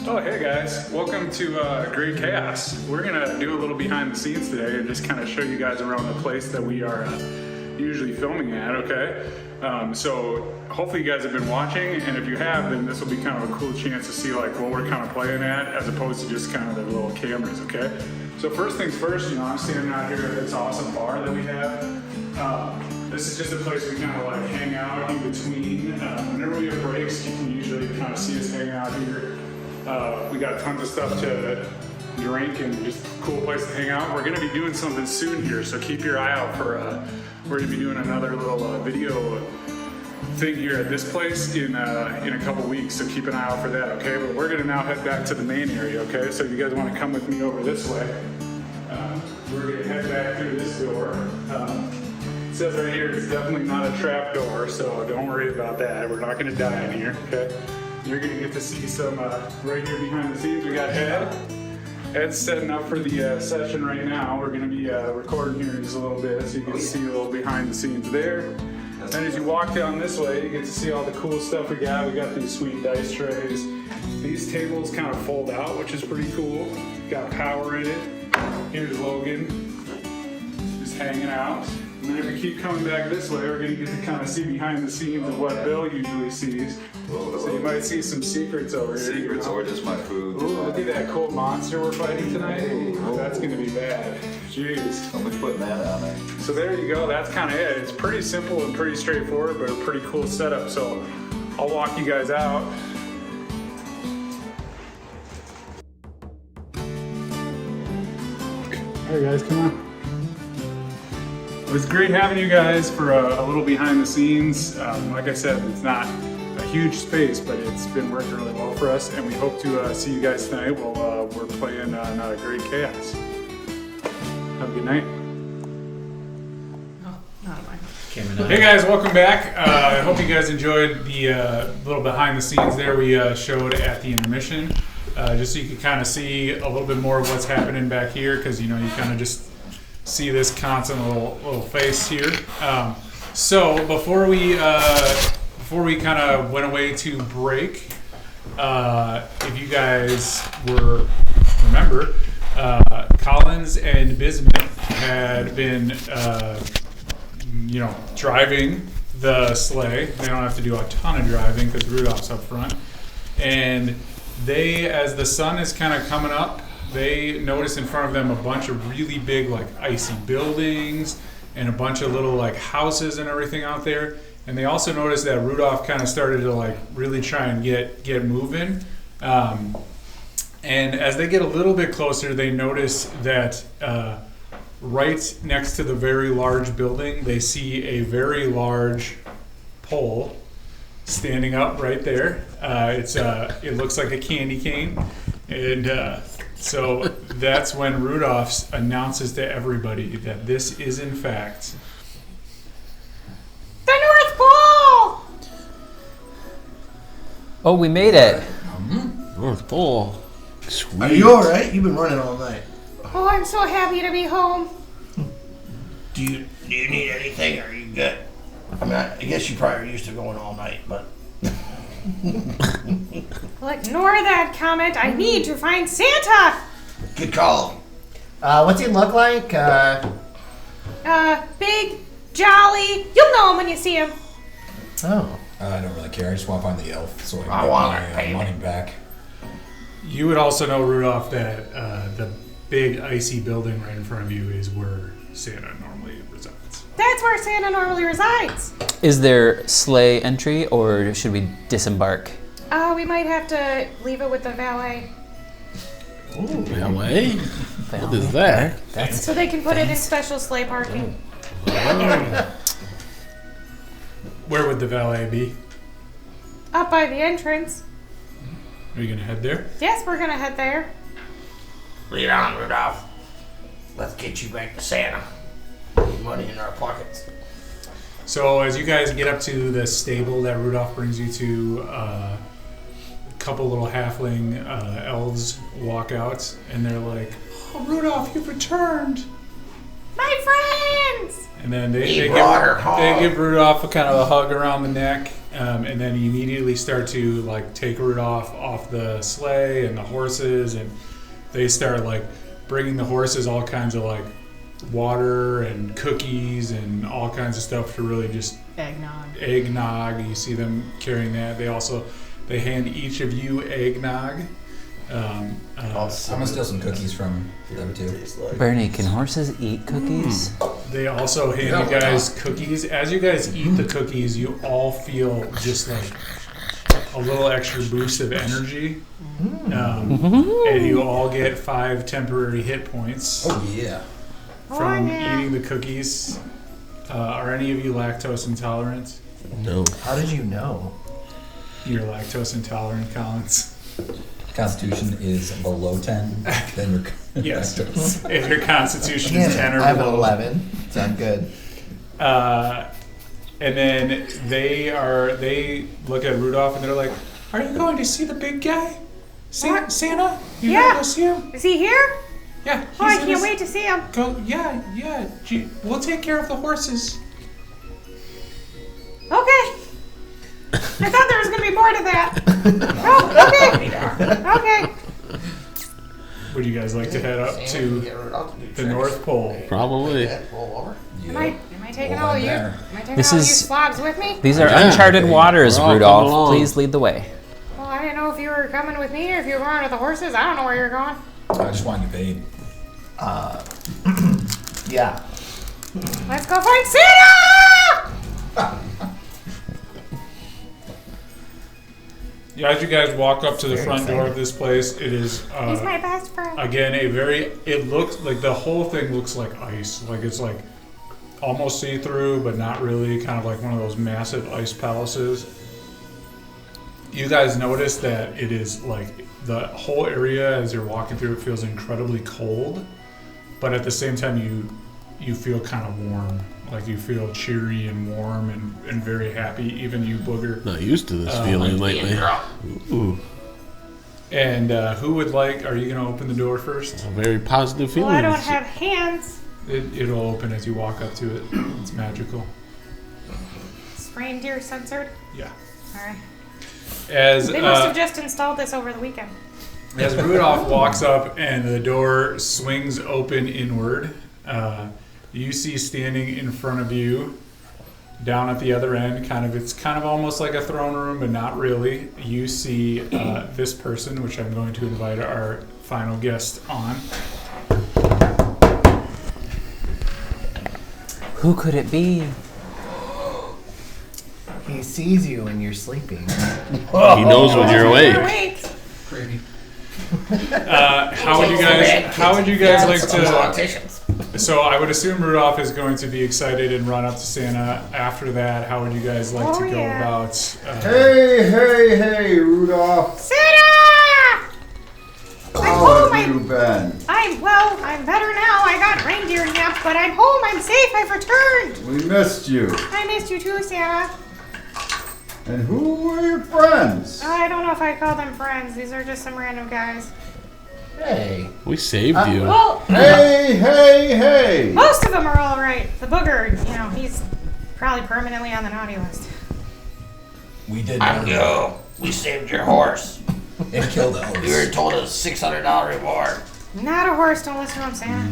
Oh, hey guys, welcome to Gr8 Khaos. We're gonna do a little behind the scenes today and just kind of show you guys around the place that we are usually filming at, okay? So hopefully you guys have been watching, and if you have, then this will be kind of a cool chance to see like what we're kind of playing at as opposed to just kind of the little cameras, okay? So first things first, you know, I'm standing out here at this awesome bar that we have. This is just a place we kind of like hang out in between. Whenever we have breaks, you can usually kind of see us hanging out here. We got tons of stuff to drink and just a cool place to hang out. We're gonna be doing something soon here, so keep your eye out for, we're gonna be doing another little video thing here at this place in a couple weeks, so keep an eye out for that, okay? But we're gonna now head back to the main area, okay? So if you guys wanna come with me over this way, we're gonna head back through this door. It says right here, it's definitely not a trap door, so don't worry about that. We're not gonna die in here, okay? You're gonna get to see some, right here behind the scenes, we got Ed. Ed's setting up for the session right now. We're gonna be recording here in just a little bit, so you can see a little behind the scenes there. And as you walk down this way, you get to see all the cool stuff we got. We got these sweet dice trays. These tables kind of fold out, which is pretty cool. Got power in it. Here's Logan, just hanging out. And then if we keep coming back this way, we're gonna get to kind of see behind the scenes of what Bill usually sees. So you might see some secrets over here. Secrets or just my food. Ooh, look at that cool monster we're fighting tonight. Ooh, that's gonna be bad. Jeez. Someone's putting that on there. So there you go, that's kind of it. It's pretty simple and pretty straightforward, but a pretty cool setup. So I'll walk you guys out. All right guys, come on. It was great having you guys for a little behind the scenes. Like I said, it's not a huge space, but it's been working really well for us, and we hope to see you guys tonight while we're playing on Gr8 Khaos. Have a good night. Hey guys, welcome back. I hope you guys enjoyed the little behind the scenes there we showed at the intermission, just so you could kind of see a little bit more of what's happening back here, because you know you kind of just see this constant little face here. So before we kind of went away to break, if you guys remember, Collins and Bismuth had been, driving the sleigh. They don't have to do a ton of driving because Rudolph's up front. And they, as the sun is kind of coming up, they notice in front of them a bunch of really big, like, icy buildings and a bunch of little, like, houses and everything out there. And they also notice that Rudolph kind of started to, like, really try and get moving. And as they get a little bit closer, they notice that right next to the very large building, they see a very large pole standing up right there. It looks like a candy cane. And so that's when Rudolph announces to everybody that this is, in fact, the North Pole! Oh, we made it. North Pole. Sweet. Are you alright? You've been running all night. Oh, I'm so happy to be home. Do you need anything, or are you good? I mean, I guess you probably are used to going all night, but... Well, ignore that comment. I need to find Santa! Good call. What's he look like? Big, jolly. You'll know him when you see him. Oh. I don't really care. I just want to find the elf so I can I get want my it, baby. money back. you would also know, Rudolph, that the big icy building right in front of you is where Santa normally resides. That's where Santa normally resides. Is there sleigh entry, or should we disembark? We might have to leave it with the valet. Valet? What is that? So they can put it in special sleigh parking. Where would the valet be? Up by the entrance. Are you going to head there? Yes, we're gonna head there. Lead on, Rudolph. Let's get you back to Santa. Money in our pockets. So as you guys get up to the stable that Rudolph brings you to, a couple little halfling elves walk out, and they're like, "Oh, Rudolph, you've returned!" My friends! And then He they brought her home. give Rudolph a kind of a hug around the neck, and then you immediately start to like take Rudolph off the sleigh and the horses, and they start like bringing the horses all kinds of like water and cookies and all kinds of stuff to really just eggnog. You see them carrying that. They hand each of you eggnog. I'm gonna steal some cookies from them too. Bernie, can horses eat cookies? They also hand you guys cookies. As you guys eat the cookies, you all feel just like a little extra boost of energy. And you all get 5 temporary hit points. Oh yeah. From eating the cookies. Are any of you lactose intolerant? No. How did you know? You're lactose intolerant, Collins. Constitution is below 10, then you're Yes. If your constitution is 10 or I have an below. 11, so I'm good. And then they look at Rudolph and they're like, "Are you going to see the big guy? Santa? You Yeah. gonna go see him? Is he here? Yeah. Oh, I he's in can't his- wait to see him. Go, yeah. We'll take care of the horses." Okay. I thought there was going to be more to that. Oh, okay. Okay. Would you guys like to head up to the North Pole? Probably. Am I taking all of you? Am I taking This all of is- you slobs with me? These are Yeah. uncharted waters, We're all coming Rudolph. along. Please lead the way. Well, I didn't know if you were coming with me or if you were going with the horses. I don't know where you're going. I just want you paid. Yeah. Let's go find Santa! Yeah, as you guys walk up to the front door of this place, it is He's my best friend. again it looks like the whole thing looks like ice. Like it's like almost see-through, but not really, kind of like one of those massive ice palaces. You guys notice that it is like the whole area as you're walking through, it feels incredibly cold, but at the same time you feel kind of warm. Like you feel cheery and warm and very happy. Even you, Booger. Not used to this feeling lately. Ooh. And who would like? Are you going to open the door first? A very positive feeling. Well, I don't have hands. It'll open as you walk up to it. It's magical. Is reindeer censored? Yeah. Alright. As They must have just installed this over the weekend. as Rudolph walks up and the door swings open inward, you see standing in front of you, down at the other end, it's kind of almost like a throne room, but not really. You see this person, which I'm going to invite our final guest on. Who could it be? He sees you when you're sleeping. He knows when you're awake. Wait. Crazy. How would you guys like to? So I would assume Rudolph is going to be excited and run up to Santa. After that, how would you guys like to go about? Hey, Rudolph. Santa! How have you been? I'm better now. I got reindeer napped, but I'm home. I'm safe. I've returned. We missed you. I missed you too, Santa. And who were your friends? I don't know if I call them friends. These are just some random guys. Hey. We saved you. Well, Hey! most of them are all right. The booger, he's probably permanently on the naughty list. We did We saved your horse. and killed elves. We were told a $600 reward. Not a horse. Don't listen to him, Santa.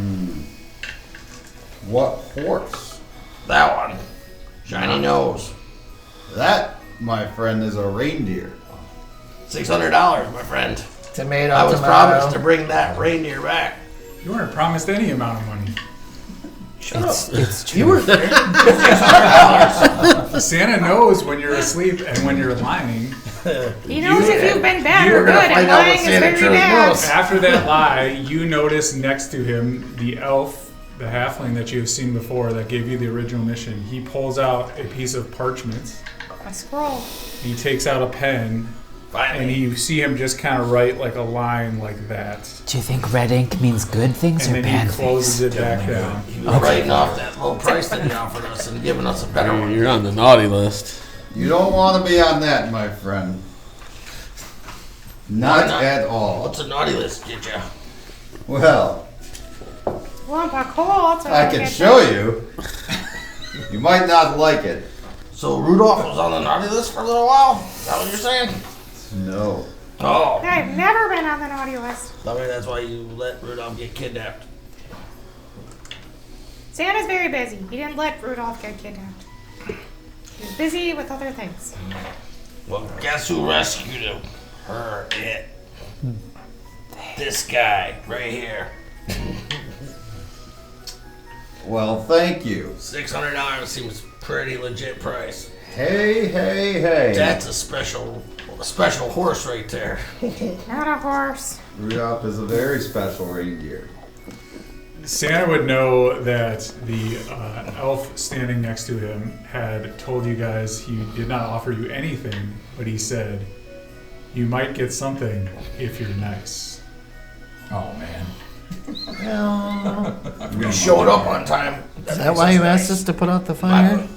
What horse? That one. Shiny nose. That, my friend, is a reindeer. $600, my friend. Tomato, I was tomato. promised to bring that reindeer back. You weren't promised any amount of money. Shut up. It's true. You were there. Santa knows when you're asleep and when you're lying. He knows if you've been bad You're or good, gonna and find out what lying is Santa very truly bad. knows. After that lie, you notice next to him the elf, the halfling that you have seen before that gave you the original mission. He pulls out a piece of parchment. A scroll. He takes out a pen, and you see him just kind of write like a line like that. Do you think red ink means good things And or then bad he closes things? it back down. He was writing off that low price that he offered us and giving us a better one. You're on the naughty list. You don't want to be on that, my friend. Not at all. What's a naughty list get you? Well, Lump of coal. That's what I can show you. You might not like it. So Rudolph was on the naughty list for a little while? Is that what you're saying? No. Oh. I've never been on the naughty list. I mean, that's why you let Rudolph get kidnapped. Santa's very busy. He didn't let Rudolph get kidnapped. He was busy with other things. Well, guess who rescued him? It. This guy right here. Well, thank you. $600 seems pretty legit price. Hey. That's a special horse right there. Not a horse. Rudolph is a very special reindeer. Santa would know that the elf standing next to him had told you guys he did not offer you anything, but he said, you might get something if you're nice. Oh man. We showed up on time. Is that why you asked us to put out the fire?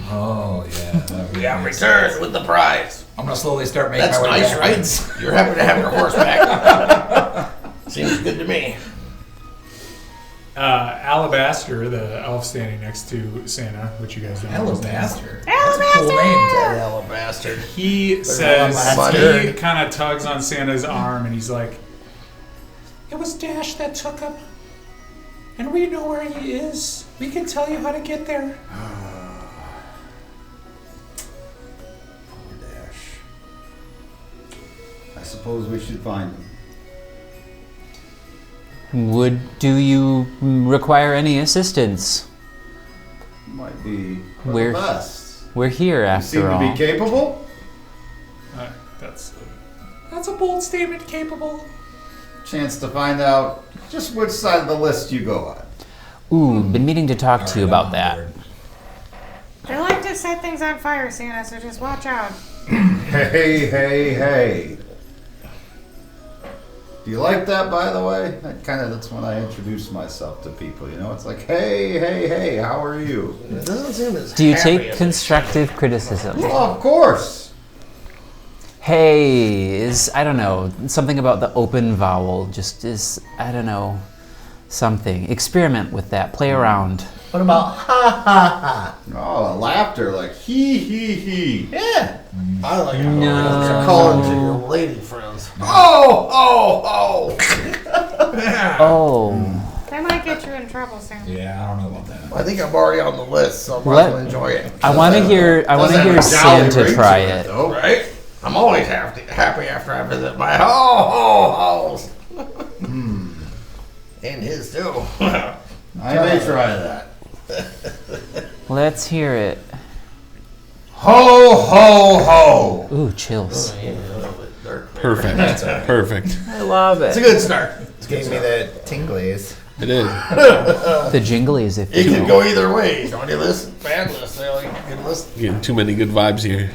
Oh yeah. We got returned with the prize. I'm gonna slowly start making That's my way nice, backwards. right? You're happy to have your horse back. Seems good to me. Alabaster, the elf standing next to Santa, which you guys don't know his name. Alabaster. That's a cool name. That alabaster. He says, Alabaster. he kind of tugs on Santa's arm and he's like, it was Dash that took him. And we know where he is. We can tell you how to get there. Poor Dash. I suppose we should find him. Do you require any assistance? Might be for We're- the best. We're here You after seem all. to be capable. That's a bold statement, capable. Chance to find out just which side of the list you go on. Ooh, been meaning to talk to you about that. They like to set things on fire, Santa, so just watch out. Hey. Do you like that, by the way? That's when I introduce myself to people, you know? It's like, hey, how are you? It doesn't seem as Do you happy take as constructive criticism? Well, of course. Hey is, I don't know, something about the open vowel just is, I don't know, something. Experiment with that. Play around. What about ha ha Oh, laughter like he. ha? Yeah. I like it. No. Calling to your lady friends. Oh. That might get you in trouble, Santa. Yeah, I don't know about that. I think I'm already on the list, so I might as well enjoy it. I want to hear Santa try it. Though. Right? I'm always happy after I visit my house. And his too. I may try that. Let's hear it. Ho. Ooh, chills. Perfect. Perfect. I love It's a it. good start. Gave me the tinglies. It is. The jinglies, if It you could will. go either way. Naughty list, bad list. They only good list. Getting too many good vibes here.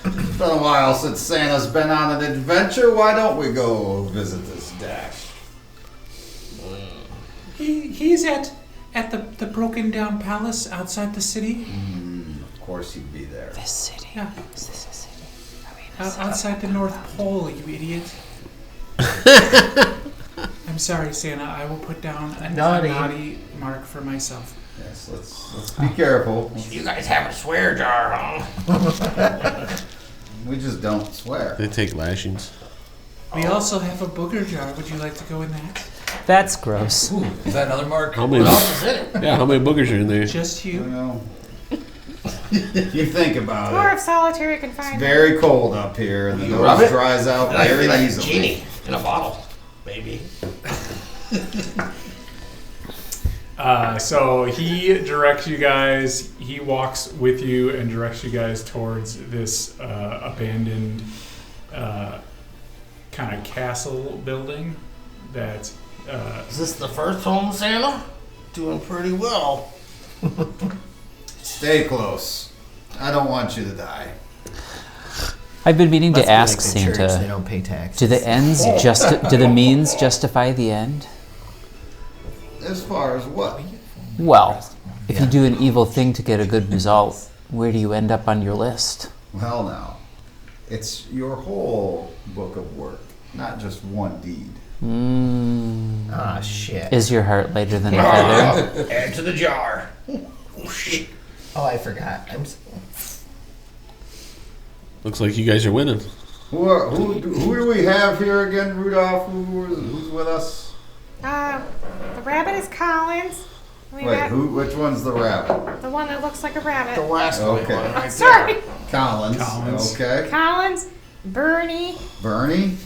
It's been a while since Santa's been on an adventure. Why don't we go visit this Dash? He's at the broken down palace outside the city. Of course he'd be there. This city. Yeah. Is this a city? Are we in a city? Outside the North Pole, you idiot. I'm sorry, Santa. I will put down a naughty mark for myself. Yes, let's be careful. You guys have a swear jar, huh? We just don't swear. They take lashings. We also have a booger jar. Would you like to go in that? That's gross. Ooh, is that another mark? How many? What else is in it? Yeah, how many boogers are in there? Just You you. know, you think More about of it. solitary It's confinement. very cold up here, and the You rub nose it? dries out And I very feel like a easily. genie in a bottle, maybe. So he directs you guys. He walks with you and directs you guys towards this abandoned kind of castle building that. Is this the first home, Santa? Doing pretty well. Stay close. I don't want you to die. I've been meaning Must to be ask like the church, they Santa. don't pay taxes. Do the ends do the means justify the end? As far as what? Well, if you do an evil thing to get a good result, where do you end up on your list? Well, now, it's your whole book of work, not just one deed. Ah, shit. Is your heart lighter than a feather? Add to the jar. Oh, I forgot. Looks like you guys are winning. Who do we have here again, Rudolph? Who's with us? The rabbit is Collins. We Wait, got which one's the rabbit? the one that looks like a rabbit. The last one. Okay. Right Sorry. Collins. Okay. Collins, Bernie. Bernie?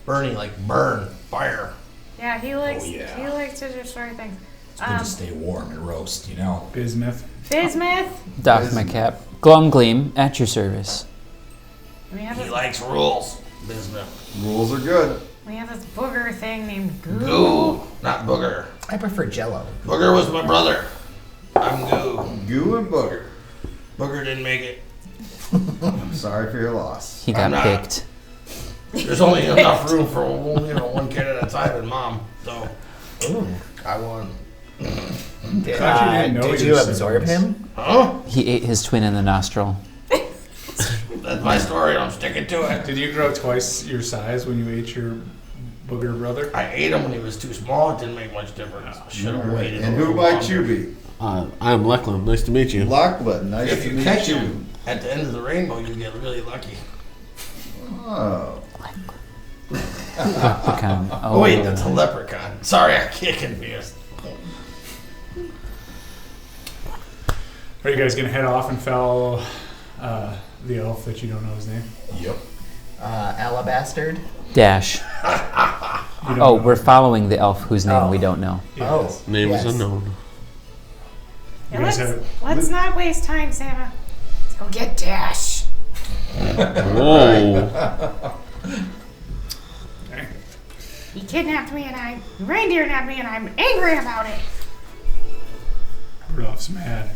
Bernie, like burn, fire. Yeah, he likes yeah. he likes to destroy things. It's good to stay warm and roast, you know. Bismuth. Bismuth. Doff my cap. Glum Gleam, at your service. We have He this, likes rules. Bismuth. Rules are good. we have this booger thing named Goo. Goo, not Booger. I prefer Jello. Booger was my brother. I'm Goo. Goo and Booger. Booger didn't make it. I'm sorry for your loss. He got I'm not. picked. There's only enough room for one kid at a time and mom. So I won. Did, thought you didn't know did your you absorb siblings. him? Huh? He ate his twin in the nostril. That's my story. I'm sticking to it. Did you grow twice your size when you ate your booger brother? I ate him when he was too small. It didn't make much difference. Should have waited. And a who little might longer. you be? I'm Lachlan. Nice to meet you. Lachlan. Nice If to you meet catch you. him at the end of the rainbow, you get really lucky. Oh. Leprechaun. Oh wait, that's a leprechaun. Sorry, I get confused. Are you guys gonna head off and follow the elf that you don't know his name? Yep. Alabastard. Dash. You don't Oh, know we're his following the elf whose name we don't know. name? Oh. Yes. Name yes. is unknown. You guys Let's not waste time, Santa. Let's go get Dash. Whoa. He kidnapped me and reindeer nabbed me and I'm angry about it. Rudolph's mad.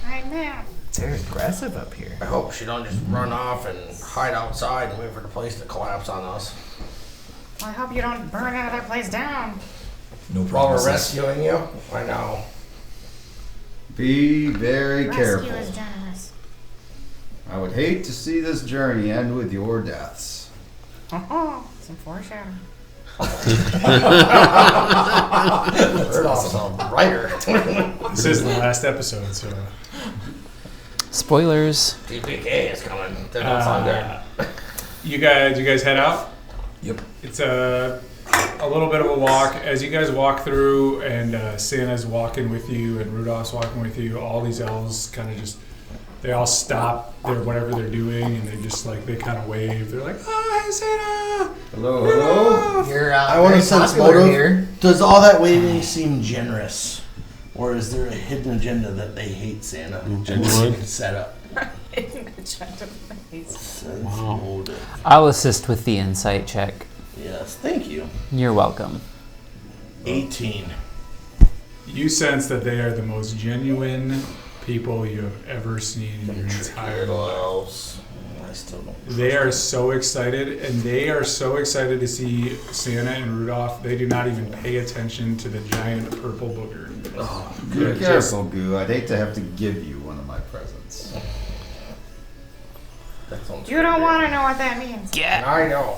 I'm mad. They're aggressive up here. I hope she don't just run off and hide outside and wait for the place to collapse on us. Well, I hope you don't burn another place down. No While we're promises. rescuing you, I know. Be very Rescue careful. is generous. I would hate to see this journey end with your deaths. Oh, some foreshadowing. Rudolph's a writer. This is the last episode, so Spoilers. DPK is coming. They're not on there. you guys head out. Yep. It's a little bit of a walk. As you guys walk through, and Santa's walking with you, and Rudolph's walking with you, all these elves kind of they all stop whatever they're doing, and they kind of wave. They're like, "Oh, hi, Santa!" Hello, hello. You're I want very to sense popular motive. here. Does all that waving seem generous? Or is there a hidden agenda that they hate Santa? Genuine? Set up. Wow. Motive. I'll assist with the insight check. Yes, thank you. You're welcome. 18. You sense that they are the most genuine people you have ever seen in your entire life. Elves. I still don't. They are so excited, and they are so excited to see Santa and Rudolph. They do not even pay attention to the giant purple booger. Oh, Be good. careful, Goo. I'd hate to have to give you one of my presents. That sounds You don't pretty want to know what that means. good. I know.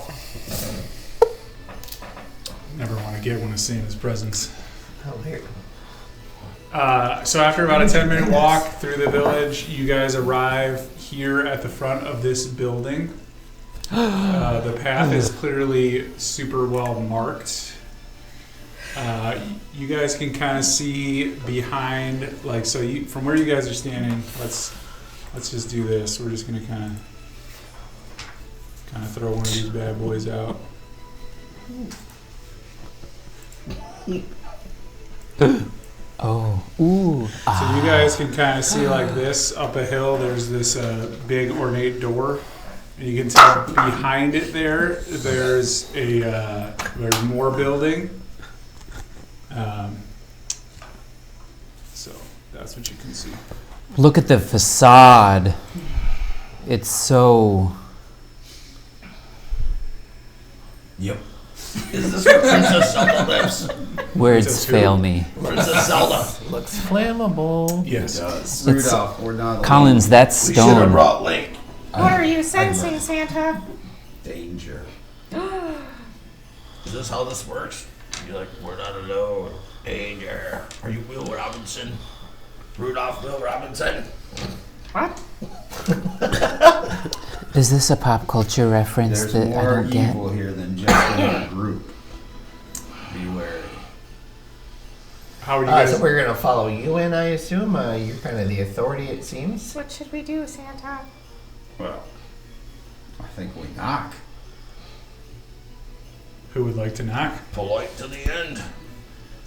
Never want to get one of Santa's presents. Oh, here. So after about a 10-minute walk through the village, you guys arrive here at the front of this building. The path is clearly super well marked. You guys can kind of see behind, from where you guys are standing. Let's just do this. We're just gonna kind of throw one of these bad boys out. Oh. Ooh. So you guys can kind of see like this up a hill. There's this big ornate door, and you can tell behind it there's more building. So that's what you can see. Look at the facade. It's so. Yep. Is this where Princess Zelda lives? Words Princess who? fail me. Princess Zelda. Looks flammable. Yes. Rudolph, we're not Collins, that's We should have stone. brought Link. What are you sensing, Santa? danger. Is this how this works? You're like, we're not alone. Danger. Are you Will Robinson? Rudolph Will Robinson? What? Is this a pop culture reference There's that I more don't get? evil here than just in our group. Be wary. How would you guys? So we're gonna follow you in, I assume. You're kind of the authority, it seems. What should we do, Santa? Well, I think we knock. Who would like to knock? Polite to the end.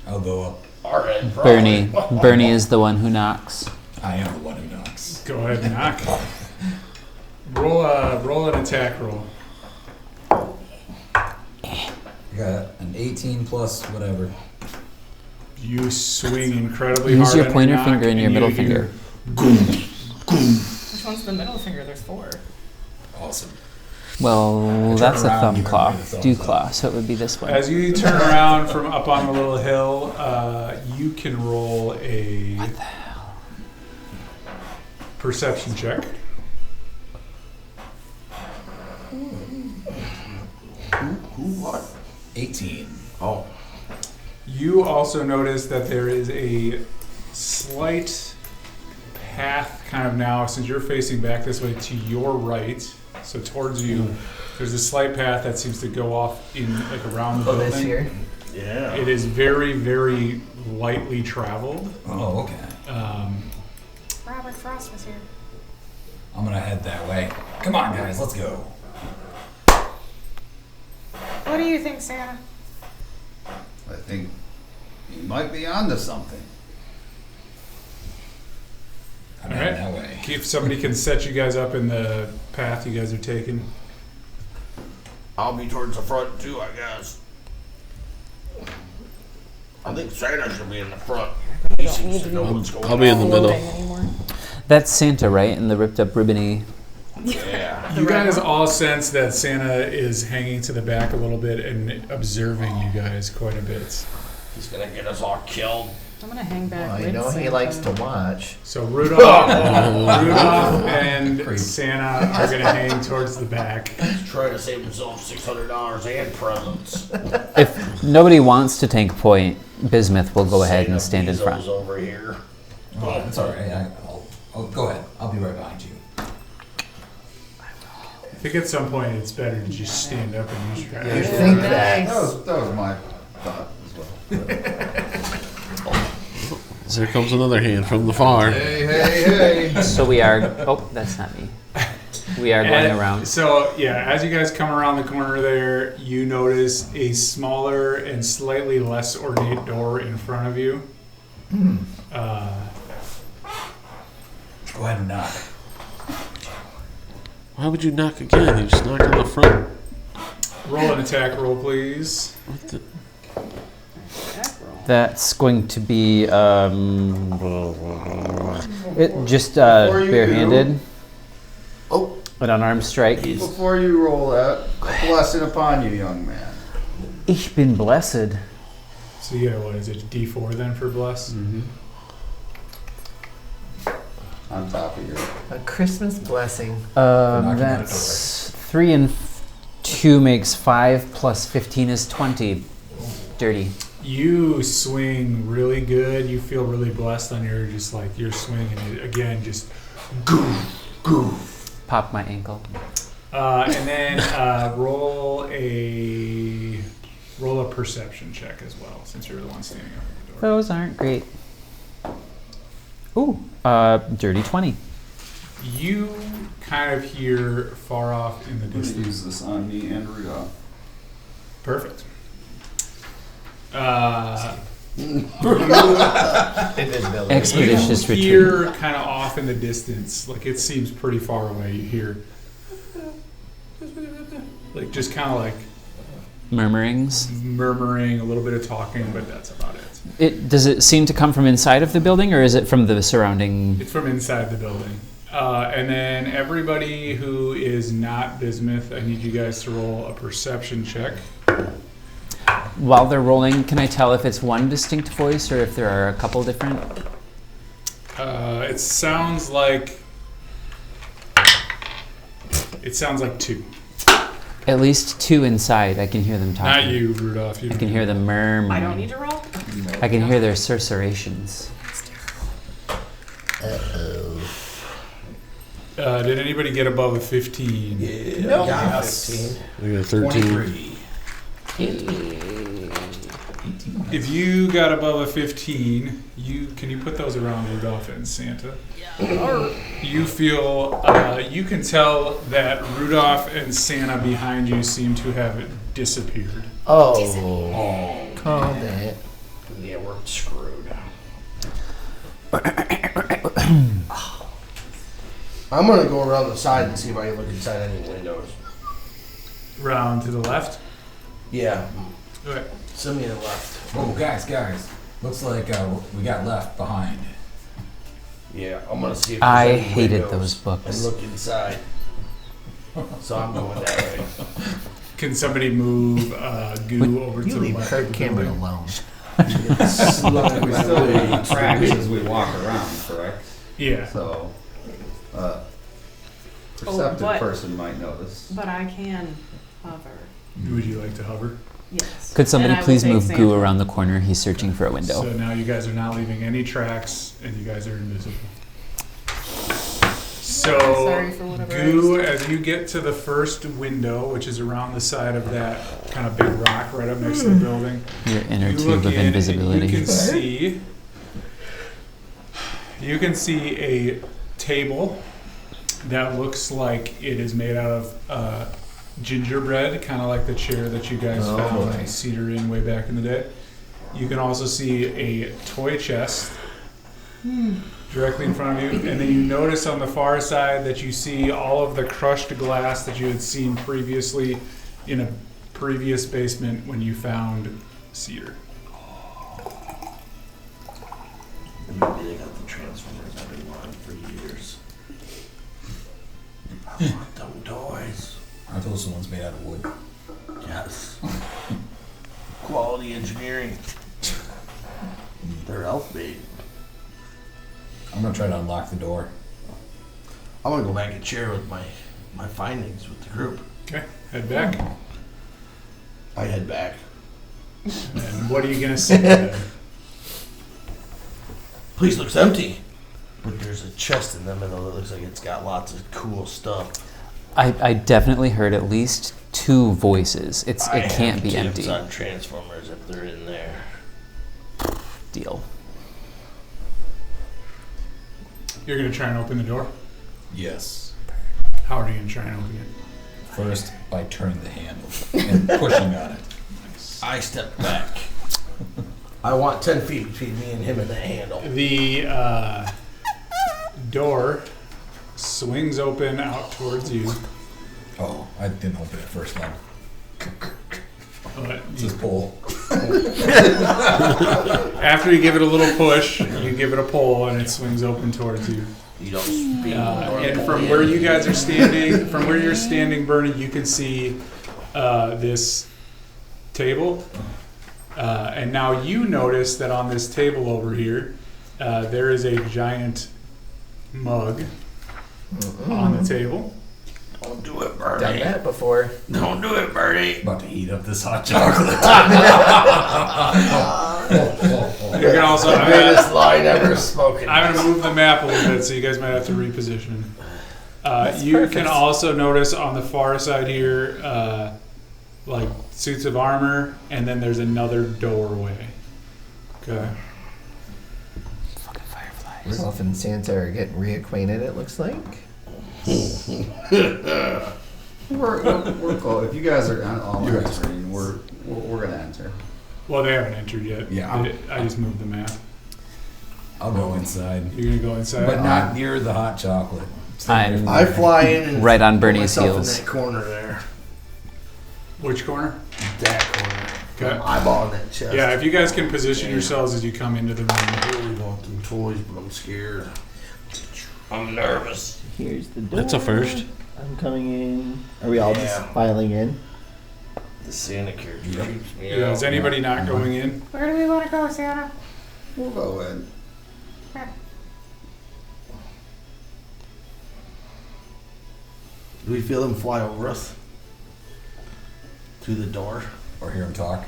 I'll go up. Our end, probably. Bernie is the one who knocks. I am the one who knocks. Go ahead and knock. Roll an attack roll. I got an 18 plus whatever. You swing incredibly Use hard. your on pointer knock, finger and your middle hear finger. Which one's the middle finger? There's 4. Awesome. Well, turn that's a around, thumb you claw. give me the thumbs Dew up. claw, so it would be this one. As you turn around from up on the little hill, you can roll a What the hell? perception check. Who what? 18. Oh. You also notice that there is a slight path kind of now, since you're facing back this way, to your right, so towards you, there's a slight path that seems to go off in like around the Oh, building. this here? Yeah. It is very, very lightly traveled. Oh, okay. Robert Frost was here. I'm gonna head that way. Come on, guys, let's go. What do you think, Santa? I think you might be onto something. I'm All heading right. that way. If somebody can set you guys up in the path you guys are taking. I'll be towards the front too, I guess. I think Santa should be in the front. He seems to know what's going on. I'll be in the middle. Anymore. That's Santa, right? In the ripped up ribbony. Yeah. You guys all sense that Santa is hanging to the back a little bit and observing you guys quite a bit. He's gonna get us all killed. I'm gonna hang back. Well, you with know he Santa. likes to watch. So Rudolph and Santa are going to hang towards the back. He's trying to save himself $600 and presents. If nobody wants to tank point, Bismuth will go ahead and stand in Bezos front. over here. Oh, that's all right. I'll go ahead. I'll be right behind you. I think at some point it's better to just stand up and use your You action. think That that? was my thought as well. There comes another hand from the far. Hey, hey. So we are. Oh, that's not me. We are going And around. So, yeah, as you guys come around the corner there, you notice a smaller and slightly less ornate door in front of you. Go ahead and knock. Why would you knock again? You just knock on the front. Roll an attack roll, please. What the? Attack roll. That's going to be it just Before you barehanded. Oh. An unarmed strike. Before you roll that, a blessing upon you, young man. Ich bin blessed. So you get, what is it, D4 then for bless? Mm-hmm. On top of your... A Christmas blessing. knocking on a That's 3 and 2 makes 5 plus 15 is 20. Dirty. You swing really good. You feel really blessed on your your swing, and it, again, just goof. Pop my ankle. And then roll a perception check as well, since you're the one standing up at the door. Those aren't great. Ooh, dirty 20. You kind of hear far off in the I'm going to distance. use this on me and Rudolph. Perfect. Invisibility. Expeditious You retreat. hear kind of off in the distance, like it seems pretty far away. You hear, like just kind of like Murmurings. murmuring, a little bit of talking, but that's about it. Does it seem to come from inside of the building, or is it from the surrounding? It's from inside the building. And then everybody who is not Bismuth, I need you guys to roll a perception check. While they're rolling, can I tell if it's one distinct voice or if there are a couple different? It sounds like two. At least 2 inside. I can hear them talking. Not you, Rudolph. You I don't can hear them murmuring. I don't need to roll. I can hear their susurrations. Did anybody get above a 15? Yeah. Nope. Got Yes. 15. I got 13. 23. If you got above a 15, can you put those around Rudolph and Santa? You feel, you can tell that Rudolph and Santa behind you seem to have disappeared. Oh. Called it. Yeah, we're screwed. I'm gonna go around the side and see if I can look inside any windows. Round to the left. Yeah. Okay. Send me to the left. Oh, guys. Looks like we got left behind. Yeah, I'm gonna see if there's I any hated windows those books. and look inside. So I'm going that way. Can somebody move Goo over to You the leave left? Kirk of the Cameron building? alone. We still need tracks as we walk around, correct? Yeah. So, perceptive but- person might notice. But I can hover. Would you like to hover? Yes. Could somebody And I will please take move Santa. Goo around the corner? He's searching for a window. So now you guys are not leaving any tracks, and you guys are invisible. So, Sorry for whatever I Goo, just as you get to the first window, which is around the side of that kind of big rock right up next to the building, Your inner you tube look of in and invisibility. you can see a table that looks like it is made out of gingerbread, kind of like the chair that you guys found nice. Cedar in way back in the day. You can also see a toy chest directly in front of you, and then you notice on the far side that you see all of the crushed glass that you had seen previously in a previous basement when you found Cedar. Maybe they got the Transformers I've been wanting for years. I want them toys. Aren't those the ones made out of wood? Yes. Quality engineering. They're elf made. I'm gonna try to unlock the door. I'm gonna go back and share with my findings with the group. Okay, head back. I head back. And what are you gonna see then? Place looks empty, but there's a chest in the middle that looks like it's got lots of cool stuff. I definitely heard at least 2 voices. It can't be I have empty. dibs on Transformers if they're in there. Deal. You're gonna try and open the door? Yes. How are you gonna try and open it? First, by turning the handle and pushing on it. I step back. I want 10 feet between me and him and the handle. The door swings open out towards you. Oh, I didn't open it first then. But Just pull. after you give it a little push, you give it a pull, and it swings open towards you. You don't speak. And from where you guys are standing, from where you're standing, Bernie, you can see this table. And now you notice that on this table over here, there is a giant mug on the table. Don't do it, Done Bernie. that before. Don't do it, Bernie. About to heat up this hot chocolate. You can also, The greatest line ever spoken. I'm going to move the map a little bit, so you guys might have to reposition. You perfect. can also notice on the far side here, like suits of armor, and then there's another doorway. Okay. Fucking fireflies. Rudolph and Santa are getting reacquainted, it looks like. We're close. If you guys are all on the screen, we're gonna enter. Well, they haven't entered yet. Yeah. I just moved the map. I'll go inside. You're going to go inside? But not near the hot chocolate. I'm I fly in and right on put Bernie's myself heels. in that corner there. Which corner? That corner. Okay. I'm eyeballing that chest. Yeah, if you guys can position yourselves as you come into the room. I really want them toys, but I'm scared. I'm nervous. Here's the door. That's a first. I'm coming in. Are we all just Yeah. filing in? The Santa character creeps me Yeah, out. is anybody not going in? Where do we want to go, Santa? We'll go in. Do we feel him fly over us? Through the door? Or hear him talk.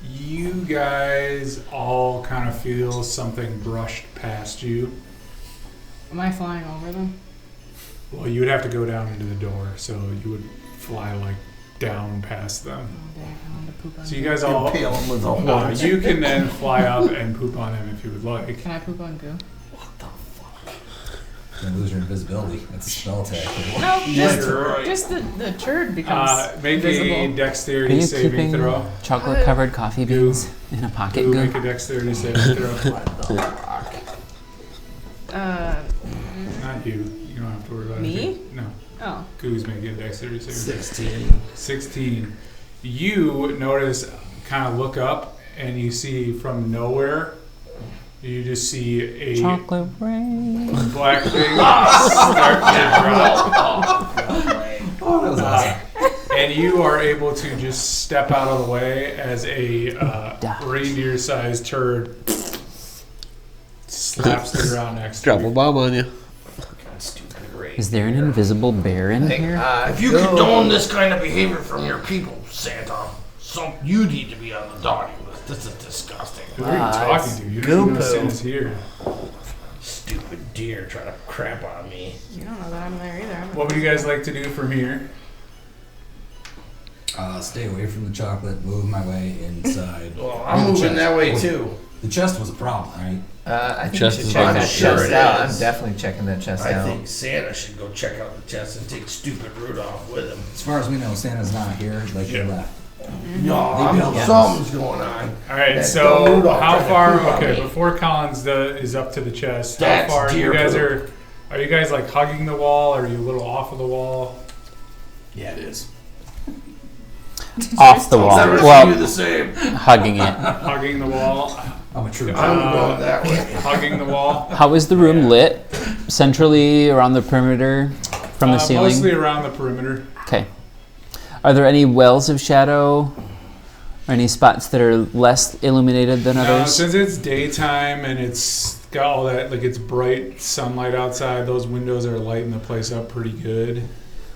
You guys all kind of feel something brushed past you. Am I flying over them? Well, you would have to go down into the door, so you would fly like down past them. Oh, dang, I wanted to poop on So you Goo. guys all, Impale him with a horn. you can then fly up and poop on them if you would like. Can I poop on Goo? You lose your invisibility. That's a spell attack. No, Sure. just the turd becomes Make a invisible. Are dexterity you saving keeping throw. chocolate-covered coffee beans in a pocket? Goo, Goo? make a dexterity saving throw. Not you. You don't have to worry about Me? anything. No. Oh. Goo's making a dexterity saving throw. 16. 16. You notice, kind of look up, and you see from nowhere, you just see a Chocolate rain. black thing start to drop. Oh, that was awesome. And you are able to just step out of the way as a reindeer-sized turd slaps the ground next to Drop a you. bomb on you. Stupid great. Is there an invisible bear in here? If you condone this kind of behavior from your people, Santa, you need to be on the naughty list. This is disgusting. Who are you talking to? You don't even know Santa's here. Stupid deer trying to crap on me. You don't know that I'm there either. What would you guys like to do from here? Stay away from the chocolate. Move my way inside. Well, I'm moving that way too. The chest was a problem, right? I think Chest you is should check fine. that I'm sure chest it out. is. I'm definitely checking that chest I out. think Santa should go check out the chest and take stupid Rudolph with him. As far as we know, Santa's not here. Like he Yeah. left. No, something's going on. All right, That so dumb Rudolph how tried to far? poop on Okay, me. before Collins is up to the chest. How That's far? You deer guys poop. are you guys like hugging the wall? Or are you a little off of the wall? Yeah, it is. Off the wall. Never see you Well, the same. hugging it. Hugging the wall. I'm a true. I'm going that way. Hugging the wall. How is the room lit? Centrally around the perimeter from the ceiling? Mostly around the perimeter. Okay. Are there any wells of shadow? Or any spots that are less illuminated than others? Since it's daytime and it's got all that, like it's bright sunlight outside, those windows are lighting the place up pretty good.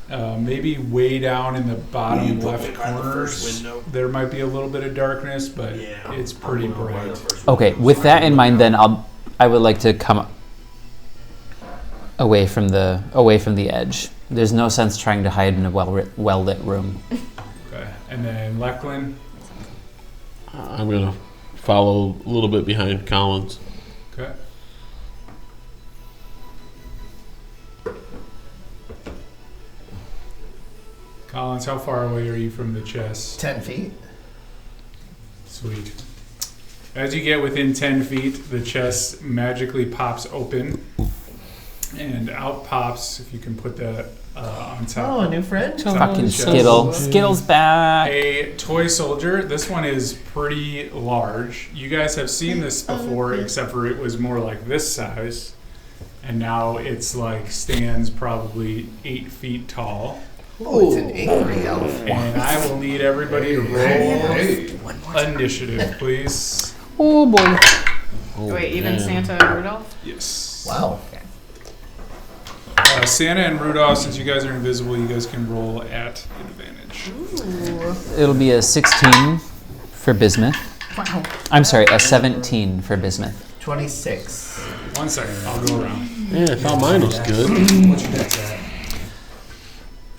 Maybe way down in the bottom left corners, there might be a little bit of darkness, but it's pretty bright. Okay, with that in mind, then I would like to come away from the edge. There's no sense trying to hide in a well lit room. Okay, and then Lachlan. I'm going to follow a little bit behind Collins. Okay. Collins, how far away are you from the chest? 10 feet. Sweet. As you get within 10 feet, the chest magically pops open, and out pops, if you can put that on top. Oh, a new friend? top of Fucking the chest, Skittle. Skittle's back. a toy soldier. This one is pretty large. You guys have seen this before, except for it was more like this size, and now it's like stands probably 8 feet tall. Oh, it's an angry elf. And I will need everybody to roll initiative, please. Oh boy. Oh, Wait, even man. Santa and Rudolph? Yes. Wow. Santa and Rudolph, since you guys are invisible, you guys can roll at advantage. Ooh. It'll be a 16 for Bismuth. Wow. I'm sorry, a 17 for Bismuth. 26. 1 second, I'll go around. Yeah, I thought mine was good. What's your dex at?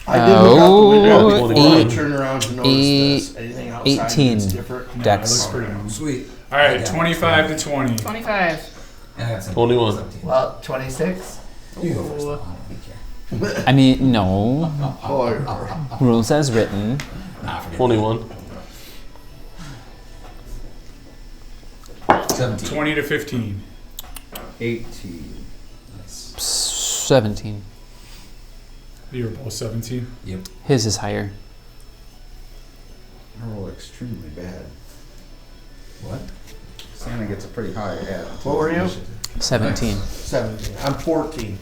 I did look out the window Oh, before I eight- turned around to notice this. Anything outside 18 that's different? No, Dex. it looks pretty normal. Sweet. All right, Okay. 25 to 20. 25. And I got 21. Well, 26. You go first. I don't care. I mean, no. Oh, Rules as written. Nah, forget 21. 17. 20 to 15. 18. 17. You were both 17. Yep. His is higher. I roll extremely bad. What? Santa gets a pretty high add. What were you? 17. 17. I'm 14.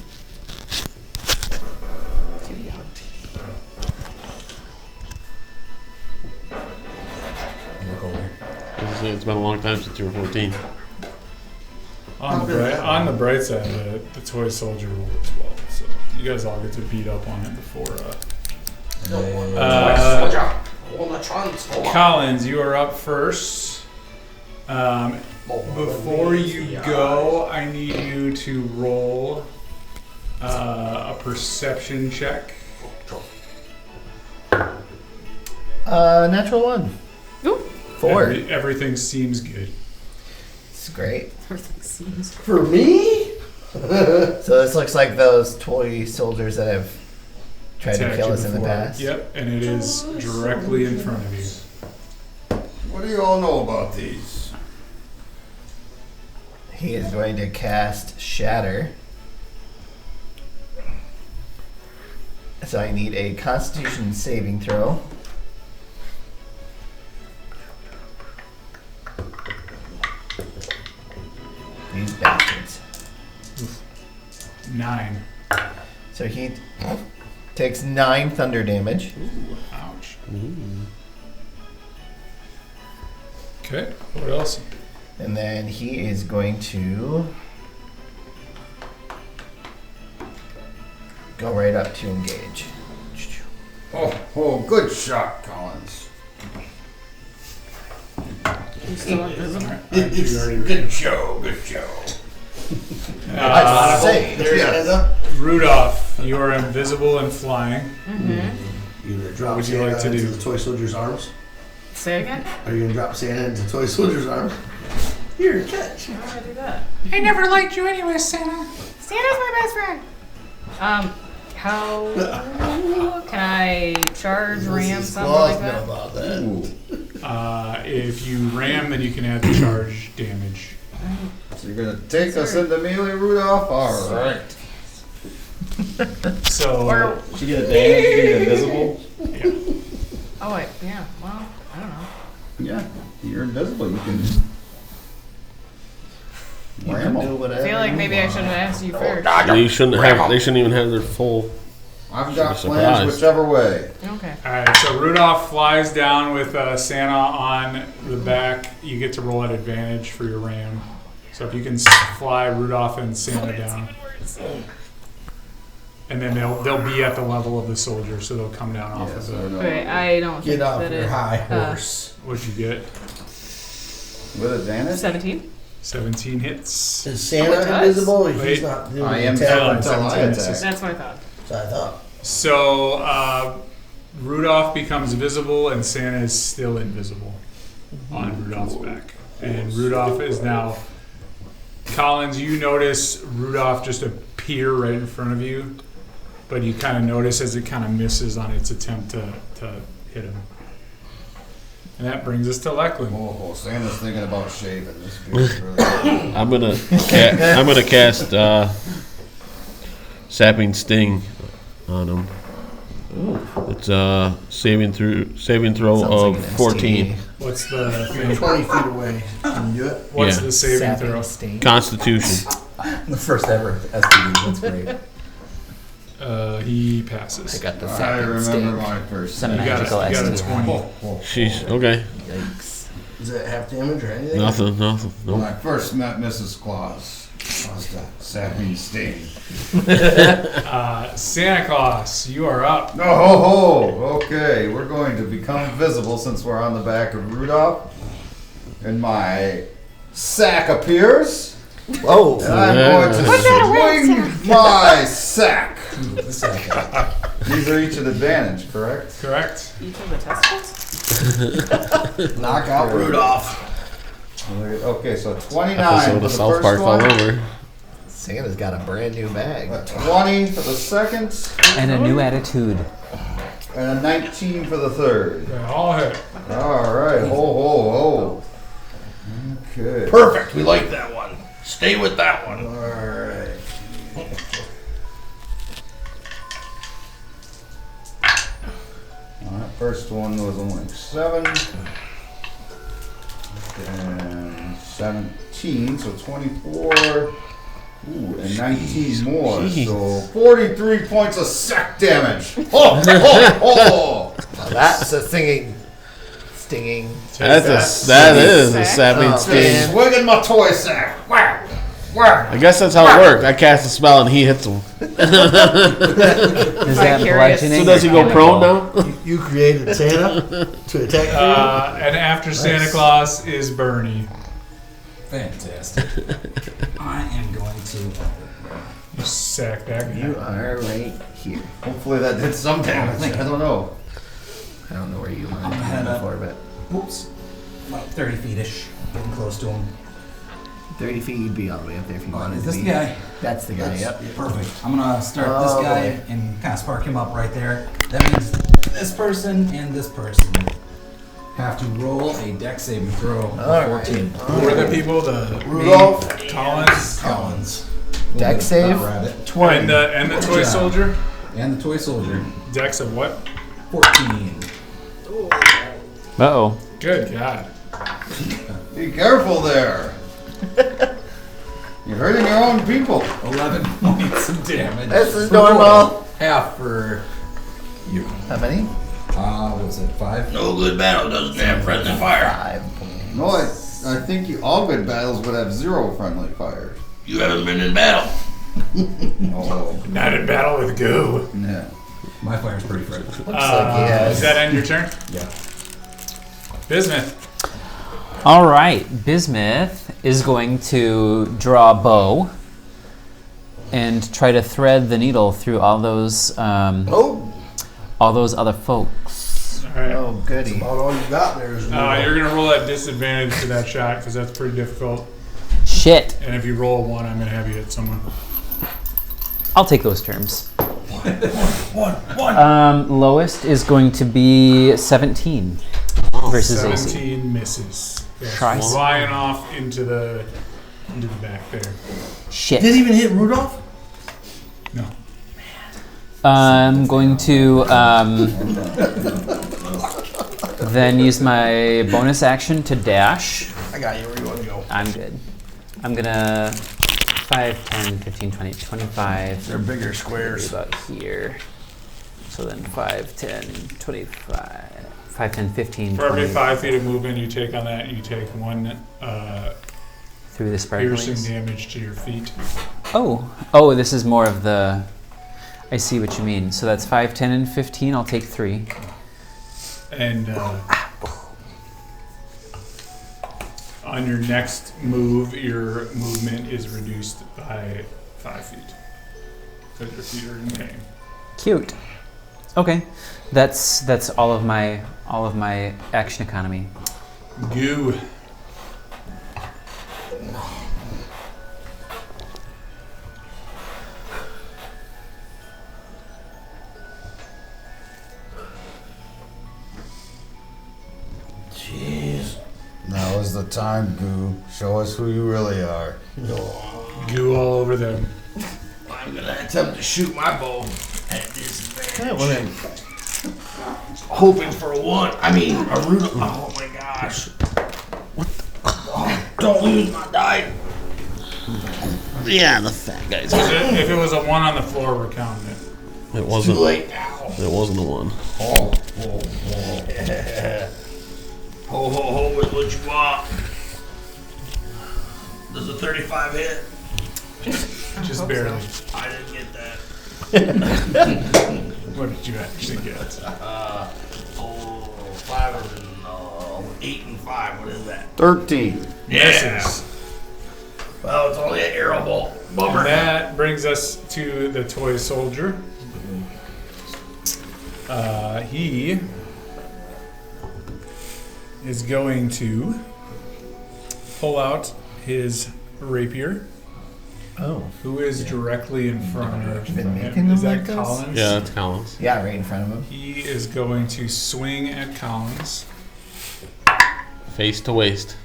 You look over here. It's been a long time since you were 14. On the bright side, the toy soldier rolled as well. So you guys all get to beat up on it before. Collins, you are up first. Before you go, I need you to roll A perception check. Natural 1. Ooh. 4. Everything seems good. It's great. Everything seems. For me? So this looks like those toy soldiers that have tried to Attacked kill you us in the before. past. Yep, and it is directly in front of you. What do you all know about these? He is going to cast Shatter. So I need a Constitution saving throw. These bastards. 9. So he takes 9 thunder damage. Ouch. Okay, what else? And then he is going to go right up to engage. Oh, good shot, Collins. You still invisible? Good show, good show. Say, There's yeah. Anna. Rudolph, you are invisible and flying. Mm-hmm. You gonna drop What would you Santa like to into do? the toy soldier's arms? Say it again? Are you gonna drop Santa into toy soldier's arms? Here, catch. How do I do that? I never liked you anyway, Santa. Santa's my best friend. How can I charge, ram, Mrs. something Claus like know that? about that. If you ram, then you can add the charge damage. So you're gonna take us into melee, Rudolph? All right. So, Or, Did you get advantage being invisible? oh wait, yeah, well, I don't know. Yeah, you're invisible. You can You ram can do them. I whatever. feel like maybe I should have asked you first. They shouldn't even have their full. I've got Should be plans surprised. whichever way. Okay. alright, so Rudolph flies down with Santa on the back. You get to roll at advantage for your ram. So if you can fly Rudolph and Santa down. And then they'll be at the level of the soldier, so they'll come down off Yes, of I the. know. Okay, I don't Get think off that your it, high horse. What'd you get? With advantage? 17. 17 hits. Is Oh, it Santa does? invisible? Wait. He's not doing I the am attack telling until I 17 attack. That's what I thought. So I thought. So Rudolph becomes visible, and Santa is still invisible on Rudolph's back. And Rudolph is now. Collins, you notice Rudolph just appear right in front of you, but you kind of notice as it kind of misses on its attempt to hit him. And that brings us to Lachlan. Oh, Santa's thinking about shaving. This beard's really good. I'm gonna cast Sapping Sting on him. It's saving throw Sounds of like an 14. STD. What's the You're thing? 20 feet away. Can you do it? What's Yeah. the saving Sapping throw? sting. Constitution. The first ever STD. That's great. He I passes. got the I sapping remember sting. my first. Some You got magical a STD. 20. She's okay. Yikes. Is it half damage or anything? Nothing. When Nope. I first met Mrs. Claus, I was the sapping sting. Santa Claus, you are up. No, ho, ho. Okay, we're going to become visible since we're on the back of Rudolph. And my sack appears. Whoa. And I'm going to swing my sack. These are each an advantage, correct? Correct. Each of the testicles? Knock out Rudolph. Okay, so 29 Episode for of the South first Park all one, over. Santa's got a brand new bag. a 20 for the second, And a new attitude. and a 19 for the third. They all hit. All right, ho, ho, ho. Okay. Perfect. We like that one. Stay with that one. All right. Well, that first one was only 7. And 17, so 24. Ooh, and 19 more. Jeez. So 43 points of sack damage. Oh, oh, oh. Now that's a stinging. That is a sapping Oh, sting. man. Swinging my toy sack. Wow. Wow. I guess that's how it worked. I cast a spell and he hits him. Is that Vicarious. bludgeoning? So does he or go prone chemical? now? You created Santa to attack you. And after Santa Claus is Bernie. Fantastic. I am going to Just sack back. You are right here. Hopefully that did some damage. I don't know. I don't know where you were head up. before, but Oops. About 30 feet-ish. Getting close to him. 30 feet, you'd be all the way up there if you wanted Is to this be. the guy? That's the guy, yep. Perfect. I'm gonna start this Oh, guy boy. and kind of spark him up right there. That means this person and this person have to roll a dex saving throw of All 14. Who are the people? The Rudolph. Collins Collins. Dex save? Rabbit. 20. and the toy job. soldier. And the toy soldier. Dex of what? 14. Uh-oh. Good God. Be careful there. You're hurting your own people. 11 points of damage. This is For normal. Joel. Half for you. How many? What was it, 5? No good battle doesn't have friendly fire. 5 points. No, I think all good battles would have 0 friendly fire. You haven't been in battle. Oh, Not in battle with goo. yeah. My fire's pretty friendly. Looks like he has. Does that end your turn? Yeah. Bismuth. All right. Bismuth is going to draw a bow and try to thread the needle through all those other folks. All right. Oh, goody. About all you got there is You're gonna roll at disadvantage to that shot because that's pretty difficult. Shit. And if you roll a 1, I'm gonna have you hit someone. I'll take those terms. one. Lowest is going to be 17 versus AC. 17 misses. Goes Try. flying off into the back there. Shit. Didn't even hit Rudolph. No. I'm going to then use my bonus action to dash. I got you. Where you want to go? I'm good. I'm gonna 5, 10, 15, 20, 25. They're bigger squares. About here. So then 5, 10, 25. 5, 10, 15, For every 20. 5 feet of movement you take on that, you take 1 Through the piercing sparklings. damage to your feet. Oh, this is more of the... I see what you mean. So that's 5, 10, and 15. I'll take 3. And on your next move, your movement is reduced by 5 feet. Because your feet are in pain. Cute. Okay. That's all of my action economy. Goo. Jeez. Now is the time, Goo. Show us who you really are. Goo all over them. I'm gonna attempt to shoot my bow at disadvantage. Hoping for a 1. I mean, a Rudolph. Oh my gosh. What? Oh, don't lose my die. Yeah, the fat guy's If it was a 1 on the floor, we're counting it. It wasn't. too late now. It wasn't a 1. Yeah. Ho ho ho is what you want. Does a 35 hit? Just barely. I didn't get that. What did you actually get? 8 and 5. What is that? 13. Misses. Well, it's only an arrow bolt. And Bummer. that brings us to the toy soldier. He is going to pull out his rapier. Oh. Who is directly in front of Been making him? them Is that like this? Collins? Yeah, that's Collins. Yeah, right in front of him. He is going to swing at Collins. Face to waist.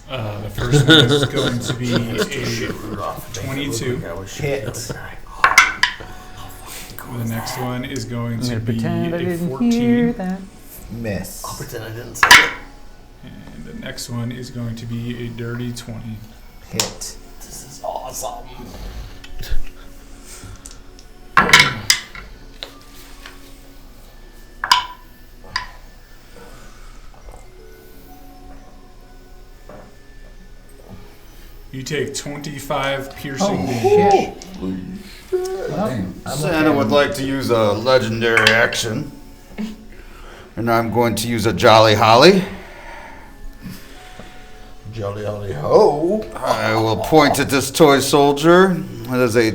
The first one is going to be a 22. Hit. The next one is going I'm to gonna be pretend I a didn't 14. hear that. Miss. I'll pretend I didn't say it. And the next one is going to be a dirty 20. Hit. This is awesome. You take 25 piercing Oh, damage. shit. Well, I'm Santa okay. would like to use a legendary action. And I'm going to use a Jolly Holly. Jolly Holly Ho. I will point at this toy soldier. That is a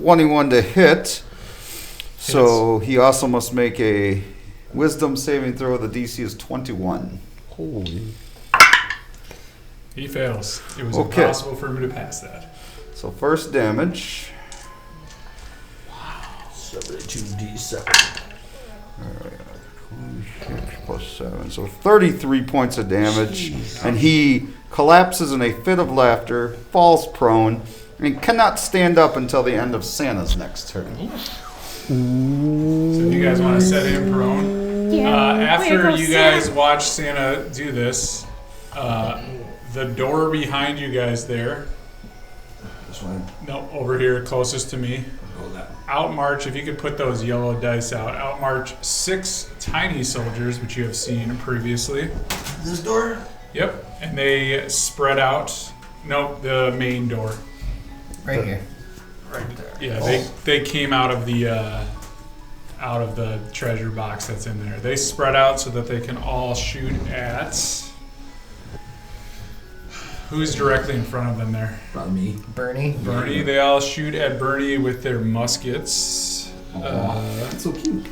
21 to hit. So he also must make a wisdom saving throw. The DC is 21. Holy. He fails. It was Okay. impossible for him to pass that. So first damage. 72d7. 26 plus 7. So 33 points of damage. And he collapses in a fit of laughter, falls prone, and cannot stand up until the end of Santa's next turn. So if you guys want to set him prone, after you guys watch Santa do this, the door behind you guys there, This one. no, over here closest to me, Go that. outmarch, if you could put those yellow dice out, outmarch 6 tiny soldiers, which you have seen previously. This door? Yep, and they spread out. Nope, the main door. Right here. Right there. Yeah, they came out of the treasure box that's in there. They spread out so that they can all shoot at. Who's directly in front of them there? Probably me. Bernie. Bernie. They all shoot at Bernie with their muskets. That's so cute.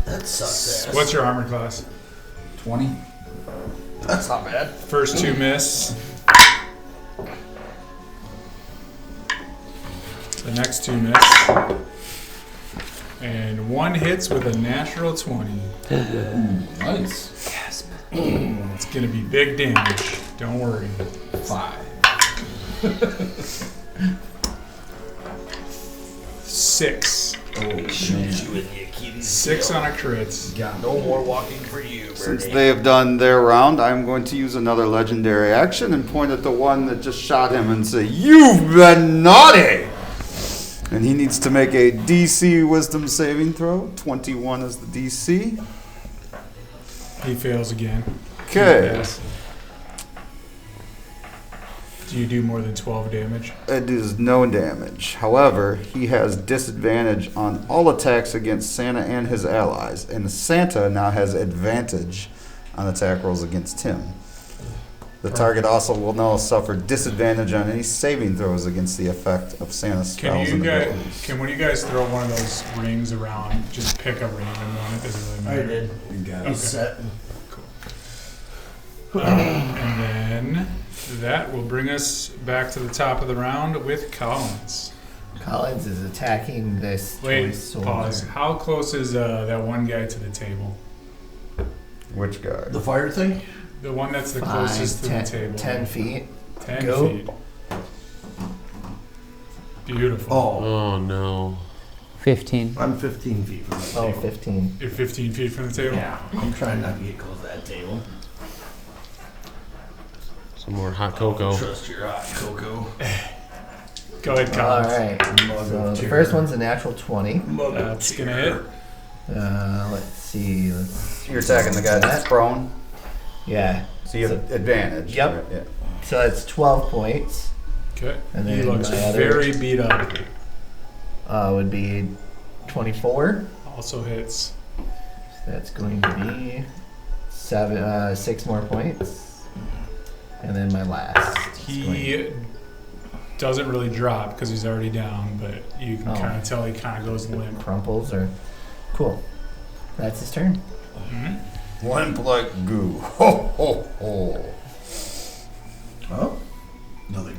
That sucks ass. What's your armor class? 20. That's not bad. First 2 miss. The next 2 miss. And 1 hits with a natural 20. Nice. It's gonna be big damage. Don't worry. 5. 6. Oh, man. 6 on a crit. Got no more walking for you, Since Bernie. they have done their round, I'm going to use another legendary action and point at the one that just shot him and say, "You've been naughty!" And he needs to make a DC Wisdom saving throw. 21 is the DC. He fails again. Okay. Yes. Do you do more than 12 damage? It is no damage. However, he has disadvantage on all attacks against Santa and his allies, and Santa now has advantage on attack rolls against him. The target also will now suffer disadvantage on any saving throws against the effect of Santa's spells and abilities. Can when you guys throw one of those rings around, just pick a random one? It doesn't really I matter. did. You got Okay. He's set. And then that will bring us back to the top of the round with Collins. Collins is attacking this toy Wait, soldier. pause. How close is that one guy to the table? Which guy? The fire thing? The one that's the 5, closest to 10, the table. 10 feet. 10 Go. feet. Beautiful. Oh, Oh no. 15. I'm 15 feet from the Oh, table. 15. You're 15 feet from the table? Yeah, I'm trying not to get close to that table. Some more hot cocoa. Trust your hot cocoa. Go ahead, All Collins. right. Mug So of the cheer. first one's a natural 20. Mug of That's cheer. gonna hit. Let's see. You're attacking the guy that's prone, Yeah. so you have advantage. Yep. Right, yeah. So that's 12 points. Okay. And He then looks my other- very beat up. Would be 24. Also hits. So that's going to be 6 more points. And then my last. is going- He doesn't really drop because he's already down, but you can Oh. kind of tell he kind of goes limp. crumples or cool. That's his turn. Mm-hmm. Limp like goo. Ho ho ho. Oh? Nothing.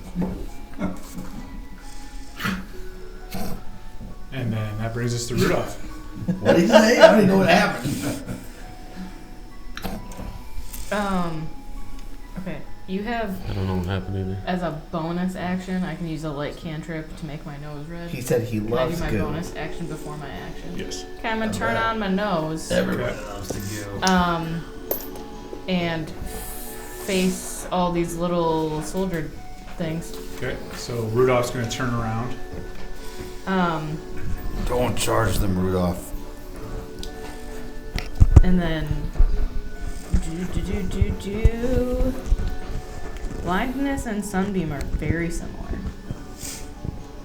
And then that brings us to Rudolph. What did he say? I don't even know what happened. Okay. You have, I don't know what happened either. as a bonus action, I can use a light cantrip to make my nose red. He said he Can I do loves my goo. bonus action before my action? Yes. Okay, I'm gonna turn on my nose. Everyone Okay. loves to go. And face all these little soldier things. Okay. So Rudolph's going to turn around. Don't charge them, Rudolph. And then do. Blindness and sunbeam are very similar.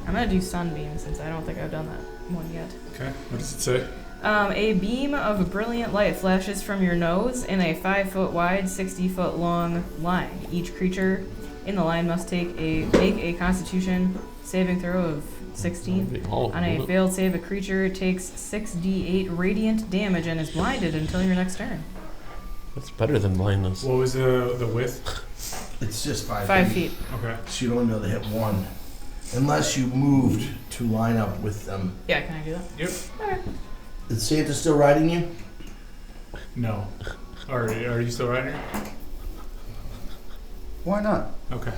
I'm gonna do sunbeam since I don't think I've done that one yet. Okay. What does it say? A beam of brilliant light flashes from your nose in a 5 foot wide, 60 foot long line. Each creature in the line must make a Constitution saving throw of 16. On a failed save, a creature takes 6d8 radiant damage and is blinded until your next turn. That's better than blindness. What was the width? It's just 5 5 feet. Okay. So you don't know they hit one. Unless you moved to line up with them. Yeah, can I do that? Yep. Okay. Is Santa still riding you? No. Are you still riding her? Why not? Okay.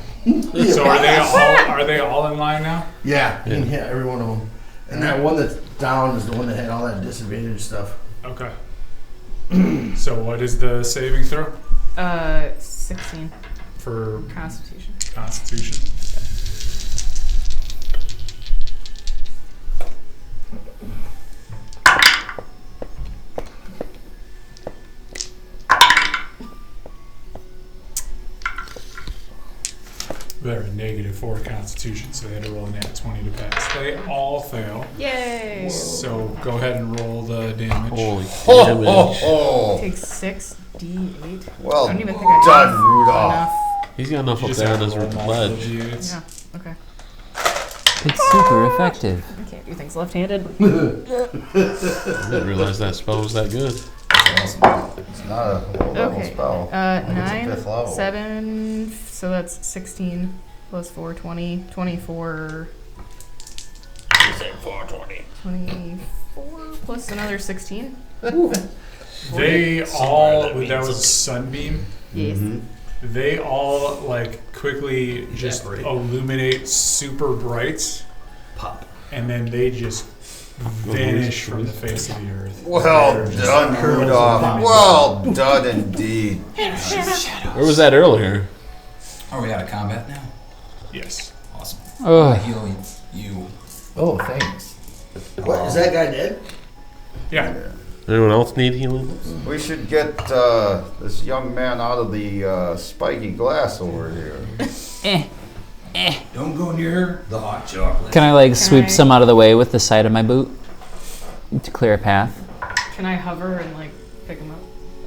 So are they all in line now? Yeah, you can hit every one of them. And that one that's down is the one that had all that disadvantage stuff. Okay. So what is the saving throw 16 for Constitution. Constitution? They're a -4 Constitution, so they had to roll a nat 20 to pass. They all fail. Yay! So go ahead and roll the damage. Holy Oh, damage. Takes 6d8. Well I don't even think I done, have Rudolph. enough. He's got enough You up just there have on to his roll multiple ledge. d8s. Yeah. Okay. It's super effective. I can't do things left-handed. I didn't realize that spell was that good. It's not a low-level Okay. spell. I think it's a 9, 5th level. 7. So that's 16 plus 4, 20, 24. 24 plus another 16. They all, that was a sunbeam. Yes. They all like quickly just illuminate super bright, Pop. and then they just vanish from the face of the earth. Well done, Rudolph. Well done indeed. Where was that earlier? Are we out of combat now? Yes. Awesome. Oh. I heal you. Oh, thanks. What, is that guy dead? Yeah. Anyone else need healing? We should get this young man out of the spiky glass over here. Don't go near the hot chocolate. Can I like sweep I- some out of the way with the side of my boot to clear a path? Can I hover and like pick him up?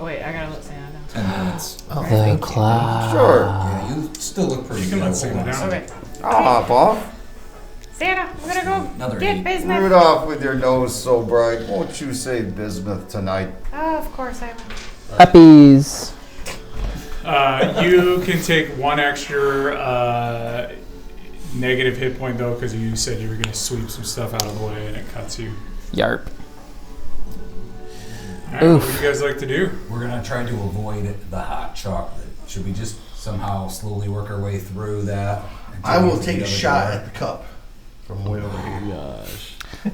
Oh wait, I gotta let Santa down. 10 minutes. Oh, The thank you. cloud. Sure. Yeah, you still look pretty You good. can let Hold Santa on. down. Okay. I'll hop off. Santa, I'm gonna go Another get 8. Bismuth. Rudolph, with your nose so bright, won't you say bismuth tonight? Oh, of course I will. Puppies. You can take one extra negative hit point though, because you said you were going to sweep some stuff out of the way, and it cuts you. Yarp. All right, what Oof. would you guys like to do? We're gonna try to avoid the hot chocolate. Should we just somehow slowly work our way through that? until I we will get to take the a other shot door? at the cup from way over here. Gosh.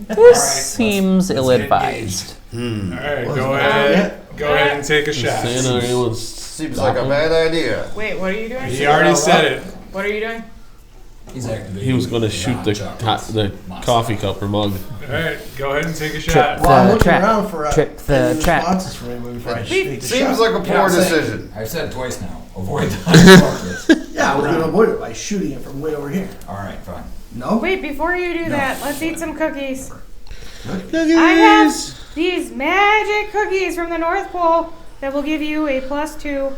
This seems ill-advised. All right, Was go it ahead. Go ahead and take a shot. Santa, anyone's Seems like a bad idea. Wait, what are you doing? He already said it. What are you doing? He's activating. He was going to shoot hot the chocolates. coffee cup or mug. All right, go ahead and take a Trip shot. Well, I'm the looking trap. around for Trip the any trap. responses from anybody before I take the Seems shot. like a Yeah, poor I'm saying- decision. I've said it twice now. Avoid the hot chocolates. Yeah, we're gonna avoid it by shooting it from way over here. All right, fine. No? Wait, before you do that, let's eat some cookies. Cookies! I have these magic cookies from the North Pole that will give you a +2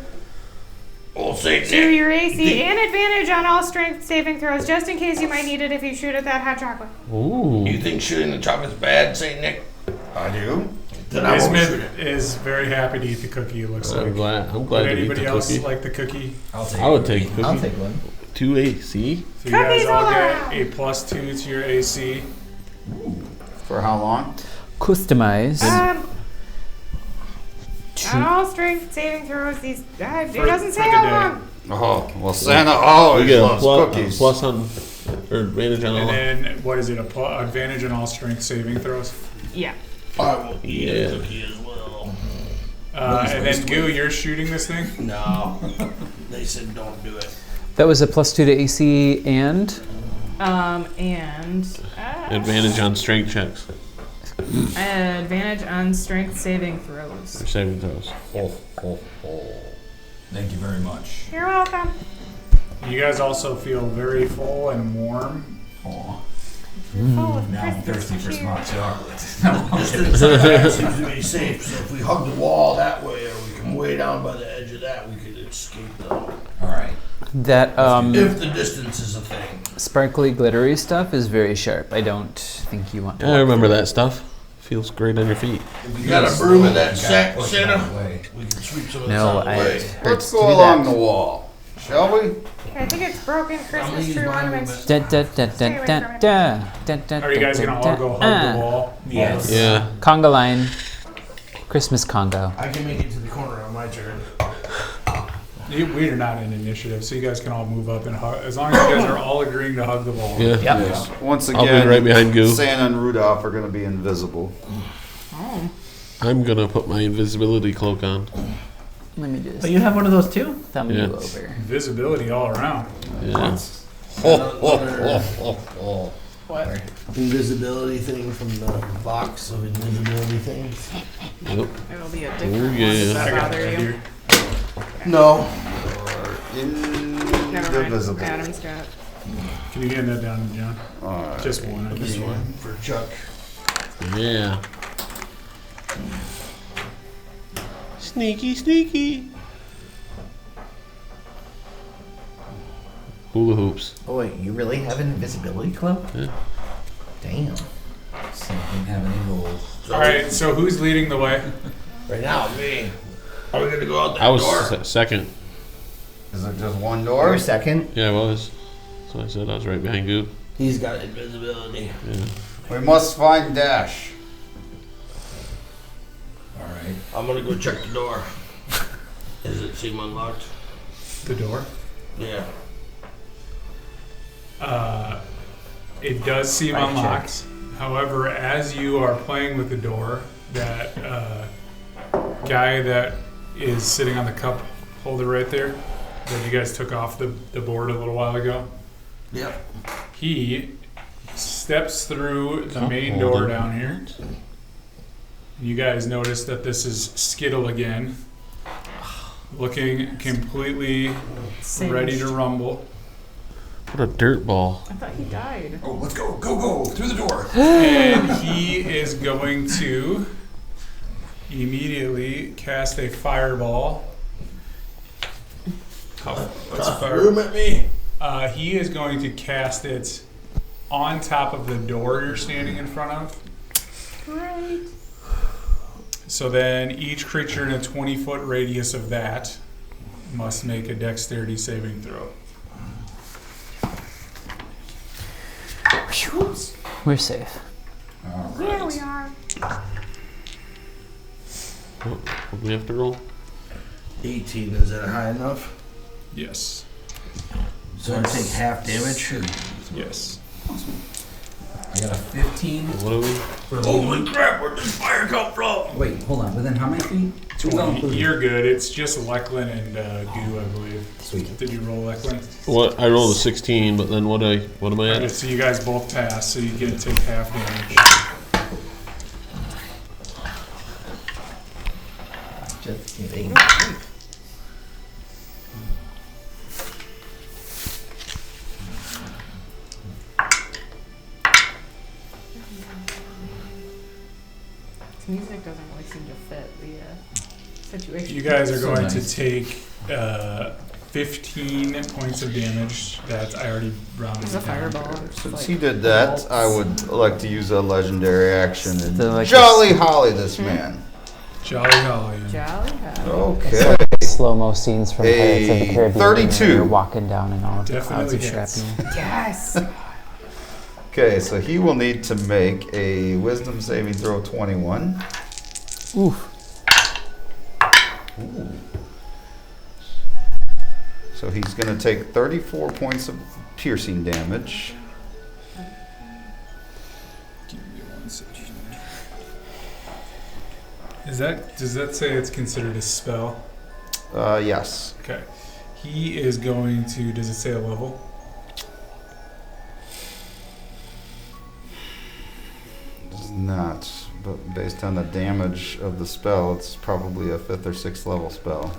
Oh, Saint to your AC and advantage on all strength saving throws, just in case you might need it if you shoot at that hot chocolate. Ooh. You think shooting the chocolate's bad, Saint Nick? I do. Then I won't shoot Bismuth it. is very happy to eat the cookie, it looks like. I'm glad Would to eat anybody the else cookie. like the cookie? I'll take I would it. take cookie. I'll take one. 2 AC. So you guys Cookies all all get around. a +2 to your AC. For how long? Customize. On all strength saving throws, these it For- doesn't for say the how day. long. Oh, well, Santa We always get a loves cookies. plus on, or advantage on And all. then, what is it, advantage on all strength saving throws? Yeah. I will eat Yeah. a cookie as well. And then, Goo, you're shooting this thing? No. They said don't do it. That was a +2 to AC and And Advantage on strength checks advantage on strength saving throws. or saving throws. Thank you very much. You're welcome. You guys also feel very full and warm. Aw. Full of Now I'm Christmas thirsty for some cheer. hot chocolate. No, I'm Just kidding. that seems to be safe. So if we hug the wall that way, or we come way down by the edge of that, we could escape them. All right. That If the distance is a thing. sparkly, glittery stuff is very sharp. I don't think you want to. I remember that stuff. Feels great on your feet. If you got a broom in that sack, Push it Santa, out of the way. we can sweep some of this No, out of the I. way. Hurts Let's to go do along that. the wall, shall we? I think it's broken Christmas use tree my ornaments. Da, da, da, Stay da, away da, from it. da, da, da, Are you guys da, gonna da, all go hug the wall? Yes. Yeah. Conga line. Christmas Congo. I can make it to the corner on my turn. We are not in initiative, so you guys can all move up and hug. As long as you guys are all agreeing to hug the wall. Yeah. Yep. Yes. Once I'll again, be right behind Goo. Santa and Rudolph are going to be invisible. Oh. I'm gonna put my invisibility cloak on. Let me just But you have one of those too? thumb Yeah. you over. Visibility all around. Yeah. What? Invisibility thing from the box of invisibility things. Yep. It'll be a Oh, different one. yeah. Does I that got bother that you? here. No. Never mind. Indivisible. Adam's got. Can you hand that down, John? Alright. Just one. I This think. one for Chuck. Yeah. Sneaky, sneaky. Hula hoops. Oh wait, you really have an invisibility cloak? Yeah. Damn. Something have any rules. All right. So who's leading the way? Right now, me. Are we gonna go out that I was door? second. Is it just one Or door? second. Yeah, I was. So I said I was right behind Goo. He's got invisibility. Yeah. We must find Dash. Alright. I'm gonna go check the door. Does it seem unlocked? The door. Yeah. It does seem Right, unlocked. However, as you are playing with the door, that guy that is sitting on the cup holder right there, that you guys took off the board a little while ago, Yep. he steps through the Cup main door holder. down here. You guys notice that this is Skittle again, looking completely ready to rumble. What a dirt ball. I thought he died. Oh, let's go, go, through the door. And he is going to immediately cast a fireball. What's a Room at me. He is going to cast it on top of the door you're standing in front of. Great. So then each creature in a 20-foot radius of that must make a dexterity saving throw. We're safe. Yeah, we are. What do we have to roll? 18. Is that high enough? Yes. So I take half damage. Yes. I got a 15. What are we? For Holy crap! Where'd this fire come from? Wait, hold on. Within how many feet? Who's all included? You're good. It's just Lecklin and Goo, I believe. Sweet. Did you roll Lecklin? What? I rolled a 16, but then what am I Alright, at? so you guys both pass, so you get to take half damage. Just kidding. This music doesn't really seem to fit the situation. You guys are So going nice. to take 15 points of damage. That I already rounded There's a it down. fireball. It's Since like he did that, bolts. I would like to use a legendary action and The, like, jolly holly this man. Jolly Holly. Jolly Hell. Okay. Slow-mo scenes from Pirates of the A Caribbean. 32. Where you're walking down and all of the Definitely clouds of hits. shrapnel. Yes. Okay, so he will need to make a wisdom saving throw 21. Oof. Ooh. So he's going to take 34 points of piercing damage. Give me one second. Does that say it's considered a spell? Yes. Okay. He is going to. Does it say a level? It's not, but based on the damage of the spell, it's probably a 5th or 6th level spell.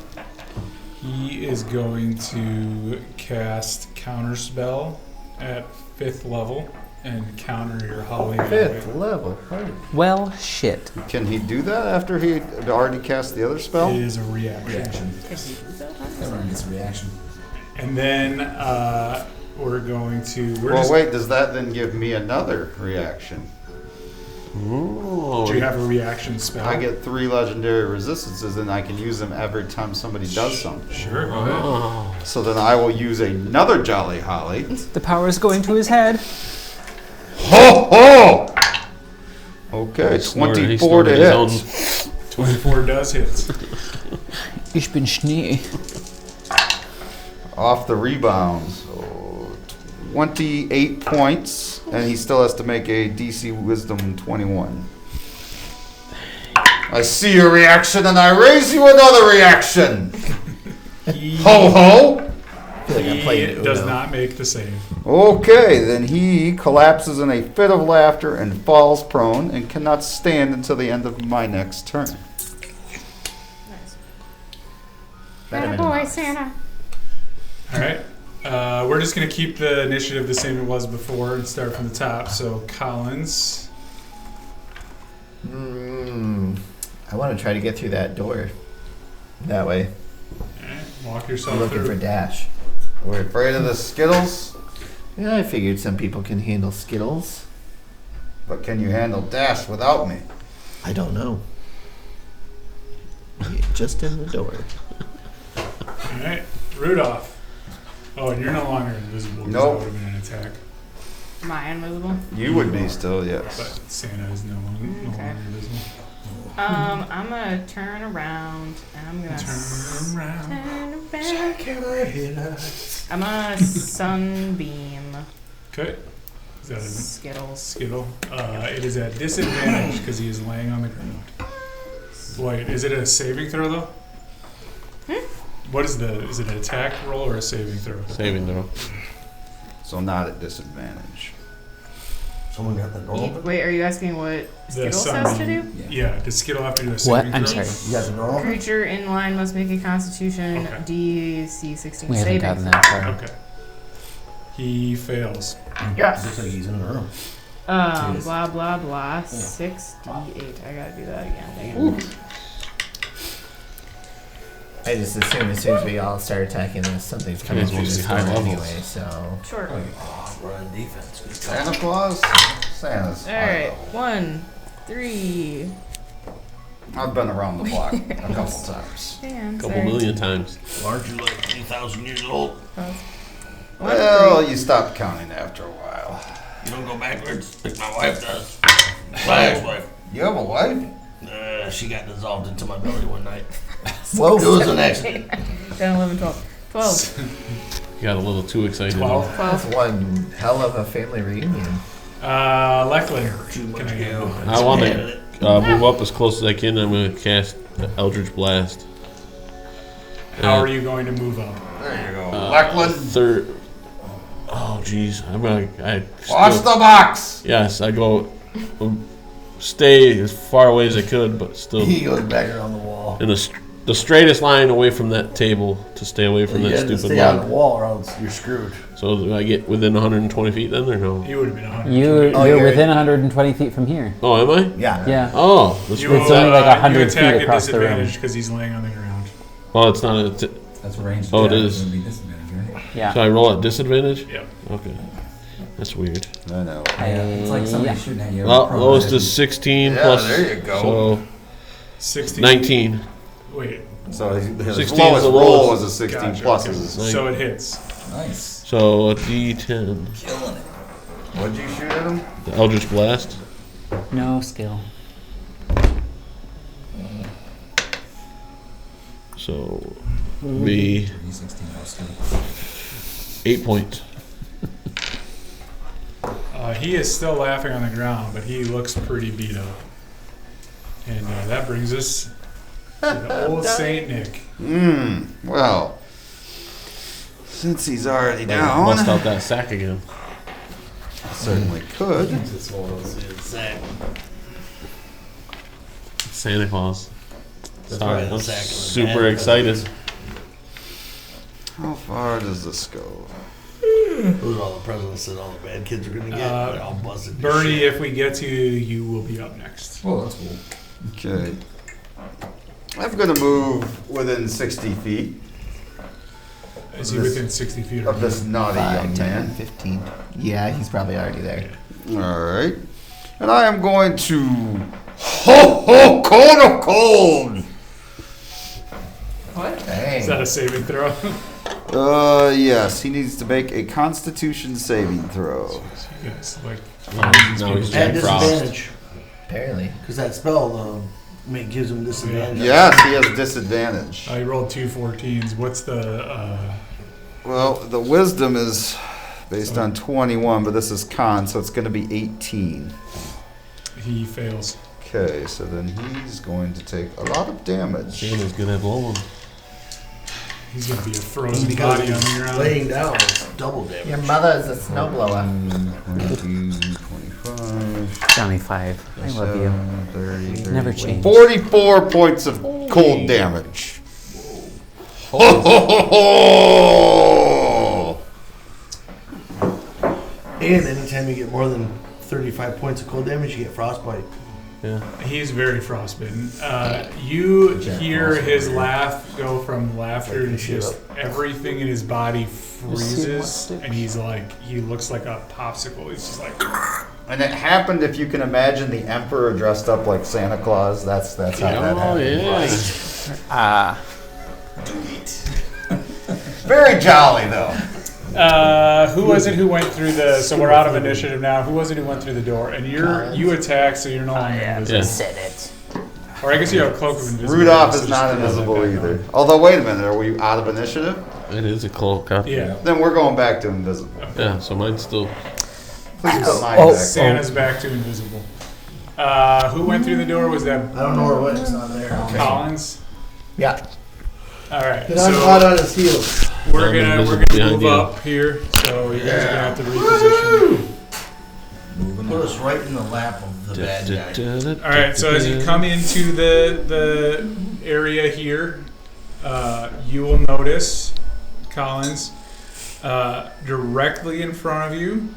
He is going to cast Counterspell at 5th level and counter your Holly. Fifth level. Well, shit. Can he do that after he had already cast the other spell? It is a reaction. Reaction. If you do that, Everyone gets a reaction. And then we're going to. Wait, does that then give me another reaction? Ooh. Do you have a reaction spell? I get 3 legendary resistances, and I can use them every time somebody does something. Sure, go ahead. Oh. So then I will use another Jolly Holly. The power is going to his head. Ho ho! Okay, He 24 to snorted his own- hit. 24 does hit. Ich bin Schnee. Off the rebound. So 28 points, and he still has to make a DC Wisdom 21. I see your reaction, and I raise you another reaction. Ho ho! I feel like I'm playing He does Uno. not make the save. Okay, then he collapses in a fit of laughter and falls prone and cannot stand until the end of my next turn. Atta boy, Santa. All right. We're just going to keep the initiative the same it was before and start from the top. So, Collins. I want to try to get through that door. That way. All right, walk I'm yourself looking through. for Dash. We're afraid of the Skittles, Yeah, I figured some people can handle Skittles. but can you handle Dash without me? I don't know. Just in the door. All right. Rudolph. Oh, and you're no longer invisible. 'Cause Nope. That would have been an attack. Am I invisible? You would be still, yes. But Santa is no longer invisible. I'm gonna turn around and I'm gonna Turn around. I'm gonna sunbeam Okay. Is that a Skittles. Skittle? It is at disadvantage because he is laying on the ground. Wait, is it a saving throw though? What is is it an attack roll or a saving throw? Saving throw. So not at disadvantage. Someone got the door open? Wait, are you asking what The Skittles has to do? sunbeam. Yeah, does Skittle have to do a What? saving I'm throw? sorry. You got the door open? Creature in line must make a Constitution Okay. DC 16 We haven't saving. gotten that far. Okay. He fails. Yes. Looks like he's in the room. Blah blah blah. 6d8. I gotta do that again. Dang it. I just assume as soon as we all start attacking this, something's coming Guys through want to this see door high levels. anyway, so... Sure. Oh, we're on defense. Good job. Santa Claus? Santa's. Alright. 1, 3. I've been around the block a couple times. Damn. Couple million times. Aren't you like 3,000 years old? Well, you stop counting after a while. You don't go backwards like my wife does. My ex-wife. You have a wife? She got dissolved into my belly one night. Whoa! It was an accident. 10, 11, 12. 12. You got a little too excited. 12. That's one hell of a family reunion. Lachlan. Too much Can I get go. one? I want to move up as close as I can. I'm going to cast Eldritch Blast. How are you going to move up? There you go. Lachlan, Third. Oh, jeez. I watch still, the box! yes, I go stay as far away as I could, but still He goes back around the wall. in the straightest line away from that table to stay away from You that had to stupid stay on the log. wall or else you're screwed. So do I get within 120 feet then, or no? You would have been 100. You're you're- within 120 feet from here. Oh, am I? Yeah. Yeah. Oh, that's You pretty It's only like 100 you attack feet across at the room. disadvantage because he's laying on the ground. Well, it's not a. That's a ranged Oh, it attack. is. It would be disadvantage, right? Yeah. So I roll at disadvantage? Yep. Okay. That's weird. I know. It's like somebody shooting at you. Well, Probably lowest didn't. is 16 Yeah, plus. there you go. So 16. 19. Wait. So his 16 lowest is the roll lowest. was a 16 Gotcha, plus. okay. Is So it hits. Nice. So a D10. Killing it. What'd you shoot at him? The Eldritch Blast. No skill. So be D16 no skill. 8 points. He is still laughing on the ground, but he looks pretty beat up. And that brings us to the old Saint Nick. Well, since he's already down, Bust out that sack again. certainly could. This one was sack. Santa Claus. That's Sorry, probably the I'm sack of the super bad excited. How far does this go? Those are all the presents that all the bad kids are going to get. They're all busted. to Bernie, shit. if we get to you, you will be up next. Oh, that's cool. Okay. I'm going to move within 60 feet. Is he within 60 feet of this naughty 5, young 10, man. 15. Yeah, he's probably already there. All right. And I am going to ho cold of cold. What? Dang. Is that a saving throw? Yes, he needs to make a Constitution saving throw. Yes, like No, he's At Jack Frost. disadvantage. Apparently. Because that spell gives him disadvantage. Yes, he has disadvantage. I rolled 2 14s. What's the? Well, the wisdom is based on 21, but this is con, so it's going to be 18. He fails. Okay, so then he's going to take a lot of damage. Santa's good at blowing. He's gonna be a frozen Because body on the he's ground. laying down, it's double damage. Your mother is a snowblower. 22, 25, 25. I love you. 30, Never change. 44 points of cold damage. Ho, ho, ho, ho. And anytime you get more than 35 points of cold damage, you get frostbite. Yeah. He's very frostbitten. You Jack hear Frost his over here. laugh go from laughter to Waking shit just up. everything in his body freezes, elastic. and he looks like a popsicle. He's just like. And it happened, if you can imagine, the Emperor dressed up like Santa Claus. That's how that Oh, happened. yeah. Very jolly, though. Who was it who went through the? So we're out of initiative now. Who was it who went through the door? And you attack, so you're no longer invisible. Yeah. Said it. Or I guess you have a cloak of invisibility. Rudolph so is just not throw that invisible back either. on. Although, wait a minute, are we out of initiative? It is a cloak. Huh? Yeah. Then we're going back to invisible. Yeah, so mine's still. Please put mine Oh, back. Santa's back to invisible. Who went through the door? Was that I don't know where it went, it's not there. Collins? Yeah. All right. Get on So hot on his heels. we're I'm gonna invisible move behind you. up here. So you guys are gonna have to reposition. Moving Put on. us right in the lap of the bad guy. All right. So as you come into the area here, you will notice, Collins, directly in front of you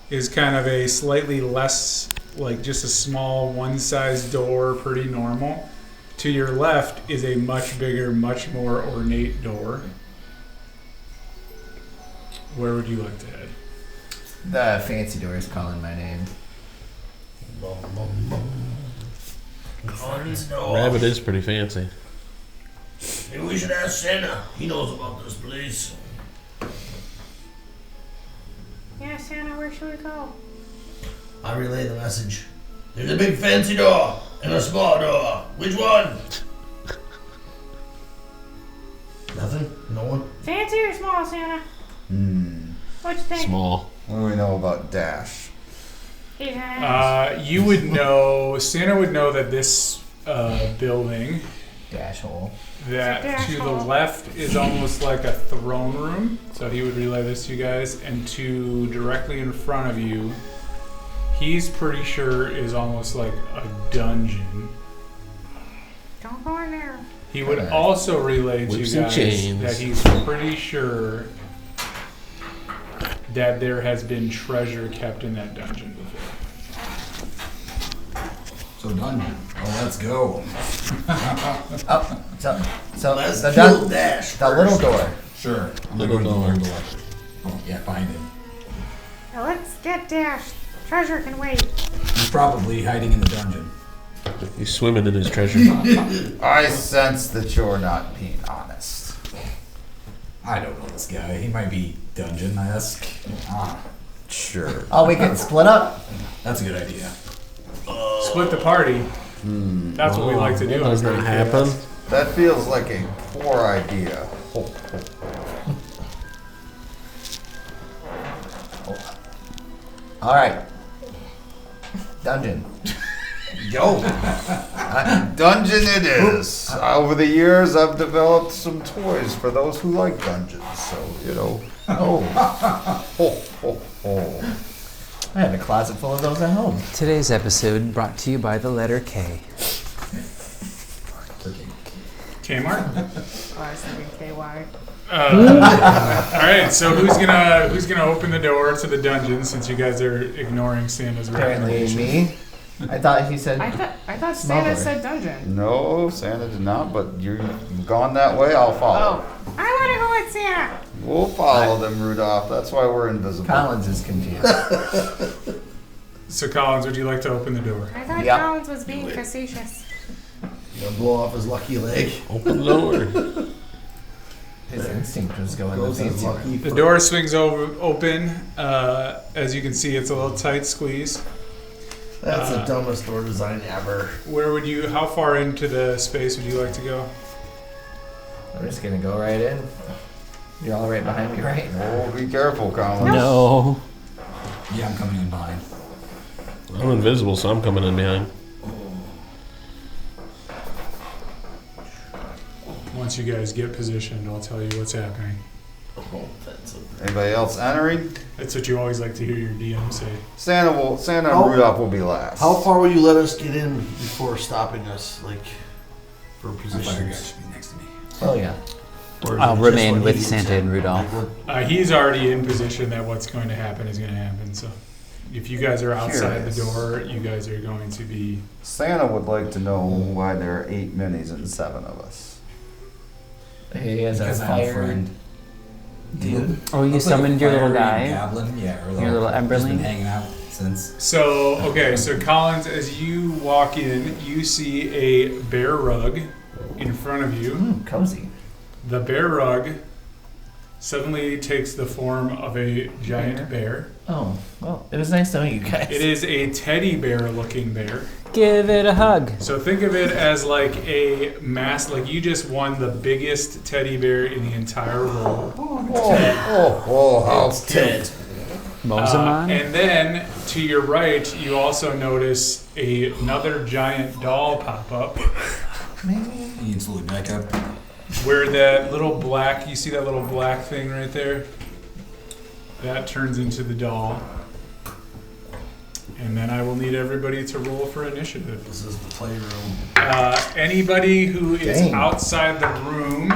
is kind of a slightly less, like just a small one-size door, pretty normal. To your left is a much bigger, much more ornate door. Where would you like to head? The fancy door is calling my name. Rabbit is pretty fancy. Maybe we should ask Santa. He knows about this place. Yeah, Santa, where should we go? I relay the message. There's a big fancy door and a small door. Which one? Nothing? No one? Fancy or small, Santa? What'd you think? Small. What do we know about Dash? He's an ass. You would know, Santa would know that this building, Dash hole. that Dash to the hall. left is almost like a throne room. So he would relay this to you guys. And to directly in front of you, he's pretty sure is almost like a dungeon. Don't go in there. He would Okay. also relay to Whips you and guys chains. that he's pretty sure that there has been treasure kept in that dungeon before. So dungeon. Oh, let's go. Oh, so Let's the, kill dun- Dash the first. little door. Sure. I'm Little gonna go door. to the door. Oh, yeah, behind him. Now let's get Dash. Treasure can wait. He's probably hiding in the dungeon. He's swimming in his treasure. I sense that you're not being honest. I don't know this guy. He might be dungeon-esque. Ah, Sure. Oh, we can split up. that's a good idea. Split the party. That's what we like to do. That on does Gr8 not happen. Chaos. That feels like a poor idea. Ho, ho. All right. Dungeon. Go. Dungeon it is. Over the years, I've developed some toys for those who like dungeons. So, you know. Oh, Ho, ho, ho. I have a closet full of those at home. Today's episode brought to you by the letter K. Kmart. Oh, I was thinking KY. All right. So who's gonna open the door to the dungeon since you guys are ignoring Santa's Apparently recommendation? me. I thought he said. I thought Small Santa door. said dungeon. No, Santa did not, but you've gone that way, I'll follow. Oh, I want to go with on, Santa. We'll follow them, Rudolph. That's why we're invisible. Collins is confused. So, Collins, would you like to open the door? I thought Yep. Collins was being facetious. Gonna blow off his lucky leg. Open the door. His instinct was going Goes to his fancy. lucky The foot. door swings open. As you can see, it's a little tight squeeze. That's the dumbest door design ever. How far into the space would you like to go? I'm just gonna go right in. You're all right behind me, right? Oh, be careful, Collins. No. Yeah, I'm coming in behind. I'm invisible, so I'm coming in behind. Once you guys get positioned, I'll tell you what's happening. Oh, that's a... Anybody else entering? That's what you always like to hear your DM say. Santa How- and Rudolph will be last. How far will you let us get in before stopping us, like, for My fire guy positions? should be next to me. Oh yeah. Or is I'll it just remain when with he Santa gets and in? Rudolph. He's already in position that what's going to happen is going to happen. So, if you guys are outside the Curious. door, you guys are going to be. Santa would like to know why there are 8 minis and 7 of us. He has a Because I'm a fire friend. dude. Oh, you Looks like a summoned your little fiery guy? Goblin, yeah, or Your little just Emberling? been hanging out since. So, okay, so Collins, as you walk in, you see a bear rug in front of you. Cozy. The bear rug suddenly takes the form of a giant bear. Oh, well, it was nice knowing you guys. It is a teddy bear looking bear. Give it a hug. So think of it as like a mass, like you just won the biggest teddy bear in the entire world. How Ted. Mosamon? And then to your right, you also notice another giant doll pop up You can slowly back up. where that little black, you see that little black thing right there? That turns into the doll. And then I will need everybody to roll for initiative. This is the playroom. Anybody who is Dang. outside the room,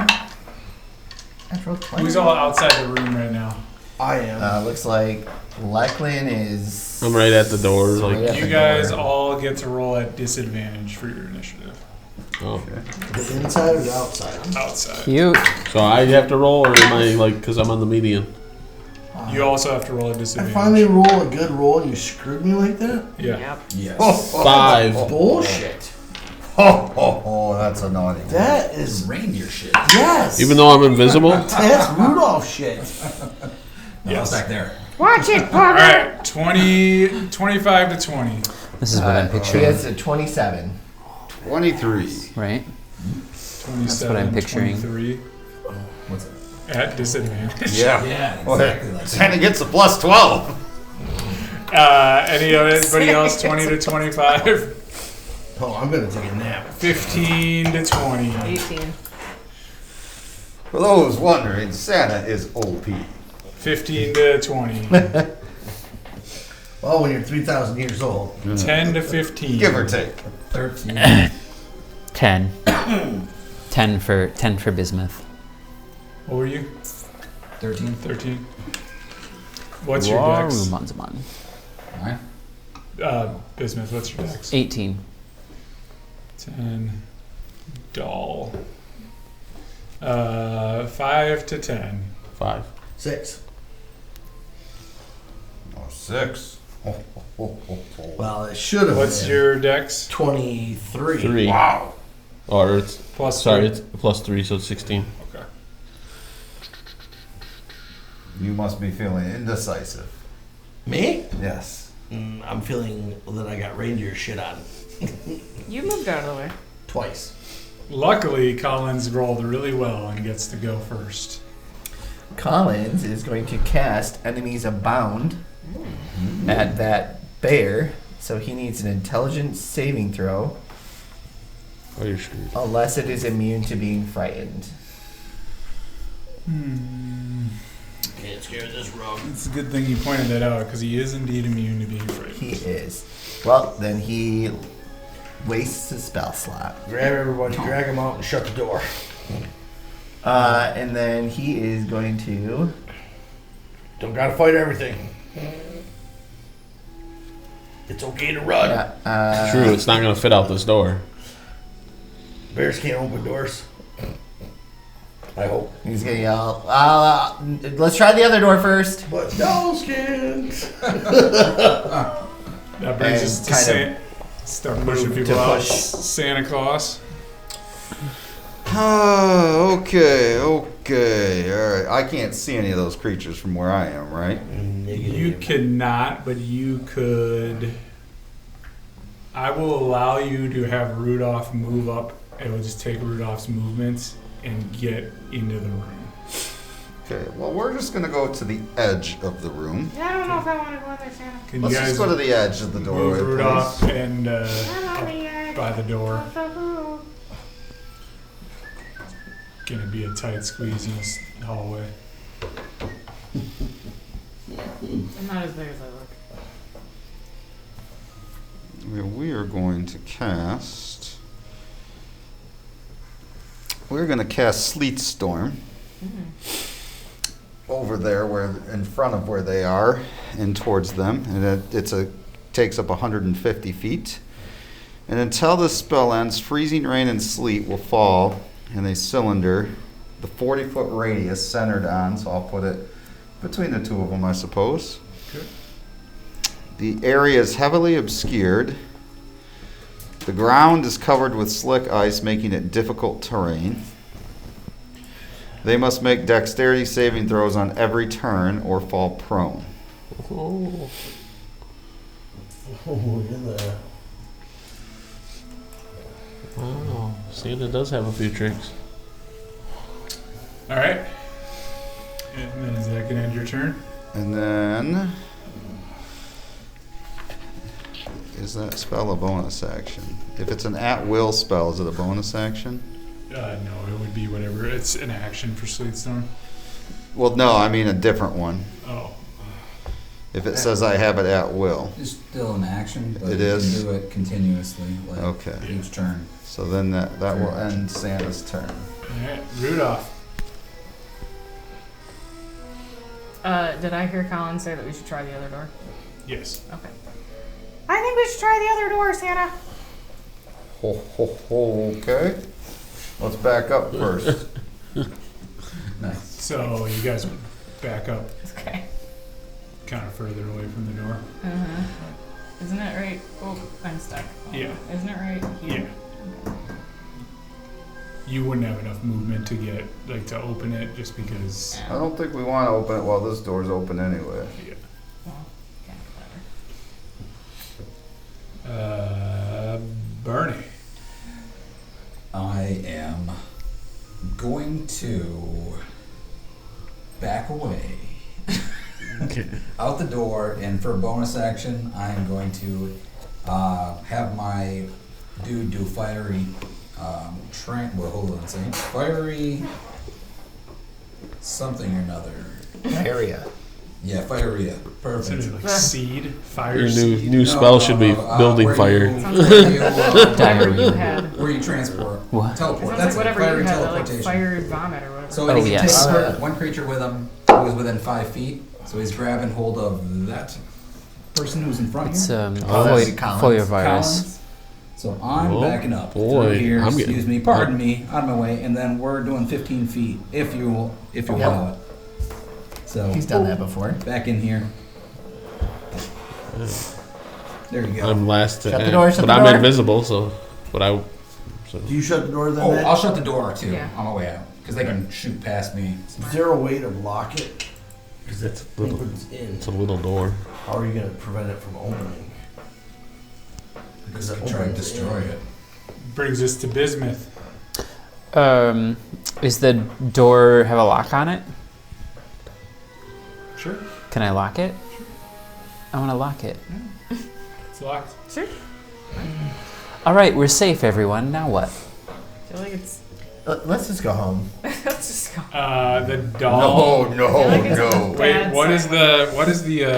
Natural 20. who's all outside the room right now? I am. Looks like Lachlan is. I'm right at the door. Like, Right at You the guys door. all get to roll at disadvantage for your initiative. oh. The inside or the outside? Outside. Cute. So I have to roll, or am I like, because I'm on the median? You also have to roll at I disadvantage. finally roll a good roll and you screwed me like that? Yeah. Yes. 5. Bullshit. that's annoying. That is... Reindeer shit. Yes! Even though I'm invisible? That's Rudolph shit. No, Yes. it's back there. Watch it, All Papa. right, 25 to 20. This is what I'm She picturing, has a 27. 23. right? 27, I'm picturing. 23 What's it? at disadvantage. Yeah. Yeah, Well, exactly like Santa that. gets a plus 12. Anybody else 20 to 25? Oh, I'm gonna take a nap. 15 to 20. 18. For those wondering, Santa is OP. 15 to 20. Well, when you're 3,000 years old. 10 to 15. Give or take. 13. 10. 10 for bismuth. What were you? 13. 13. What's your dex? Mosamon. Alright. Bismuth, what's your dex? 18. 10. Doll. 5 to 10. 5. 6. Oh, 6. Well, it should have What's been your dex? 23. 3. Wow. Or it's, Plus sorry, 3. it's plus 3, so it's 16. Okay. You must be feeling indecisive. Me? Yes. I'm feeling that I got reindeer shit on. You moved out of the way. Twice. Luckily, Collins rolled really well and gets to go first. Collins is going to cast Enemies Abound at that bear, so he needs an intelligence saving throw, Oh, you're screwed. unless it is immune to being frightened. Can't scare this rug. It's a good thing you pointed that out because he is indeed immune to being frightened. He is. Well, then he wastes his spell slot. Grab everybody, drag them out, and shut the door. And then he is going to. Don't gotta fight everything. It's okay to run. True, it's not going to fit out this door. Bears can't open doors. I hope. He's gonna yell, let's try the other door first. But no skins. That brings And us to kind start pushing move people to out. push. Santa Claus. Okay. All right. I can't see any of those creatures from where I am, right? You cannot, but you could. I will allow you to have Rudolph move up. It will just take Rudolph's movements and get into the room. Okay. Well, we're just gonna go to the edge of the room. Yeah, I don't know if I want to go in there, Santa. Can Let's you guys just go to the edge of the doorway, move Rudolph please. and I'm on up the edge by the door? of the room. Gonna be a tight squeezy hallway. I'm not as big as I look. We are going to cast. We're going to cast Sleet Storm over there, where in front of where they are, and towards them, and takes up 150 feet. And until this spell ends, freezing rain and sleet will fall in a cylinder, the 40-foot radius centered on. So I'll put it between the two of them, I suppose. Good. The area is heavily obscured. The ground is covered with slick ice, making it difficult terrain. They must make dexterity saving throws on every turn or fall prone. Oh. Oh, look at that. Wow. Santa does have a few tricks. All right. And then is that gonna end your turn? And then, is that spell a bonus action? If it's an at-will spell, is it a bonus action? No, it would be whatever. It's an action for Sleet Storm. Well, no, I mean a different one. Oh. If it says I have it at will. It's still an action, but It you is? can do it continuously, like Okay. each turn. So then that will end Santa's turn. All right, Rudolph. Did I hear Colin say that we should try the other door? Yes. Okay. I think we should try the other door, Santa. Ho, ho, ho, okay. Let's back up first. Nice. So you guys back up Okay. kind of further away from the door. Isn't it right? Oh, I'm stuck. Yeah. Isn't it right? Yeah. You wouldn't have enough movement to get, like, to open it just because. I don't think we want to open it while this door's open anyway. Yeah. Well, yeah, Bernie. I am going to back away Okay. out the door, and for a bonus action, I am going to have my dude do fiery well, hold on a second. Fiery something or another. Area. Yeah, fiery. Is Perfect. it like seed? Fire Your seed? new spell should be building where fire. You, Sounds like whatever Diarrhea. you had. where you transport. What? Teleport. Sounds That's like whatever fiery you had, that, like teleportation. fired vomit or whatever. So Oh, he can yes. take one creature with him who is within 5 feet. So he's grabbing hold of that person who's in front It's here. that's Collins. foyer virus. Collins. So I'm Oh, backing up boy. through here. I'm getting- Excuse me, pardon me, out of my way, and then we're doing 15 feet if you allow it. So He's done that before. back in here. There you go. I'm last to Shut the end, door, shut but the I'm door. invisible, so. But I. So. Do you shut the door then? Oh, Ed? I'll shut the door too Yeah. on my way out because they can shoot past me. Is there a way to lock it? Because it's a If little. it's in, It's a little door. how are you going to prevent it from opening? Because it Try and opens destroy in. it. Brings us to Bismuth. Is the door have a lock on it? Sure. Can I lock it? I want to lock it. It's locked. Sure. All right, we're safe, everyone. Now what? I feel like it's. Let's just go home. Let's just go. The doll. I feel like it's the Wait, bad what is side. the Your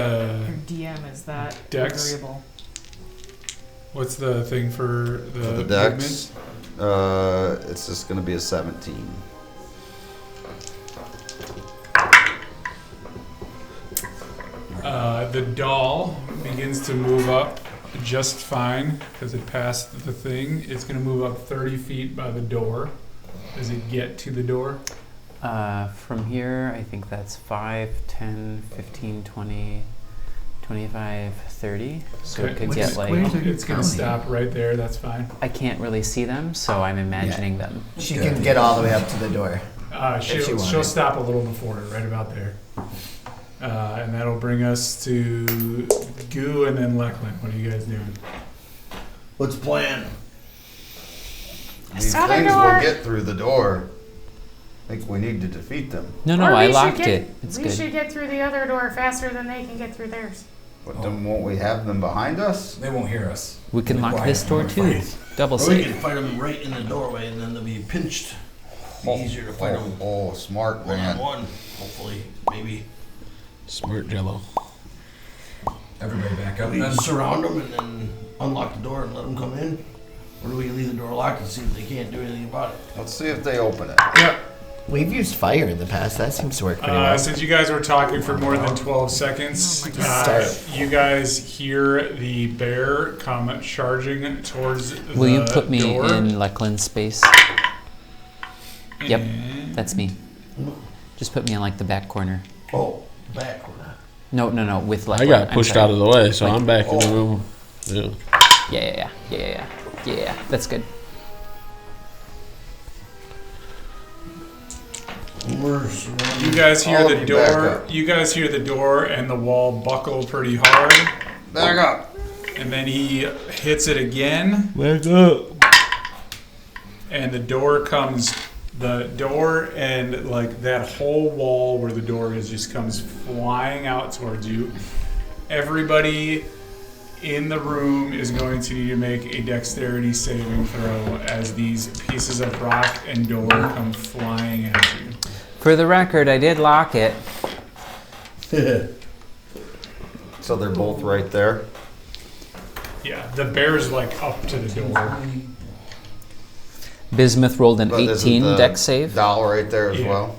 DM is that Dex? agreeable? what's the thing for For the the dex, it's just going to be a 17. The doll begins to move up just fine because it passed the thing. It's going to move up 30 feet by the door. Does it get to the door? From here, I think that's 5, 10, 15, 20, 25, 30. So Okay. it could Which get squares like... are you It's gonna counting? stop right there. That's fine. I can't really see them, so I'm imagining them. She can get all the way up to the door. She'll wanted. stop a little before it, right about there. And that'll bring us to Goo and then Lachlan. What are you guys doing? What's the plan? These Other things door. will get through the door. I think we need to defeat them. No, Or I we should locked get- it. It's we good. should get through the other door faster than they can get through theirs. But then won't we have them behind us? They won't hear us. We can Be lock quiet this door when we're too. fighting. Double Or we safe. can fight them right in the doorway, and then they'll be pinched. Be easier to fight them Oh, smart one on man. one. Hopefully, maybe. Smart Jello. Everybody back up. We Then. surround them and then unlock the door and let them come in, or do we leave the door locked and see if they can't do anything about it? Let's see if they open it. Yeah. We've used fire in the past. That seems to work pretty well. Since you guys were talking for more than 12 seconds, you guys hear the bear come charging towards the Will you put me door. in Lachlan's space? Yep, that's me. Just put me in like the back corner. Oh, back. No, with I Lachlan. got I'm pushed sorry. out of the way, so Like- I'm back in the room. Yeah. Yeah, that's good. You guys hear All the of you back door. up. You guys hear the door and the wall buckle pretty hard, Back up. and then he hits it again, Back up. and the door comes. The door and like that whole wall where the door is just comes flying out towards you. Everybody in the room is going to need to make a dexterity saving throw as these pieces of rock and door come flying at you. For the record, I did lock it. So they're both right there. Yeah, the bear's like up to the door. Bismuth rolled an But isn't 18 the dex save. Doll right there as Yeah. well.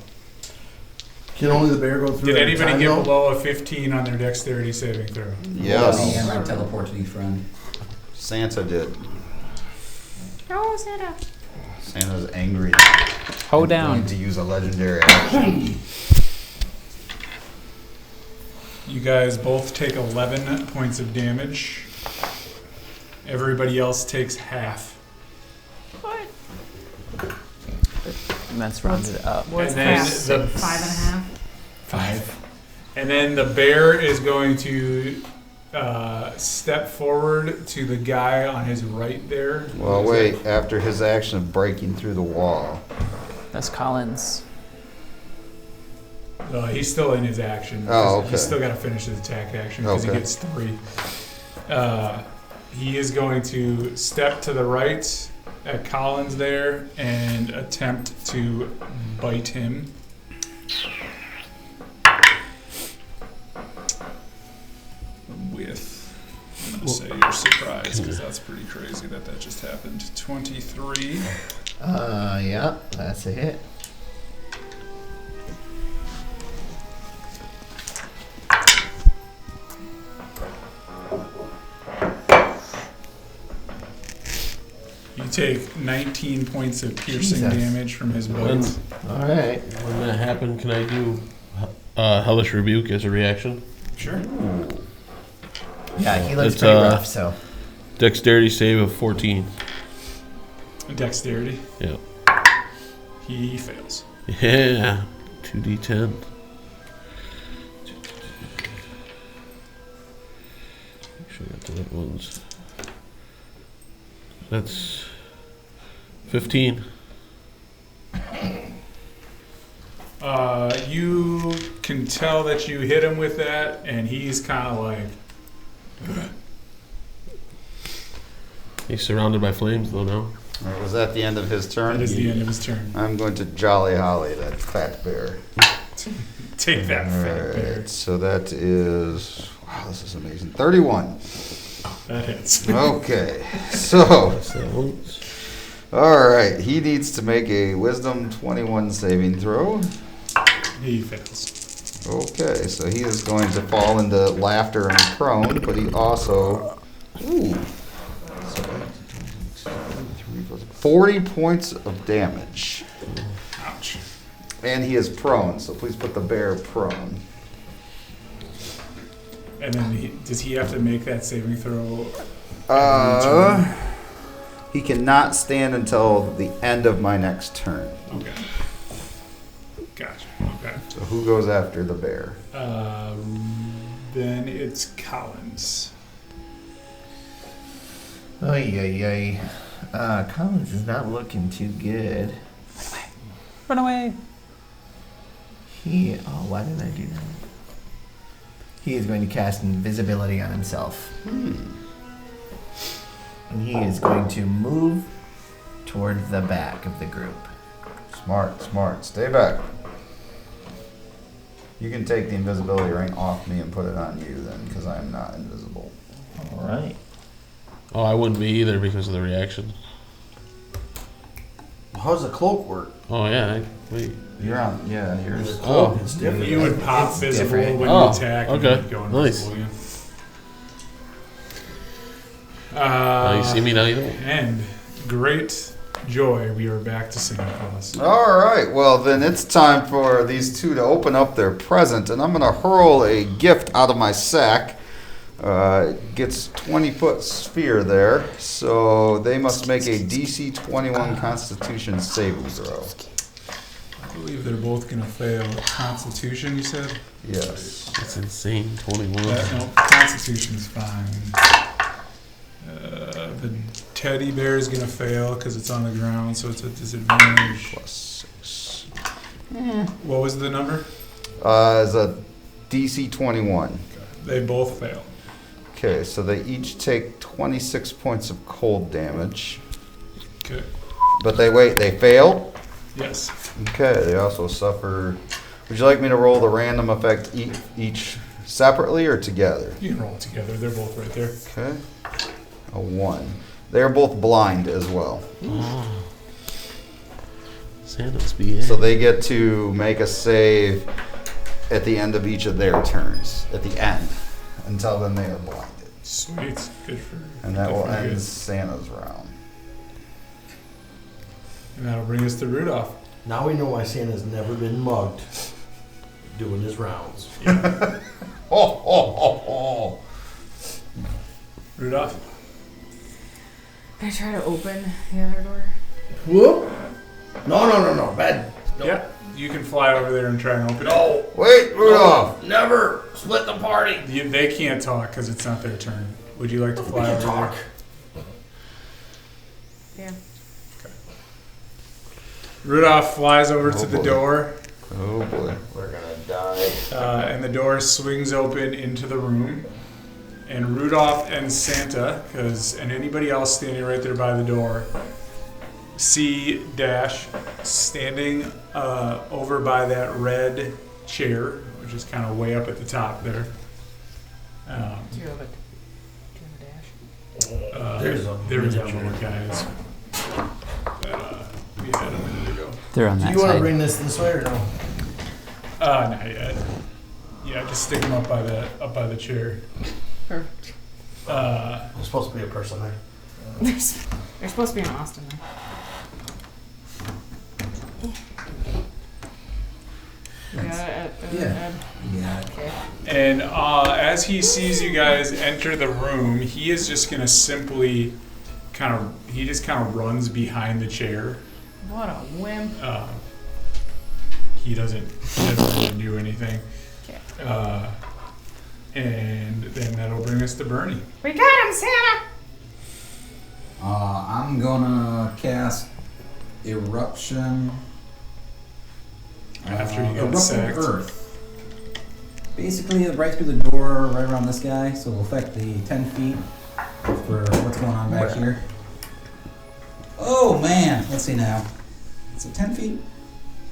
Can only the bear go through? Did every anybody time, get though? below a 15 on their dexterity saving throw? Yes. And I teleport to the friend. Santa did. No, Santa. Santa's angry. Hoe I'm down. going to use a legendary action. You guys both take 11 points of damage. Everybody else takes half. What? That's rounded up. What's And then half? the- 5.5. 5. And then the bear is going to step forward to the guy on his right there. Well, wait. After his action of breaking through the wall. That's Collins. He's still in his action. Oh, okay. He's still got to finish his attack action because he Okay. gets 3. He is going to step to the right at Collins there and attempt to bite him. With, I'm going to say you're surprised because that's pretty crazy that just happened. 23. Yeah, that's a hit. You take 19 points of piercing Jesus. damage from his When, bite. All right. when that happened, can I do Hellish Rebuke as a reaction? Sure. Yeah, he looks It's, pretty rough, so. Dexterity save of 14. Dexterity. Yeah. He fails. Yeah. 2d10. Make sure I got the right ones. That's 15. You can tell that you hit him with that, and he's kind of like, He's surrounded by flames though now. All right, was that the end of his turn? that is the end of his turn. I'm going to Jolly Holly that fat bear. Take that, fat bear. Alright, so that is... Wow, this is amazing. 31. That hits. Okay, so... That's that once. Alright, he needs to make a Wisdom 21 saving throw. He fails. Okay, so he is going to fall into laughter and prone, but he also... Ooh. 40 points of damage. Ouch. And he is prone, so please put the bear prone. And then does he have to make that saving throw? He cannot stand until the end of my next turn. Okay. Gotcha. Okay. So who goes after the bear? Then it's Collins. Oy. Collins is not looking too good. Run away. Why did I do that? He is going to cast invisibility on himself. And he is going to move toward the back of the group. Smart. Stay back. You can take the invisibility ring off me and put it on you then, because I am not invisible. All right. Oh, I wouldn't be either because of the reaction. How does the cloak work? Oh, yeah. Wait. You're on, yeah, yours. Oh. It's different. You would pop It's visible different. when Oh, you attack. And okay. you'd go Nice. invisible again. Now you see me, now you don't. And great joy, we are back to Santa Claus. All right, well then it's time for these two to open up their present, and I'm gonna hurl a gift out of my sack. Gets 20-foot sphere there, so they must make a DC 21 Constitution saving throw. I believe they're both going to fail. Constitution, you said? Yes. That's insane. 21. No, Constitution's fine. The teddy bear is going to fail because it's on the ground, so it's a disadvantage. +6. What was the number? Is a DC 21. They both fail. Okay, so they each take 26 points of cold damage. Okay. But they fail? Yes. Okay, they also suffer. Would you like me to roll the random effect each separately or together? You can roll it together. They're both right there. Okay. A 1. They're both blind as well. Oh. Santa's BA. So they get to make a save at the end of each of their turns. At the end. Until then they are blinded. Sweet. Good for And that good will for end you. Santa's round. And that'll bring us to Rudolph. Now we know why Santa's never been mugged doing his rounds. Rudolph? Can I try to open the other door? Whoop! No. Bad. No. Yeah. You can fly over there and try and open it. No. Wait, Rudolph! No, never split the party. They can't talk because it's not their turn. Would you like to We fly can over talk. Yeah. there? Rudolph flies over to the boy. door, Oh boy. We're gonna die. and the door swings open into the room. And Rudolph and Santa, and anybody else standing right there by the door, see Dash standing over by that red chair, which is kind of way up at the top there. Do you have a dash? There was a little guys. We had a minute ago. They're on Do that you want to side. bring this way or no? Not yet. Yeah, just stick them up by the chair. Perfect. There's supposed to be a person there. There's supposed to be an Austin there. Yeah. Yeah. Okay. And as he sees you guys enter the room, he is just gonna simply kind of runs behind the chair. What a wimp. He doesn't really do anything. Okay. And then that'll bring us to Bernie. We got him, Santa! I'm gonna cast Eruption. After you get Erupting sacked. Earth. Basically, right through the door, right around this guy, so it'll affect the 10 feet for what's going on back here. Oh man, let's see now. Is it 10 feet?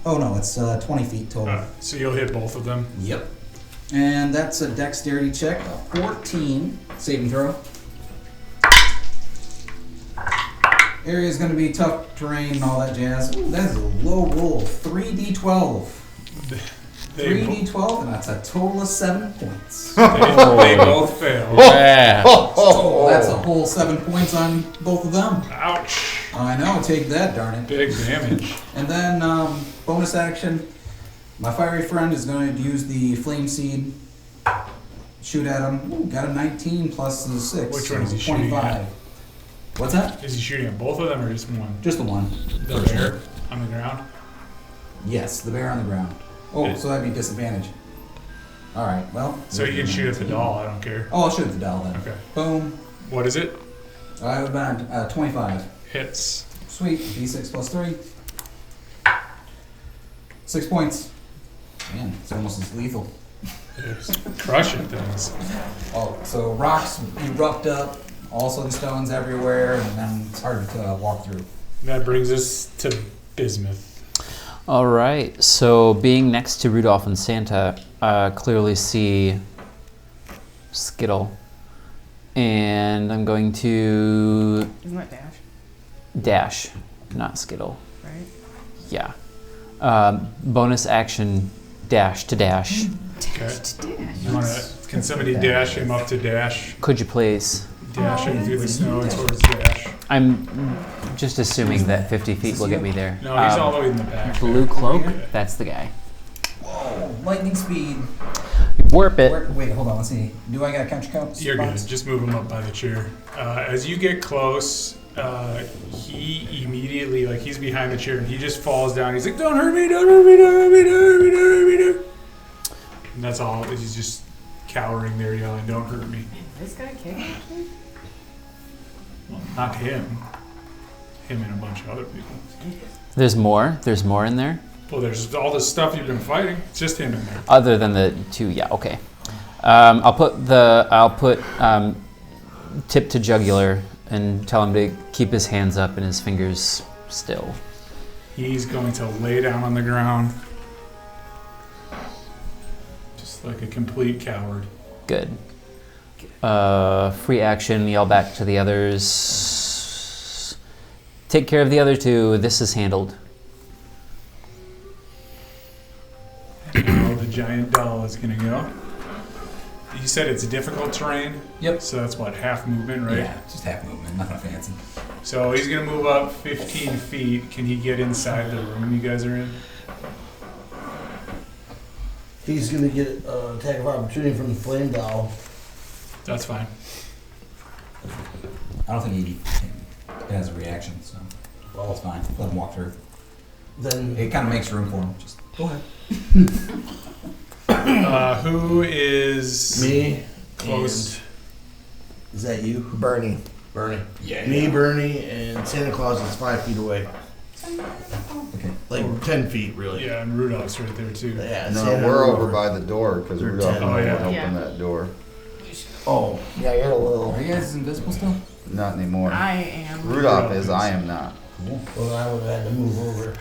Oh no, it's 20 feet total. So you'll hit both of them. Yep. And that's a dexterity check, a 14 saving throw. Area is going to be tough terrain and all that jazz. Ooh, that is a low roll, 3d12. 3d12, and that's a total of 7 points. They both fail. Yeah. Oh, that's a whole 7 points on both of them. Ouch. I know, take that, darn it. Big damage. And then, bonus action, my fiery friend is going to use the flame seed, shoot at him. Ooh, got a 19 plus the 6. Which one is he shooting 25. at? What's that? Is he shooting at both of them or just one? Just the one. The bear on the ground? Yes, the bear on the ground. Oh, so that'd be disadvantage. Alright, well. So you can shoot at the doll, I don't care. Oh, I'll shoot at the doll then. Okay. Boom. What is it? I would have been 25. Hits. Sweet. D6 plus 3. 6 points. Man, it's almost as lethal. It's crushing things. Oh, so rocks erupt up, all of a sudden stones everywhere, and then it's hard to walk through. That brings us to Bismuth. All right. So being next to Rudolph and Santa, clearly see Skittle, and I'm going to Isn't that dash? dash, not Skittle. Right? Yeah. Bonus action dash to dash. Okay. Can somebody dash him up to dash? Could you please? Dash him through the snow towards dash. I'm just assuming that 50 feet will get me there. No, he's all the way in the back. Blue cloak, that's the guy. Whoa, lightning speed. Warp it. Wait, hold on, let's see. Do I got to count your counts? You're good. Just move him up by the chair. As you get close, he immediately, like, he's behind the chair and he just falls down. He's like, "Don't hurt me! Don't hurt me! Don't hurt me! Don't hurt me! Don't hurt me!" Don't. And that's all. He's just cowering there, yelling, "Don't hurt me!" This guy kicking? Well, not him. Him and a bunch of other people. There's more. There's more in there. Well, there's all this stuff you've been fighting. It's just him in there. Other than the two, yeah, okay. I'll put tip to jugular and tell him to keep his hands up and his fingers still. He's going to lay down on the ground, just like a complete coward. Good. Free action, yell back to the others. Take care of the other two. This is handled. Now the giant doll is going to go. You said it's difficult terrain? Yep. So that's what, half movement, right? Yeah, just half movement, nothing fancy. So he's going to move up 15 feet. Can he get inside the room you guys are in? He's gonna get attack of opportunity from the flame doll. That's fine. I don't think he has a reaction, so well, it's fine. Let him walk through. Then It kind of makes room for him. Just go ahead. Who is me close? and- Is that you? Bernie. Bernie. Yeah. Me, Bernie, and Santa Claus is 5 feet away. Okay. Like 10 feet, really. Yeah, and Rudolph's right there too. Yeah, No, Santa we're and over by the door because They're Rudolph 10. and I Oh, yeah. won't open Yeah. that door. Oh, Yeah, you're a little. Are you guys invisible still? Not anymore. I am. Rudolph is, I am not. well, I would have had to move over.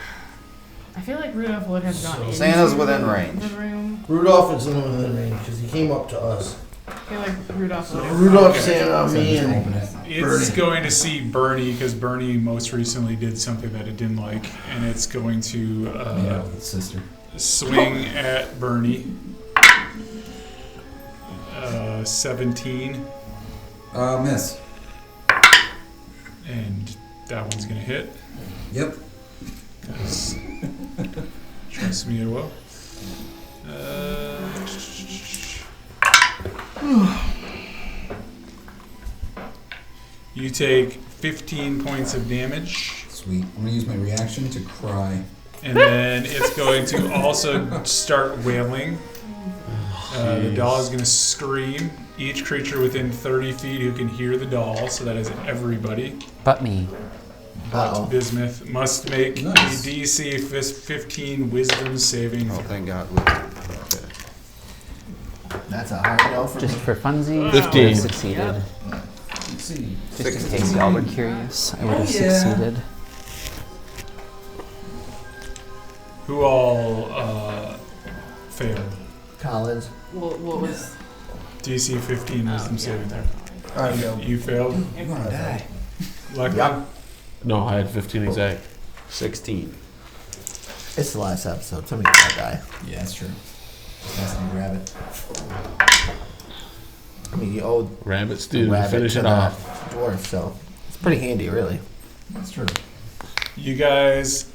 I feel like Rudolph would have gone into Santa's within range. the room. Rudolph is in within range because he came up to us. I feel like Rudolph would have Rudolph, Okay. Santa, me, Open and it. It's Bernie. going to see Bernie because Bernie most recently did something that it didn't like, and it's going to Yeah, with his sister. swing at Bernie. 17, Miss. and that one's going to hit. Yep. 'Cause trust me, it will. You take 15 points of damage, Sweet. I'm gonna use my reaction to cry. and then it's going to also start wailing. The doll is going to scream. Each creature within 30 feet who can hear the doll, so that is everybody, But me. but Uh-oh. Bismuth, must make Nice. a DC 15 Wisdom saving Oh, throw. thank God. Okay. That's a hard no for Just me. for funsies, 15. I would have succeeded. Let's see. Just in case y'all were curious, I would have Yeah. succeeded. Who all failed? College. What was? DC 15 Wisdom saving throw. I go. You failed? You're gonna die. Luckily? Yep. No, I had 15 exact. 16. It's the last episode. Somebody's gonna die. Yeah, that's true. Nice and grab it. I mean, you owed Rabbit the stew to rabbit finish to it the off. dwarf, so it's pretty handy, really. That's true. You guys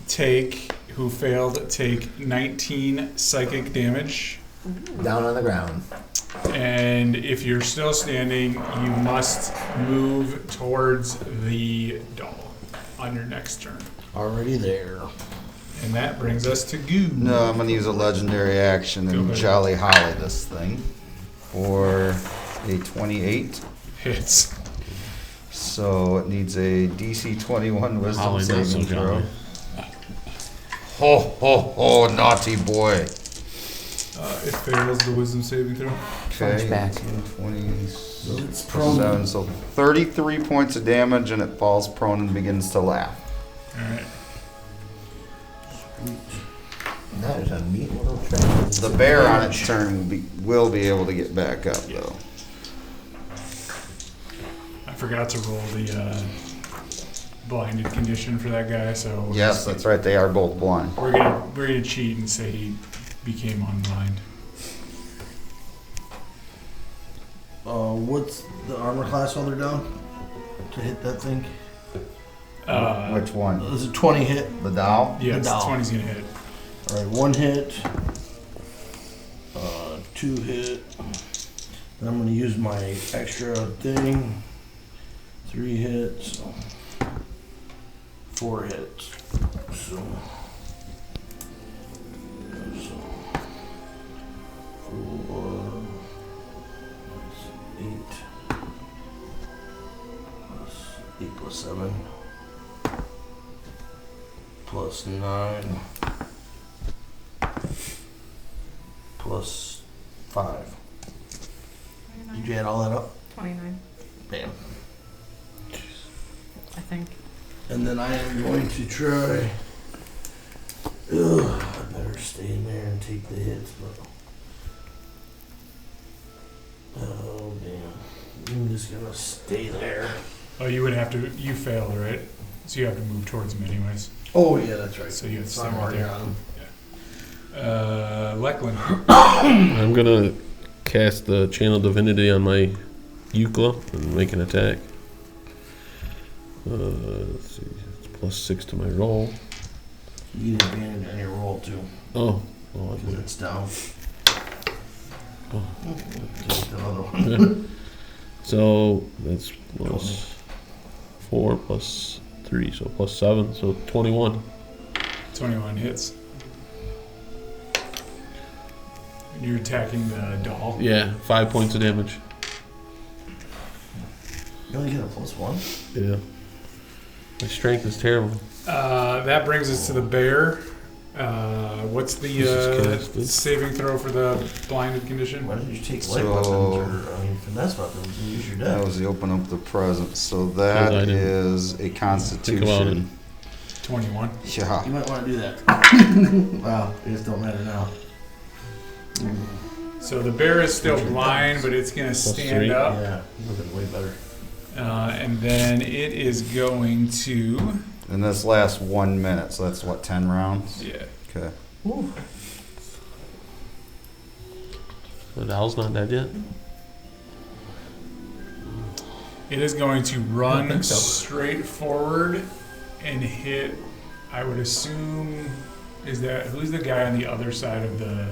who failed, take 19 psychic damage. Down on the ground. And if you're still standing, you must move towards the doll on your next turn. Already there. And that brings us to Goo. No, I'm gonna use a legendary action Go and ahead. Jolly Holly this thing for a 28. Hits. So it needs a DC 21 Wisdom Holly, not so saving throw. jolly. Ho ho ho! Naughty boy. It fails the wisdom saving throw. Okay. Flashback. 27. So 33 points of damage, and it falls prone and begins to laugh. Alright. That is a neat little trick. The bear on its turn will be able to get back up though. I forgot to roll the blinded condition for that guy, so Yes, that's right. They are both blind. we're gonna cheat and say he became unblind. What's the armor class while they're down? To hit that thing? Which one? Is it 20 hit? The doll? Yes, The doll. 20's gonna hit. Alright, 1 hit. 2 hit. And I'm gonna use my extra thing. 3 hits. 4 hits. So 4 8 plus 7 plus 9 plus 5. Did you add all that up? 29, Bam. I think. And then I am going to try. Ugh, I better stay in there and take the hits, but. Oh, damn. I'm just gonna stay there. Oh, you would have to. You failed, right? So you have to move towards him anyways. Oh, yeah, that's right. So you have to So stay I'm right already there. on him. Leckland. I'm gonna cast the Channel Divinity on my Eucla and make an attack. Let's see, it's +6 to my roll. You get advantage on your roll, too, Oh, I because do. it's down. Oh. Take the other one. So that's +4 +3, so +7, so 21. 21 hits. And you're attacking the doll. Yeah, 5 points of damage. You only get a +1? Yeah. My strength is terrible. That brings us to the bear. What's This is casted. saving throw for the blinded condition? Why don't you take light So- weapons or, finesse weapons and use your That deck? was the open up the present. So that I didn't is a think about it. Constitution. 21. Yeah. You might want to do that. Wow, it just don't matter now. So the bear is still blind, but it's going to stand 3. up. Yeah, looking way better. And then it is going to. And this lasts 1 minute, so that's what, 10 rounds? Yeah. Okay. The owl's not dead yet? It is going to run think so. straight forward and hit. I would assume. Who's the guy on the other side of the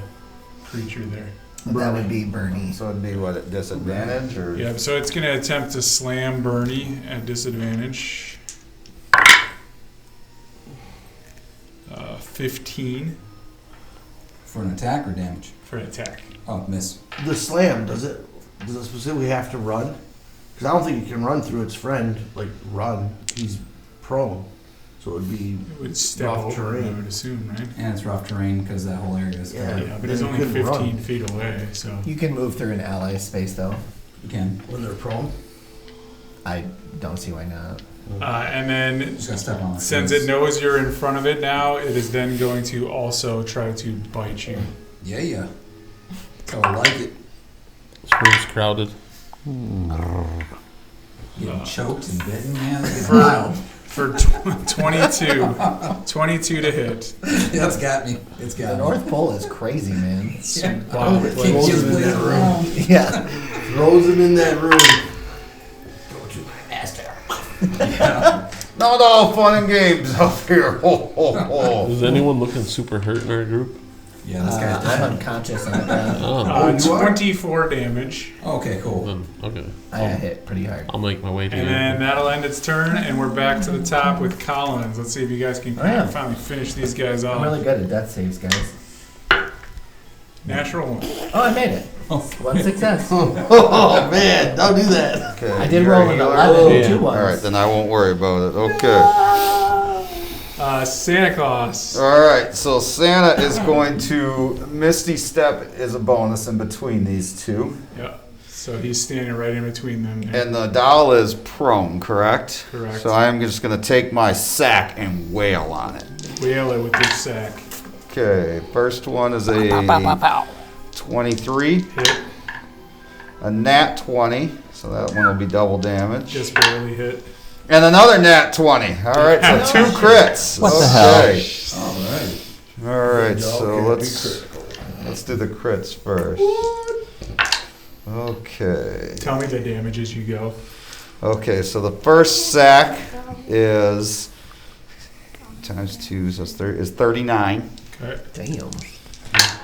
creature there? That would be Bernie. So it'd be what, at disadvantage or? Yeah, so it's going to attempt to slam Bernie at disadvantage. 15 For an attack or damage? for an attack. Oh, miss. The slam, does it specifically have to run? Because I don't think it can run through its friend, like run. He's prone. So it would be, It would step Rough over, I terrain. would assume, right? And it's rough terrain because that whole area is. Yeah. Yeah, but then it's you only couldn't 15 run. feet away, so. You can move through an ally space, though. You can. when they're prone. I don't see why not. And then, Just gotta step on it. since it knows you're in front of it now, it is then going to also try to bite you. Yeah, yeah. So I like it. This room's crowded. Getting choked and bitten, man. It's For- wild. for 22. 22 to hit. That's got me. It's got The me. North Pole is crazy, man. Wow. Keep his in place that room. alone. Yeah. Throws him in that room. Not all fun and games up here. Ho, ho, ho. Is anyone looking super hurt in our group? Yeah, this guy's I'm dead. unconscious on the ground. Oh, you are? 24 damage. Okay, cool. then, okay. I got hit pretty hard. I'll make my way to And you. then that'll end its turn, and we're back to the top with Collins. Let's see if you guys can Oh, yeah. finally finish these guys I'm off. really good at death saves, guys. Natural one. Oh, I made it. Oh. One success. Oh man, don't do that. Okay, I did you're roll a an healer? 11 Yeah. two ones. All right, then I won't worry about it. Okay. Santa Claus. All right, so Santa is going to Misty Step is a bonus in between these two, Yeah. So he's standing right in between them. there. and the doll is prone, correct? Correct. So I am just going to take my sack and wail on it. Whale it with your sack. Okay, first one is a 23, Hit. a nat 20, so that one will be double damage, Just barely hit. and another nat 20. All right, so 2 crits. What the Okay. All right. All right, so Can't be let's critical. do the crits first. Okay. Tell me the damage as you go. Okay, so the first sack is times 2, so is 39. Okay. Damn.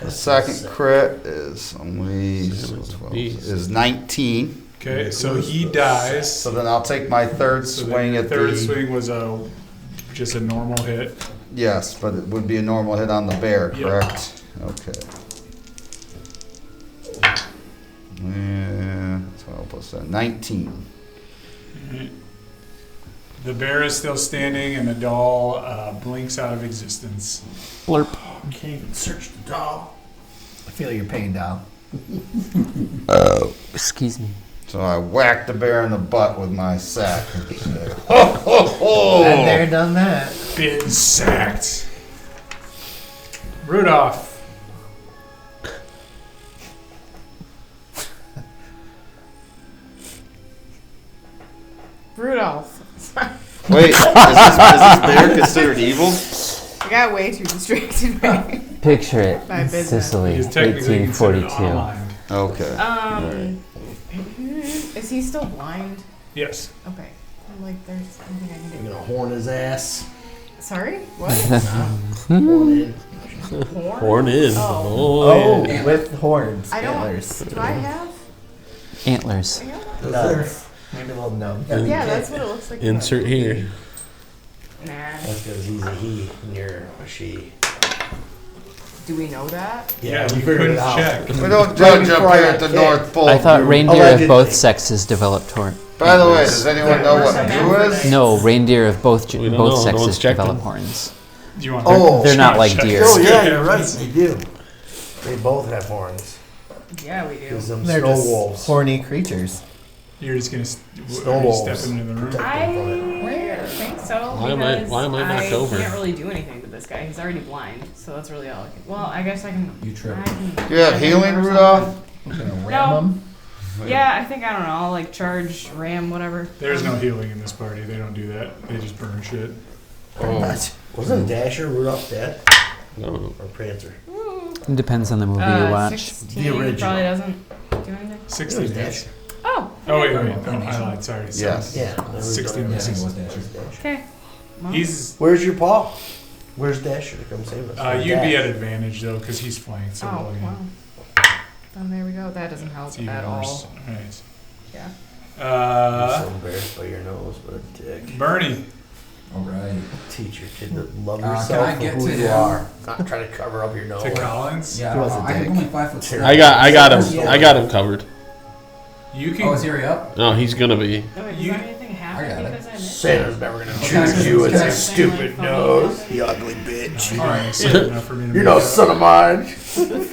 The second crit is only Sam is a 12, beast. is 19. Okay, so he dies. So then I'll take my third So swing the at third the swing was just a normal hit. yes, but it would be a normal hit on the bear, Yeah. correct? Okay. Yeah, 12 plus 19. Alright. The bear is still standing, and the doll blinks out of existence. Blurp. Can't even search the doll. I feel your pain, doll. Excuse me. So I whacked the bear in the butt with my sack. Ho, ho, ho! Been there, done that. Been sacked. Rudolph. Rudolph. Wait, is this bear considered evil? I got way too distracted by Picture it. My business. Sicily, He's technically considered 1842. unarmed. Okay. Is he still blind? Yes. Okay. I'm like, there's something I can You're do. gonna horn his ass. Sorry? What? Horn in. Horn? Horn in. Oh. Oh, yeah. with horns. I don't. Antlers. Do I have? Antlers. Nuts. Maybe a little gnome. Yeah, that's what it looks like. Insert here. Nah. That's because he's a he and you're a she. Do we know that? Yeah, we you figured couldn't it out. check. We don't judge up before I here got at the kicked. North Pole. I thought dude. reindeer of Allegedly. both sexes developed horn. By the way, does anyone know what goo is? No, reindeer of both We don't both know. No sexes one's checked develop them. horns. Do you want? Oh, They're not like check. deer. Oh yeah, you're right. They do. They both have horns. Yeah, we do. Because them They're snow just wolves. horny creatures. You're just gonna Snow are you wolves. stepping into the room. I think so. Why am I- because why am I knocked over? can't really do anything to this guy. He's already blind, so that's really all I can. Well, I guess I can. You trip. I can You have healing, or Rudolph? something. Gonna ram No. them. Yeah, I think I don't know. I'll like charge, ram, whatever. There's no healing in this party. They don't do that. They just burn shit. Oh. Wasn't Dasher Rudolph dead? I don't know. Or Prancer? It depends on the movie you watch. 16 The original. probably doesn't do anything. 16 It was hits. Oh. Oh wait. Oh, I lied. Sorry. Yes. Yeah. 16 Yeah, I think it was misses. Dasher. Okay. Well, He's. Where's your paw? Where's Dasher to come save us? You'd be Dash. at advantage though, because he's flanked. So Oh we'll, wow. Then there we go. That doesn't help it's even at worse. all. Right. Yeah. I'm so embarrassed by your nose, what a dick. Bernie. All right. Teach your kid to love Can yourself I for get who to you him? are. Not trying to cover up your nose. To Collins. Yeah, He was a I'm dick. only 5'6". I got him. I got him covered. You can. Oh, is he already up? No, he's gonna be. No, wait, You- does anything happen I got it. because I missed Santa's never gonna Okay. choose you with Okay. his stupid nose. You ugly bitch. Alright. enough for me to You're make no up. son of mine.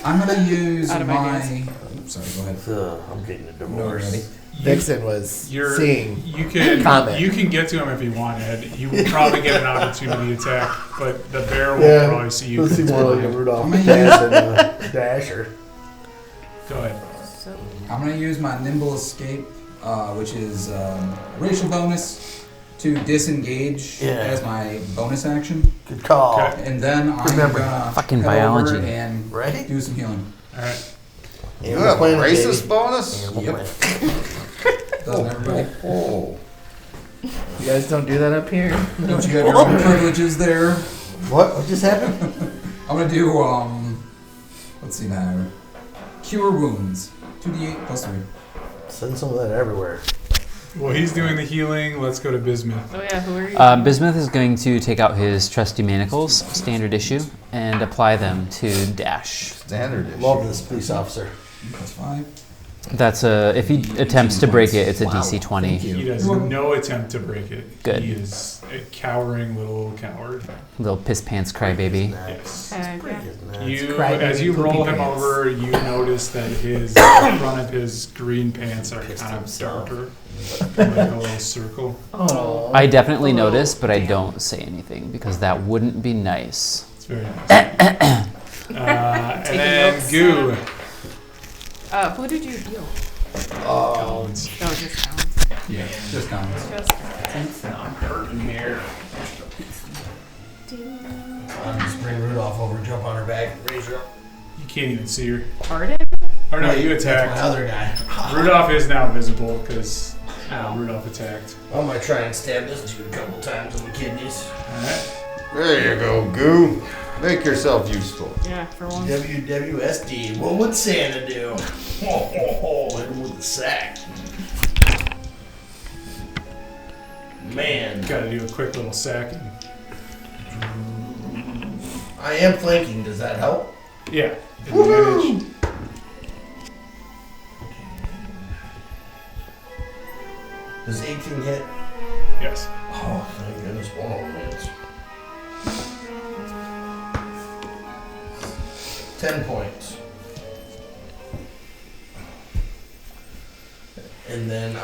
I'm gonna use Out of my. ideas. Oops, sorry, go ahead. I'm getting a No, you're ready. divorce. Vixen was You're, seeing. you can comment. you can get to him if you want, Ed. You will probably get an opportunity attack, but the bear will Yeah, probably see you. Let's see from more like a behind. Rudolph I'm gonna Dash than a Dasher. Go ahead. So I'm gonna use my nimble escape, which is racial bonus to disengage Yeah. as my bonus action, Good call. Okay. and then I'm Remember, gonna fucking head over biology. and Right? do some healing. All right. You have a racist bonus? Yep. Doesn't everybody? Oh. You guys don't do that up here? Don't you have your own privileges there? What just happened? I'm gonna do let's see now. Cure wounds. 2d8 plus 3. Send some of that everywhere. Well, he's doing the healing. Let's go to Bismuth. Oh yeah, who are you? Bismuth is going to take out his trusty manacles, standard issue, and apply them to Dash. Standard issue. Love this police officer. Plus 5. That's if he attempts to break it, it's a DC 20. Thank you. He does no attempt to break it. Good. He is a cowering little coward. Little piss pants crybaby. Yes. You, Crybaby as you poopy roll him pants. over, you notice that his the front of his green pants are kind of darker, like a little circle. Oh. I definitely notice, but I don't say anything because that wouldn't be nice. It's very nice. And then notes. Goo. Who did you heal? Collins. No, just Collins. Yeah, just comments. Just I'm hurting here. I'll just bring Rudolph over, jump on her back, raise her up. You can't even see her. Pardon? Or no, Wait, you that's my attacked. other guy. Rudolph is now visible because Rudolph attacked. I might try and stab this dude a couple times in the kidneys. Alright. There you go, Goo. Make yourself useful. Yeah, for one. WWSD. What would Santa do? Hit him with the sack. Man. Gotta do a quick little sack. I am flanking. Does that help? Yeah. Woohoo! Advantage. Does 18 hit? Yes. Oh, thank goodness. One of them hits. 10 points. And then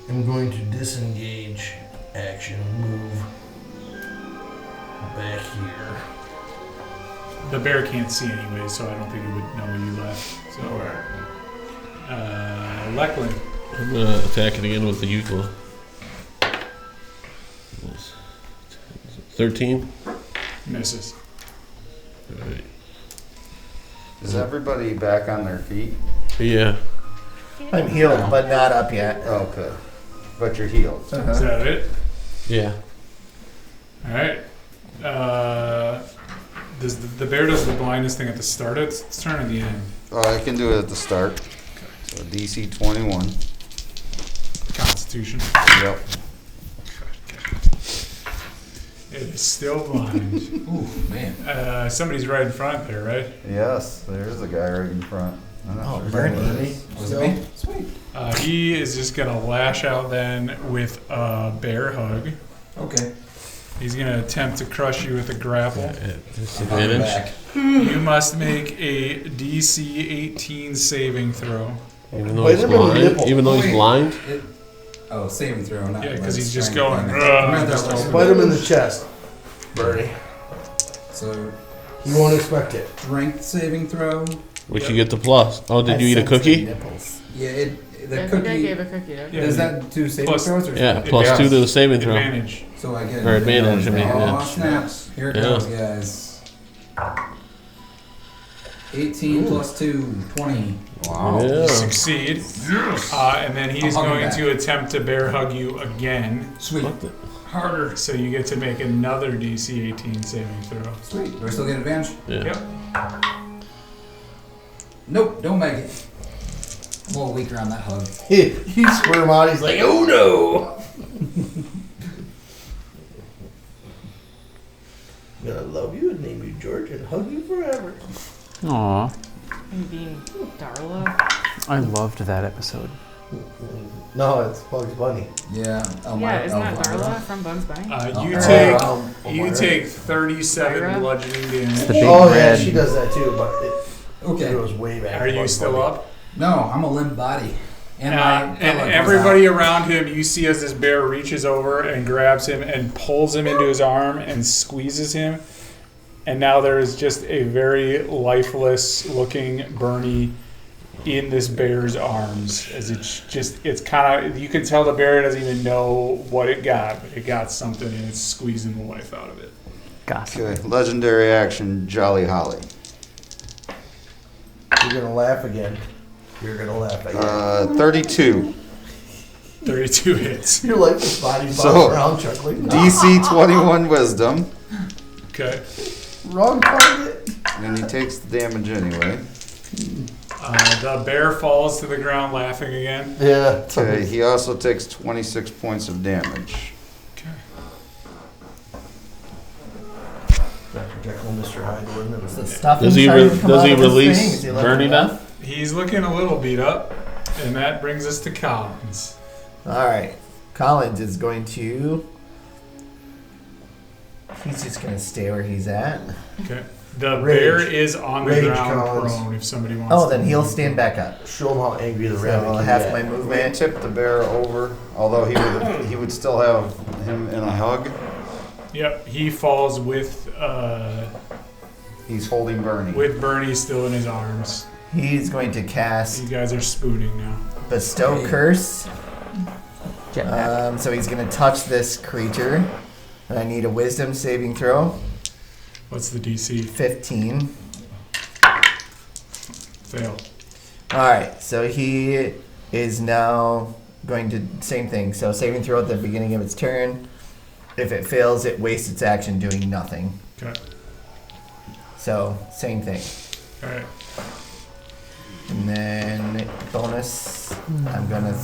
I'm going to disengage action, move back here. The bear can't see anyway, so I don't think he would know you left. So, Leckland. I'm gonna attack it again with the Euclid. 13. Misses. Alright. Is everybody back on their feet? Yeah. I'm healed, but not up yet. Okay. But you're healed. Is that it? Yeah. Alright. Does the bear does the blindness thing at the start of its turn or the end? I can do it at the start. So DC 21. Constitution. Yep. It is still blind. Ooh, man. Somebody's right in front there, right? Yes, there's a guy right in front. Oh, There's Bernie. somebody. Was it me? Sweet. He is just gonna lash out then with a bear hug. Okay. He's gonna attempt to crush you with a grapple. I'm on the Disadvantage. back. You must make a DC 18 saving throw. Even though Wait, he's let me blind. nipple. Even though he's Wait. blind. Oh, saving throw, not Yeah, 'cause like he's just strength going, thing. "Ugh," Remember just that was- open. Bite him in the chest, Bernie. So, You won't expect it. strength saving throw. Which you get the plus. Oh, did you eat a cookie? Nipples. Yeah, the I think I cookie. gave a cookie to Yeah, Does that do saving Plus- throws or Yeah, something? plus 2 to the saving throw. advantage. So I get Or advantage, I mean, Oh, yeah. snaps. Here it Yeah. goes, guys. 18 plus 2, 20. Wow. You Yeah. succeed. And then he's I'll hug him going back. to attempt to bear hug you again. Sweet. Harder. So you get to make another DC 18 saving throw. Sweet. Do I still get advantage? Yeah. Yep. Nope, don't make it. I'm a little weaker on that hug. He squirm out. He's like, oh no. I'm gonna love you and name you George and hug you forever. Aw, And being Darla. I loved that episode. No, it's Bugs Bunny. Yeah. Yeah, isn't that Darla from Bugs Bunny? You Oh. take 37 Myra? bludgeoning The damage. big Oh yeah, red. she does that too, but Okay. it goes way back. Are to you Bugs still Bunny. up? No, I'm a limp body. And my And pellet goes everybody out. around him, you see as this bear reaches over and grabs him and pulls him into his arm and squeezes him. And now there is just a very lifeless looking Bernie in this bear's arms as it's kind of, you can tell the bear doesn't even know what it got, but it got something and it's squeezing the life out of it. Okay, legendary action, Jolly Holly. You're gonna laugh again. You're gonna laugh again. 32. 32 hits. You're like this body So, around chuckling. DC 21 Wisdom, Okay. Wrong target. and he takes the damage anyway. The bear falls to the ground laughing again. Yeah. Okay, he also takes 26 points of damage. Okay. Dr. Jekyll and Mr. Hyde, wasn't it? The stuff Does he starting to come does out he of this release thing? Is he looking Bernie rough? then? He's looking a little beat up, and that brings us to Collins. All right, Collins is going to. He's just gonna stay where he's at. Okay. The Rage. bear is on the Rage, ground Collins. prone if somebody wants Oh, to. then he'll stand back up. Show him how angry the So rabbit can half get. my We movement. tip the bear over, although he would still have him in a hug. Yep, he falls with He's holding Bernie. Bernie still in his arms. He's going to cast You guys are spooning now. Bestow Curse. Jetpack. So he's going to touch this creature. And I need a Wisdom saving throw. What's the DC? 15. Fail. All right, so he is now going to same thing. So saving throw at the beginning of its turn. If it fails, it wastes its action doing nothing. Okay. So same thing. All right. And then bonus, I'm gonna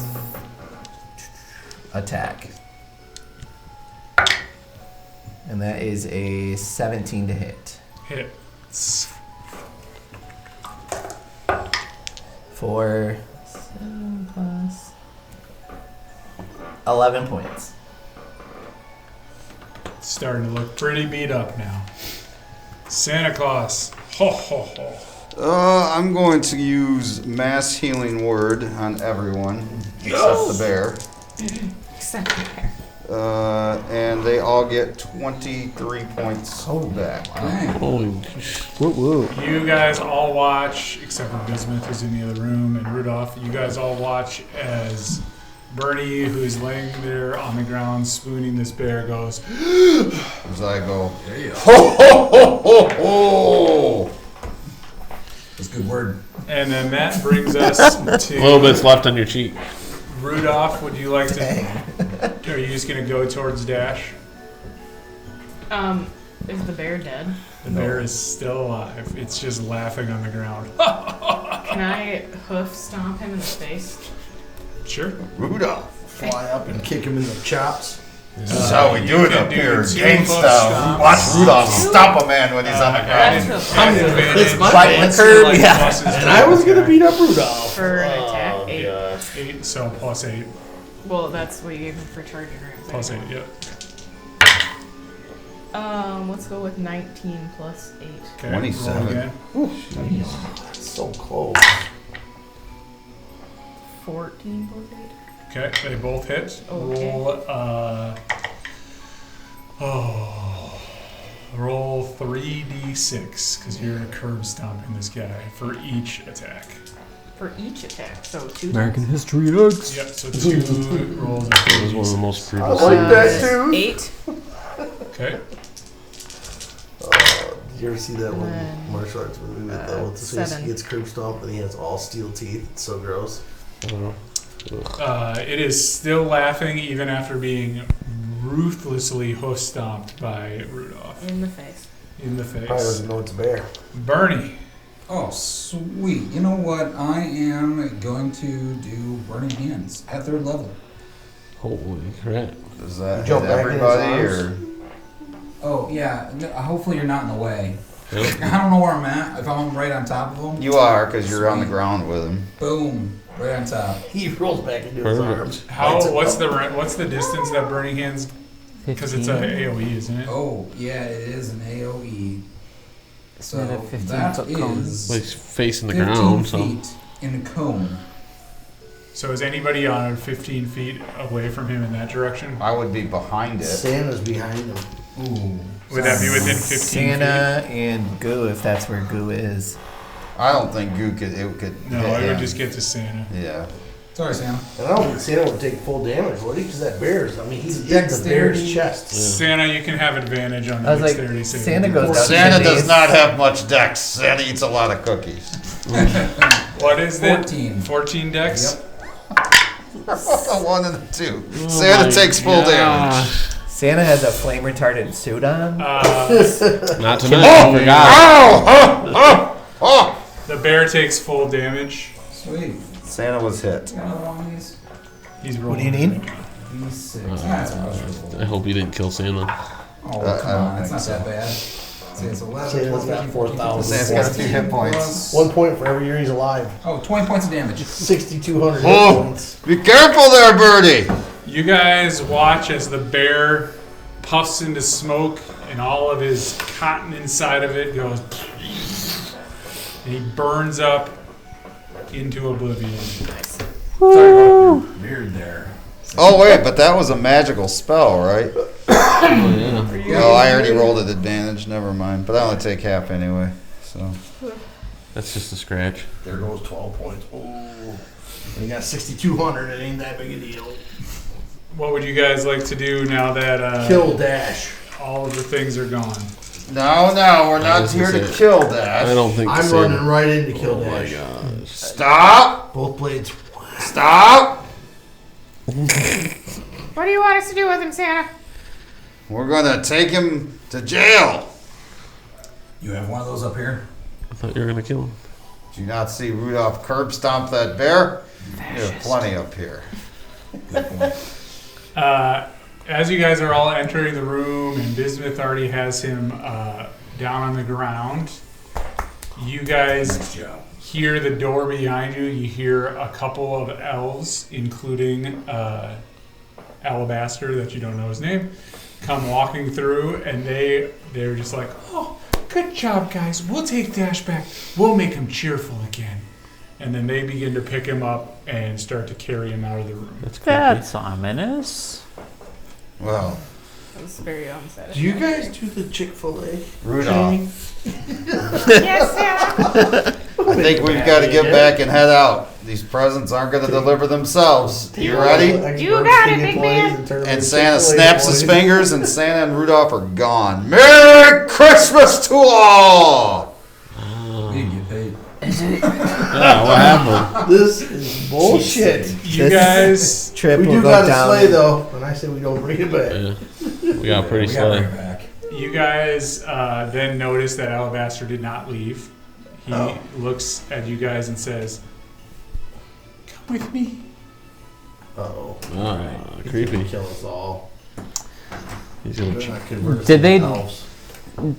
attack. And that is a 17 to hit. Hits. For 7 plus 11 points. Starting to look pretty beat up now. Santa Claus. Ho ho ho. I'm going to use Mass Healing Word on everyone except the bear. Except the bear. And they all get 23 points back. Holy You guys all watch, except for Bismuth who's in the other room, and Rudolph, you guys all watch as Bernie, who's laying there on the ground spooning this bear, goes, As I go, ho ho ho ho ho! That's a good word. and then that brings us a little to bit's left on your cheek. Rudolph. Would you like to? Are you just gonna go towards Dash? Is the bear dead? The bear is still alive. It's just laughing on the ground. Can I hoof stomp him in the face? Sure. Rudolph. Fly up and kick him in the chops. This is how we you do it can up do here, 2 gang hoof style. stomps. Watch Rudolph stomp a man when he's on the At ground. advantage. Right in the curb, yeah. And I was gonna beat up Rudolph. For an attack? 8. 8, so plus 8. Well, that's what you gave him for charging rooms. Plus 8, yep. Let's go with 19 plus 8. Okay, 27. roll again. So close. 14 plus 8. Okay, they both hit. Okay. Roll 3d6 because you're gonna curb stomping this guy for each attack. For each attack, so 2 American History X. Yep, so 2 rolls of That was one of the 3d6. most I previous. like that too. 8. Okay. Did you ever see that one Then, martial arts movie with what's his face? 7. He gets curb stomped and he has all steel teeth. It's so gross. It is still laughing even after being ruthlessly hoof stomped by Rudolph In the face. in the Probably face. doesn't know it's a bear. Bernie. Oh, sweet. You know what? I am going to do Burning Hands at 3rd level. Holy crap. Does that hit Jump back in his everybody arms? or? Oh, yeah. Hopefully you're not in the way. I don't know where I'm at. If I'm right on top of him. You are, because you're on the ground with him. Boom. Right on top. He rolls back into his Perfect. arms. What's the distance that Burning Hands? Because it's a 15. AOE, isn't it? Oh, yeah, it is an AoE. So Isn't it a 15 that foot cone? is Well, he's facing the 15 ground, so. feet in a cone. So is anybody on 15 feet away from him in that direction? I would be behind it. Santa's behind him. Ooh. Would that be within 15 feet? Santa and Goo, if that's where Goo is. I don't think Goo could. It could. No, hit it would him. just get to Santa. Yeah. Sorry, Sam. And I don't think Santa would take full damage, would he? Because that bear's, I mean, he's in the bear's Dexterity. chest. Santa, you can have advantage on I the was like, dexterity saving Santa throw. goes down. Santa does not have much dex. Santa eats a lot of cookies. What is that? 14. 14 dex? A 1 and a 2. Santa takes full damage. Santa has a flame retardant suit on. Not tonight. I forgot. Oh! The bear takes full damage. Sweet. Santa was hit. Got another one of these? He's What do rolling. you need? D6. That's a I hope you didn't kill Santa. Oh, I come don't on. It's think not that bad. See, it's 11, Santa's 12, got 13, 4,000. Santa's got a few hit points. plus- 1 point for every year he's alive. Oh, 20 points of damage. 6,200 hit Oh! points. Be careful there, Birdie! You guys watch as the bear puffs into smoke and all of his cotton inside of it goes and he burns up into oblivion. Sorry about your beard there. Oh, wait, but that was a magical spell, right? Oh, yeah. No, I already rolled at advantage. Never mind. But I only take half anyway. So That's just a scratch. There goes 12 points. Oh. You got 6,200. It ain't that big a deal. What would you guys like to do now that Kill Dash. all of the things are gone? no, we're not was here gonna to say- kill I that. don't think I'm Santa. running right into Kill Oh my Dash. gosh. Stop! Both blades. Stop! What do you want us to do with him, Santa? We're gonna take him to jail. You have one of those up here? I thought you were gonna kill him. Do you not see Rudolph curb stomp that bear? You have plenty up here. Good point. As you guys are all entering the room and Bismuth already has him down on the ground, you guys Nice job. hear the door behind you. You hear a couple of elves, including Alabaster, that you don't know his name, come walking through, and they're just like, "Oh, good job, guys. We'll take Dash back. We'll make him cheerful again." And then they begin to pick him up and start to carry him out of the room. That's creepy. That's ominous. Well, It's very unsatisfying. Do you guys do the Chick-fil-A? Rudolph, Yes, Santa. I think we've got to get back and head out. These presents aren't going to deliver themselves. You ready? You got it, big man. And Santa snaps his fingers, and Santa and Rudolph are gone. Merry Christmas to all! We didn't get paid. Yeah, what happened? This is bullshit. You guys, Trip We will do go got a down. sleigh though, and I said we don't bring it back. Yeah. We got pretty We got slow. right back. you guys then notice that Alabaster did not leave. He looks at you guys and says, "Come with me." Uh-oh. He's Creepy. gonna kill us all. He's gonna Better not convert us Did into they- elves.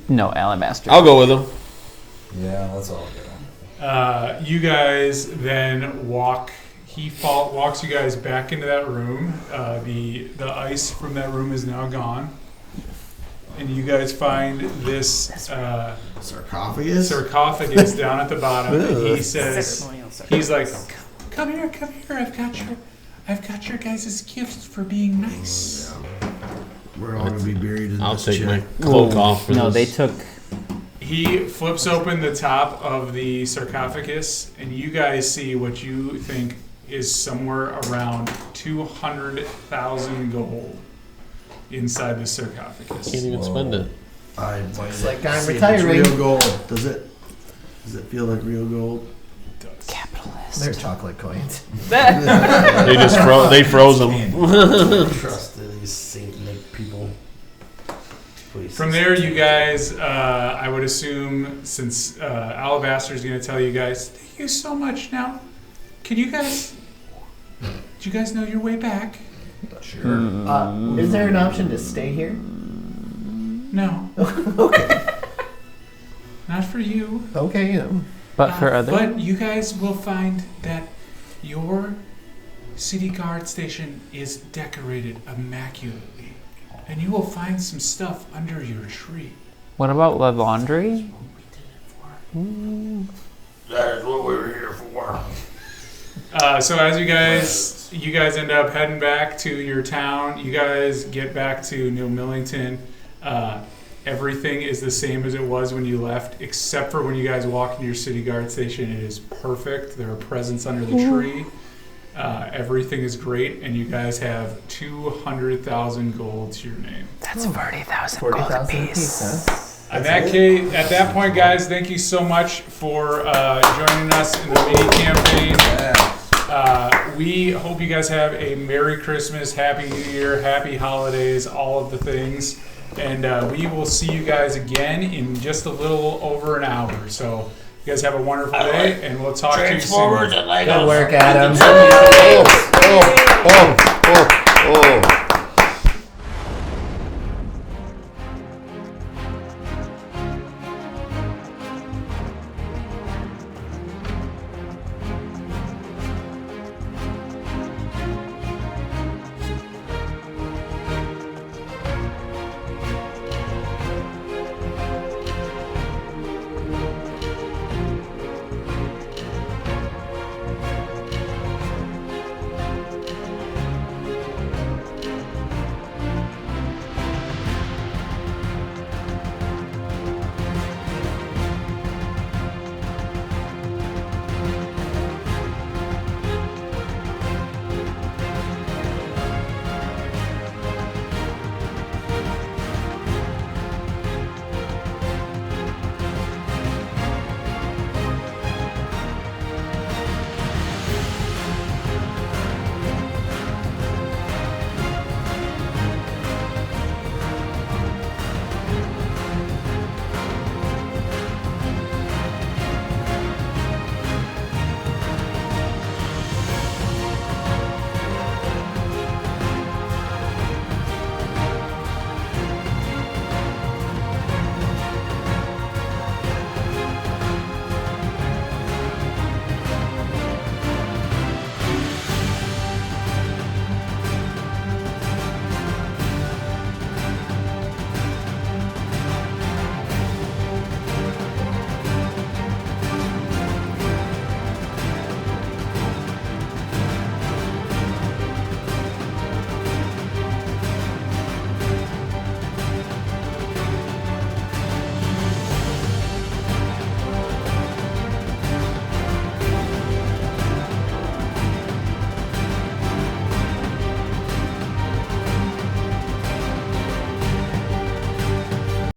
No, Alabaster. I'll go with him. Yeah, let's all go. You guys then walk. Walks you guys back into that room. The ice from that room is now gone, and you guys find this Sarcophagus? sarcophagus down at the bottom. And he says, Ceremonial "He's like, come here. I've got your guys' gifts for being nice." We're all gonna be buried in I'll this take my check. cloak off for No, they this. took. He flips open the top of the sarcophagus, and you guys see what you think is somewhere around 200,000 gold inside the sarcophagus. Can't even spend it. I'd like like to I'm see if retiring. It's real gold. Does it feel like real gold? Capitalist. They're chocolate coins. They just froze them. Trust in these Saint-Nick people. Please. From there, you guys, I would assume, since Alabaster is going to tell you guys, thank you so much. Now, do you guys know your way back? Sure. Is there an option to stay here? No. Okay. Not for you. Okay. But for other. But you guys will find that your city guard station is decorated immaculately. And you will find some stuff under your tree. What about the laundry? That is what we were here for. So as you guys end up heading back to your town. You guys get back to New Millington. Everything is the same as it was when you left, except for when you guys walk into your city guard station. It is perfect. There are presents under the tree. Everything is great, and you guys have 200,000 gold to your name. That's 40,000 gold apiece. At that point, guys, thank you so much for joining us in the mini campaign. We hope you guys have a Merry Christmas, Happy New Year, Happy Holidays, all of the things. And we will see you guys again in just a little over an hour. So you guys have a wonderful day, and we'll talk to you soon. Good work, Adam. Oh.